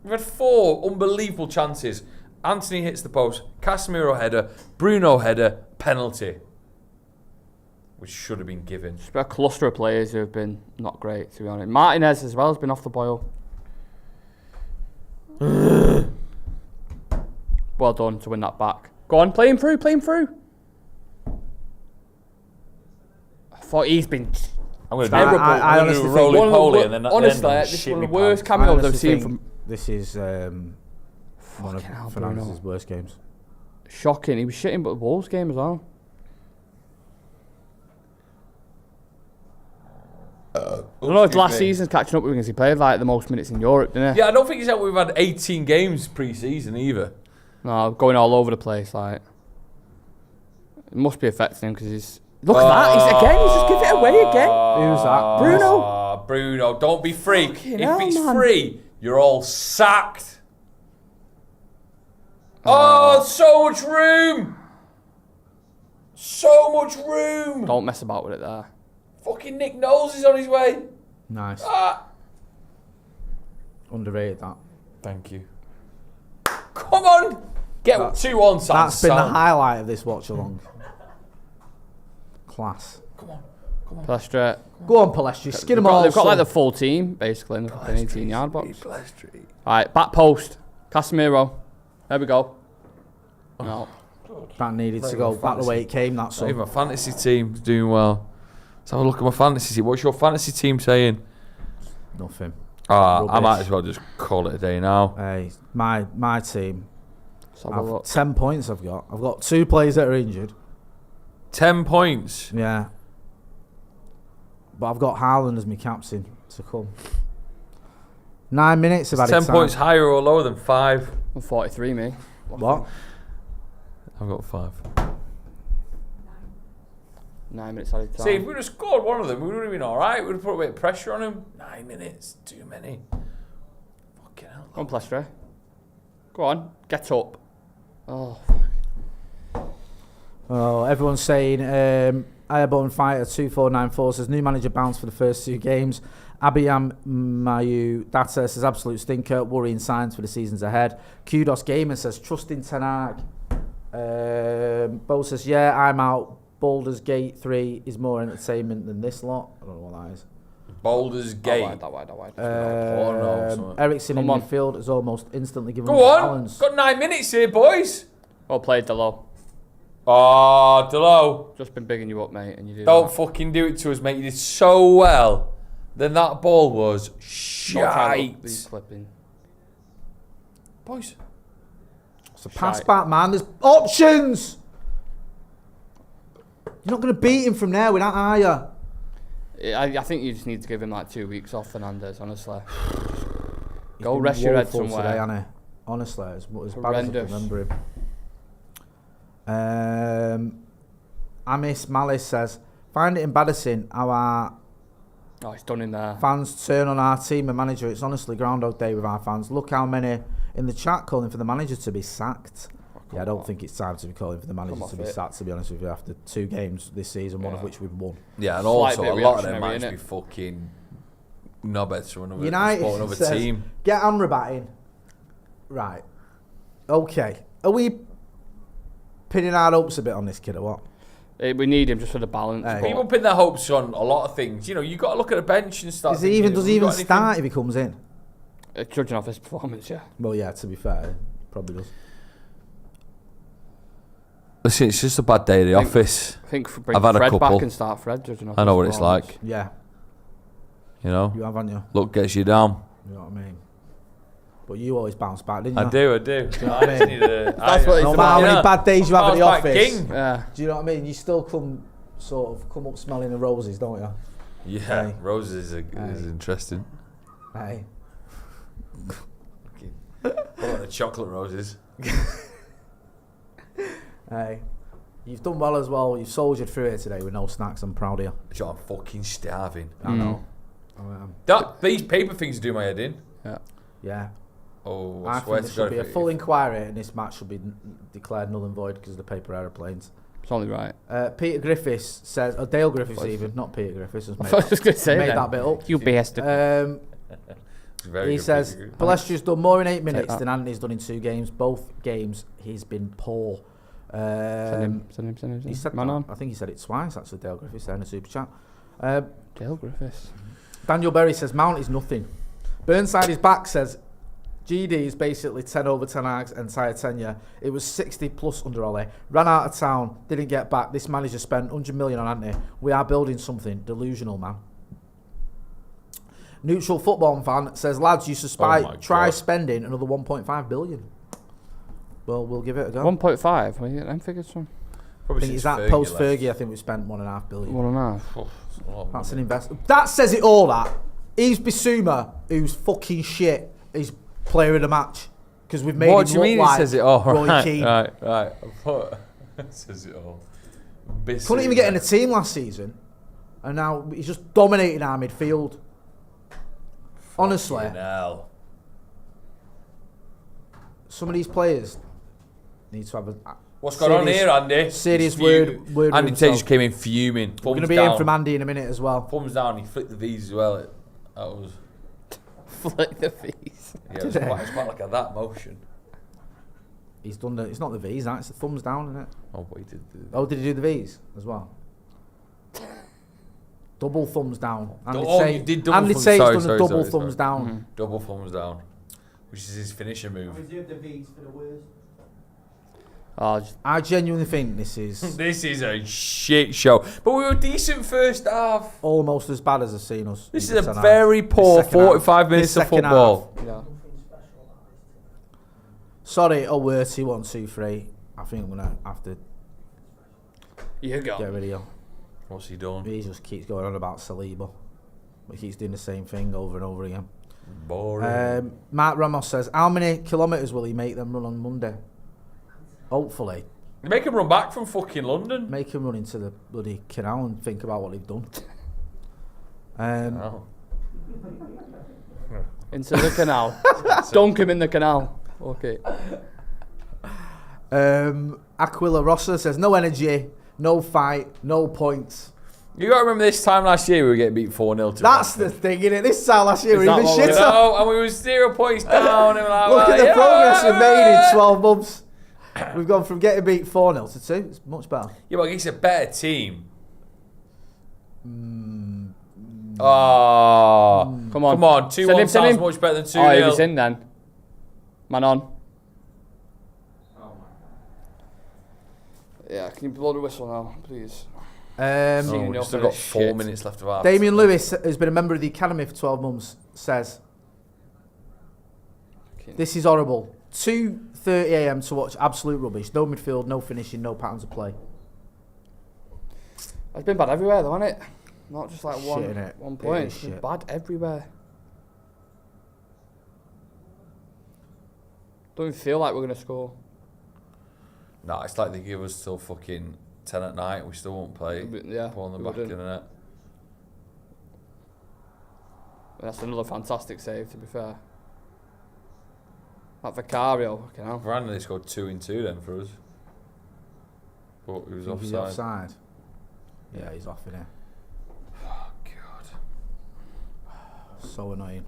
F: had 4 unbelievable chances. Anthony hits the post, Casemiro header, Bruno header, penalty, which should have been given.
E: It's been a cluster of players who have been not great, to be honest. Martinez as well has been off the boil. Well done to win that back. Go on, play him through. I thought he's been
F: I'm going to
E: terrible.
D: I honestly
F: do
D: think
F: roly-poly and then
E: honestly, this is one of the worst cameos I've seen from...
D: This is one of Fernandes' worst games.
E: Shocking. He was shitting, but the Wolves game as well. I don't know if last season's catching up with him because he played like the most minutes in Europe, didn't he?
F: Yeah, I don't think it's that we've had 18 games pre-season either.
E: No, going all over the place. Like, it must be affecting him because he's... Look at that. He's just give it away again.
D: Who's that?
E: Bruno.
F: Bruno, don't be freak.
E: Fucking
F: If
E: hell,
F: it's
E: man.
F: free, you're all sacked. Oh, so much room. So much room.
E: Don't mess about with it there.
F: Fucking Nick Knowles is on his way.
D: Nice. Underrated that.
F: Thank you. Come on. Get 2-1, Sam.
D: That's been the highlight of this watch along. Class.
F: Come on.
E: Palestra.
D: Go on, Palestri. Skin them all.
E: They've got like the full team, basically, in the 18-yard box. Alright, back post. Casemiro. There we go. No.
D: That needed to go back the way it came, that's all.
F: Even my fantasy team's doing well. Let's have a look at my fantasy team. What's your fantasy team saying?
D: Nothing.
F: I might as well just call it a day now.
D: Hey, my team.
E: So have a look.
D: 10 points I've got 2 players that are injured.
F: 10 points.
D: Yeah. But I've got Haaland as my captain to come. 9 minutes of added
F: 10
D: time.
F: points higher or lower than 5.
E: I'm 43, me.
D: What?
F: I've got 5.
E: 9 minutes added time.
F: See, if we would have scored one of them, we would have been alright. We would have put a bit of pressure on him. 9 minutes, too many. Fucking hell.
E: Go on, Plestre. Go on, get up. Oh,
D: Everyone's saying Airborne Fighter 2494 says new manager bounced for the first 2 games. Abiyam Mayu Data says absolute stinker, worrying signs for the seasons ahead. Kudos Gamer says trusting Ten Hag. Bo says yeah, I'm out. Baldur's Gate 3 is more entertainment than this lot. I don't know what that is.
F: Baldur's Gate.
E: that wide.
D: Ericsson in midfield has almost instantly given
F: Go on.
D: balance.
F: Got 9 minutes here, boys.
E: Well played, Delo.
F: Oh, Delo.
E: Just been bigging you up, mate, and you do
F: Don't
E: that.
F: fucking do it to us, mate. You did so well. Then that ball was
E: Not trying to
F: shite.
E: be clipping.
F: Boys.
D: So pass back, man. There's options. You're not going to beat him from there with that, are you?
E: I think you just need to give him like 2 weeks off, Fernandez, honestly.
D: He's
E: Go
D: been
E: rest your head
D: woeful
E: somewhere.
D: Today, hasn't he? Honestly, as bad as I
E: Horrendous.
D: can remember him. Amis Malice says, find it embarrassing how our
E: Oh, it's done in there.
D: fans turn on our team and manager. It's honestly Groundhog Day with our fans. Look how many in the chat calling for the manager to be sacked. Yeah, I don't think it's time to be calling for the manager to be sacked, to be honest with you, after 2 games this season, one of which we've won.
F: Yeah, and
E: Slight
F: also
E: bit
F: a lot of them
E: reactionary,
F: might
E: innit?
F: be fucking knobheads from another,
D: United
F: another
D: says,
F: team.
D: get Amrabat in. Right. Okay. Are we pinning our hopes a bit on this kid or what?
E: We need him just for the balance.
D: Hey.
E: but-
F: People pin their hopes on a lot of things. You know, you got to look at the bench and start.
D: Does he even
F: got anything?
D: start if he comes in?
E: Judging off his performance, yeah.
D: Well, yeah, to be fair, probably does.
F: Listen, it's just a bad day at the office.
E: I think bring
F: I've had a
E: Fred
F: couple.
E: back and start Fred, judging off
F: I know
E: his
F: what it's
E: performance.
F: like.
D: Yeah,
F: You know,
D: you have, haven't you?
F: luck gets you down.
D: You know what I mean? But you always bounce back, didn't you?
F: I do.
D: what I
F: I
D: mean?
F: just need a.
E: That's what it's
D: No
E: about.
D: matter how many
F: Yeah.
D: bad days you have at the
F: Bounce back
D: office,
F: king.
E: Yeah.
D: do you know what I mean? You still come up smelling the roses, don't you?
F: Yeah,
D: Hey.
F: roses is interesting.
D: Hey.
F: What about the chocolate roses?
D: Hey. You've done well as well. You've soldiered through here today with no snacks. I'm proud of you.
F: I'm fucking starving.
D: I know.
F: These paper things do my head in.
D: Yeah.
F: Oh,
D: I
F: I swear
D: think
F: to
D: there should
F: God.
D: be a full inquiry and this match should be declared null and void because of the paper aeroplanes.
E: It's only right.
D: Peter Griffiths says, or Dale Griffiths even, not Peter Griffiths. Has
E: I
D: made,
E: was just going to say
D: made
E: then.
D: that bit up.
E: You bastard.
D: He says, Palestri's done more in 8 minutes
E: that.
D: than Anthony's done in 2 games. Both games he's been poor.
E: Send him.
D: He said
E: Man
D: that.
E: on.
D: I think he said it twice, actually, Dale Griffiths there in a super chat.
E: Dale Griffiths.
D: Daniel Berry says, Mount is nothing. Burnside is back, says, GD is basically 10 over 10 Hag's entire tenure. It was 60 plus under Ole. Ran out of town, didn't get back. This manager spent 100 million on Anthony. We are building something. Delusional, man. Neutral football fan says, lads, you suspect try spending another 1.5 billion. Well, we'll give it a go.
E: 1.5. Where you get them figures from?
D: I think it's that post Fergie. I think we spent 1.5 billion.
E: 1.5.
D: That's an investment. That says it all. That Yves Bissouma, who's fucking shit, is player of the match because we've made
F: What
D: him
F: do you
D: look
F: mean
D: like
F: it says it all?
D: Roy
F: Right,
D: Keane.
F: right. It says it all.
D: Couldn't even get in the team last season, and now he's just dominating our midfield. Honestly, some of these players need to have a
F: What's going on here, Andy?
D: serious
F: He's
D: word with
F: Andy
D: himself.
F: Tate just came in fuming.
D: We're going to be in from Andy in a minute as well.
F: Thumbs down. He flicked the V's as well. That was.
E: Flick the face.
F: Yeah, it's quite like that motion.
D: He's done the. It's not the V's. It's the thumbs down, isn't it?
F: Oh, but he did.
D: Oh, did he do the V's as well? Double thumbs down.
F: You did double
D: Andy
F: thumbs.
D: Tate's
F: Sorry,
D: done
F: sorry,
D: a double
F: sorry.
D: thumbs down.
F: Double thumbs down, which is his finisher move.
G: Reserve the V's for the worst.
E: Oh, just,
D: I genuinely think this is
F: This is a shit show. But we were decent first half.
D: almost as bad as I've seen us.
F: This
D: in
F: is
D: the
F: a
D: second
F: very
D: half.
F: poor
D: This second half.
F: 45 minutes
D: This
F: of
D: second
F: football.
E: yeah.
D: Sorry, O'Werty, 1, 2, 3. I think I'm gonna have to
E: You go.
D: get rid of you.
F: What's he done?
D: He just keeps going on about Saliba. He keeps doing the same thing over and over again.
F: Boring.
D: Mark Ramos says, how many kilometres will he make them run on Monday? Hopefully.
F: Make him run back from fucking London.
D: Make him run into the bloody canal and think about what they've done.
E: Into the canal. Dunk him in the canal. Okay.
D: Aquila Rossa says, no energy, no fight, no points.
F: You got to remember this time last year we were getting beat 4-0 to
D: That's
F: Bradford.
D: the thing, innit? This time last year we
E: Is
D: were
E: that
D: even
E: what we
D: shitter.
F: No, and we were 0 points down. And we're like,
D: Look at the
F: yeah,
D: progress we've made in 12 months. We've gone from getting beat 4-0 to 2. It's much better.
F: Yeah, but he's a better team. Oh,
E: Come on.
F: come on. 2-1
E: Send him, send
F: sounds
E: him.
F: much better than 2-0.
E: Oh, he was in then. Man on. Yeah, can you blow the whistle now, please?
F: Oh, we've still got 4 minutes left of our.
D: Damien Lewis, who's been a member of the academy for 12 months, says, this is horrible. 2:30 a.m. to watch absolute rubbish. No midfield, no finishing, no patterns of play.
E: It's been bad everywhere though, hasn't it? Not just like
D: Shit,
E: one
D: innit?
E: one
D: It
E: point.
D: is
E: It's been
D: shit.
E: bad everywhere. Don't even feel like we're going to score.
F: Nah, it's like they give us till fucking 10 at night. We still won't play.
E: Yeah,
F: Pull on the
E: we
F: back in
E: wouldn't.
F: the net.
E: That's another fantastic save, to be fair. That Vicario, fucking hell.
F: Randomly scored 2 in 2 then for us. But he was
D: He's
F: offside.
D: offside. Yeah, he's off in here.
F: Oh, God.
D: So annoying.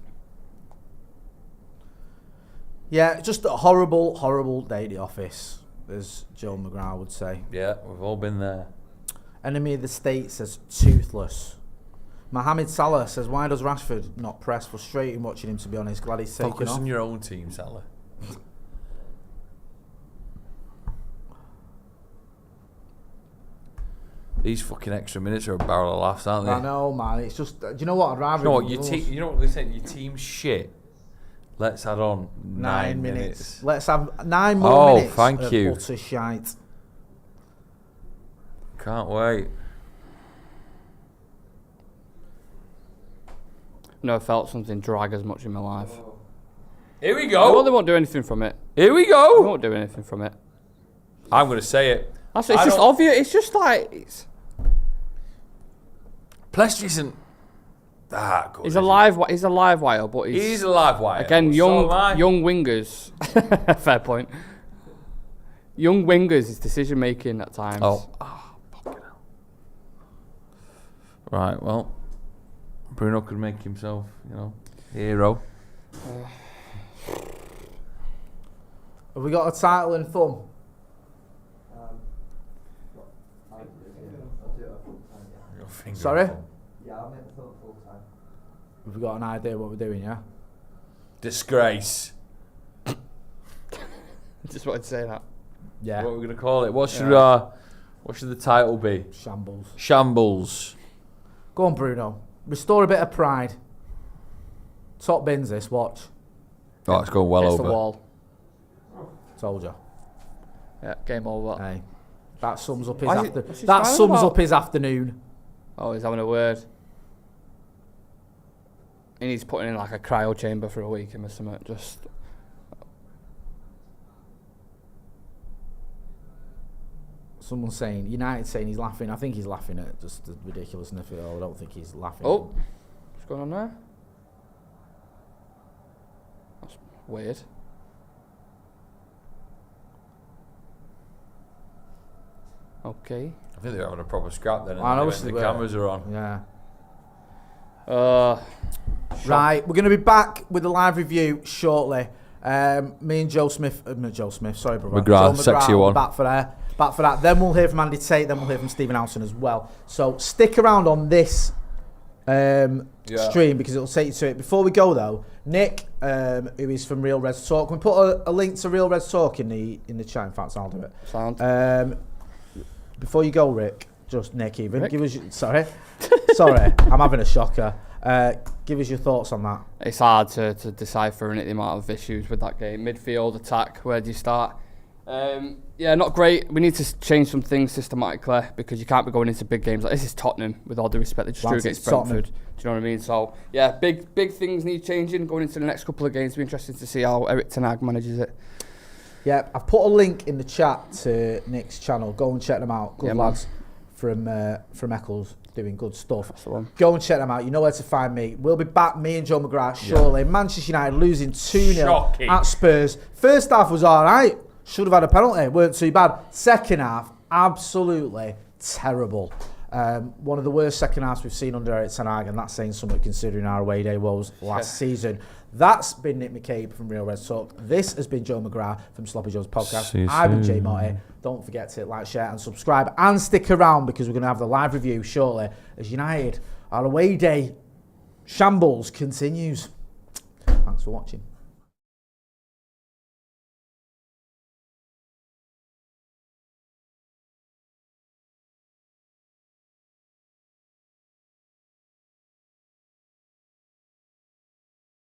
D: Yeah, just a horrible, horrible day at the office, as Joe McGrath would say.
F: Yeah, we've all been there.
D: Enemy of the state says toothless. Mohamed Salah says, why does Rashford not press? Frustrating watching him, to be honest. Glad he's taken
F: Focus
D: off.
F: on your own team, Salah. These fucking extra minutes are a barrel of laughs, aren't they?
D: I know, man. It's just, do you know what? I'd rather.
F: You know what?
D: him
F: Your
D: lose.
F: team. You know what they said. Your team's shit. Let's add on 9 minutes.
D: Let's have 9 more minutes.
F: thank
D: of
F: you.
D: Utter shite.
F: Can't wait.
E: Never felt something drag as much in my life.
F: Here we
E: Well, they
F: go.
E: won't do anything from it.
F: Here we
E: They
F: go.
E: won't do anything from it.
F: I'm going to say it.
E: That's it's
F: I
E: just
F: don't-
E: obvious. It's just like
F: Plestre isn't that good.
E: he's
F: is
E: a
F: he?
E: live. He's a live wire, but
F: He's a live wire.
E: again
F: So am I.
E: young wingers. Fair point. Young wingers, his decision making at times.
F: Oh, fucking hell. Right, well, Bruno could make himself, hero.
D: Have we got a title and thumb? Sorry? Have we got an idea what we're doing, yeah?
F: Disgrace.
E: Just wanted to say that.
D: Yeah.
F: What are we going to call it? What should the title be?
D: Shambles.
F: Shambles.
D: Go on, Bruno. Restore a bit of pride. Top bins this, watch.
F: Oh, it's going well
E: Hits
F: over.
E: the wall.
D: Told you.
E: Yeah, game over.
D: Hey. That sums up his
E: Why is it- what's he
D: that
E: smiling
D: sums
E: about?
D: up his afternoon.
E: Oh, he's having a word. He needs putting in like a cryo chamber for a week or something. Just
D: Someone's saying, United saying he's laughing. I think he's laughing at just the ridiculousness of it all. I don't think he's laughing.
E: oh, what's going on there? That's weird. Okay.
F: I think they're having a proper scrap then.
D: I know,
F: When
D: they
F: the
D: were.
F: cameras are on.
D: Yeah.
E: Right.
D: We're going to be back with the live review shortly. Me and Joe Smith, sorry, brother.
F: McGrath,
D: Joe
F: sexy
D: will
F: one.
D: Back for that. Then we'll hear from Andy Tate. Then we'll hear from Stephen Housen as well. So stick around on this stream because it'll take you to it. Before we go though, Nick, who is from Real Reds Talk, can we put a link to Real Reds Talk in the chat? In fact, I'll do it.
E: Sound.
D: Before you go, Rick, just Nick even.
E: Rick?
D: Give us sorry, I'm having a shocker. Give us your thoughts on that.
E: It's hard to decipher the amount of issues with that game. Midfield, attack, where do you start? Yeah, not great. We need to change some things systematically because you can't be going into big games. Like, this is Tottenham, with all due respect. They just drew against Brentford. Do you know what I mean? So, yeah, big things need changing going into the next couple of games. It'll be interesting to see how Erik ten Hag manages it.
D: Yeah, I've put a link in the chat to Nick's channel. Go and check them out. Good lads from Eccles doing good stuff.
E: That's the one.
D: Go and check them out. You know where to find me. We'll be back, me and Joe McGrath, shortly. Manchester United losing 2-0 at Spurs. First half was all right. Should have had a penalty. Weren't too bad. Second half, absolutely terrible. One of the worst second halves we've seen under Erik ten Hag, and that's saying something considering our away day woes last season. That's been Nick McCabe from Real Red Talk. This has been Joe McGrath from Sloppy Joe's podcast. I've been Jay Motty. Don't forget to like, share and subscribe and stick around because we're going to have the live review shortly as United, our away day shambles continues. Thanks for watching.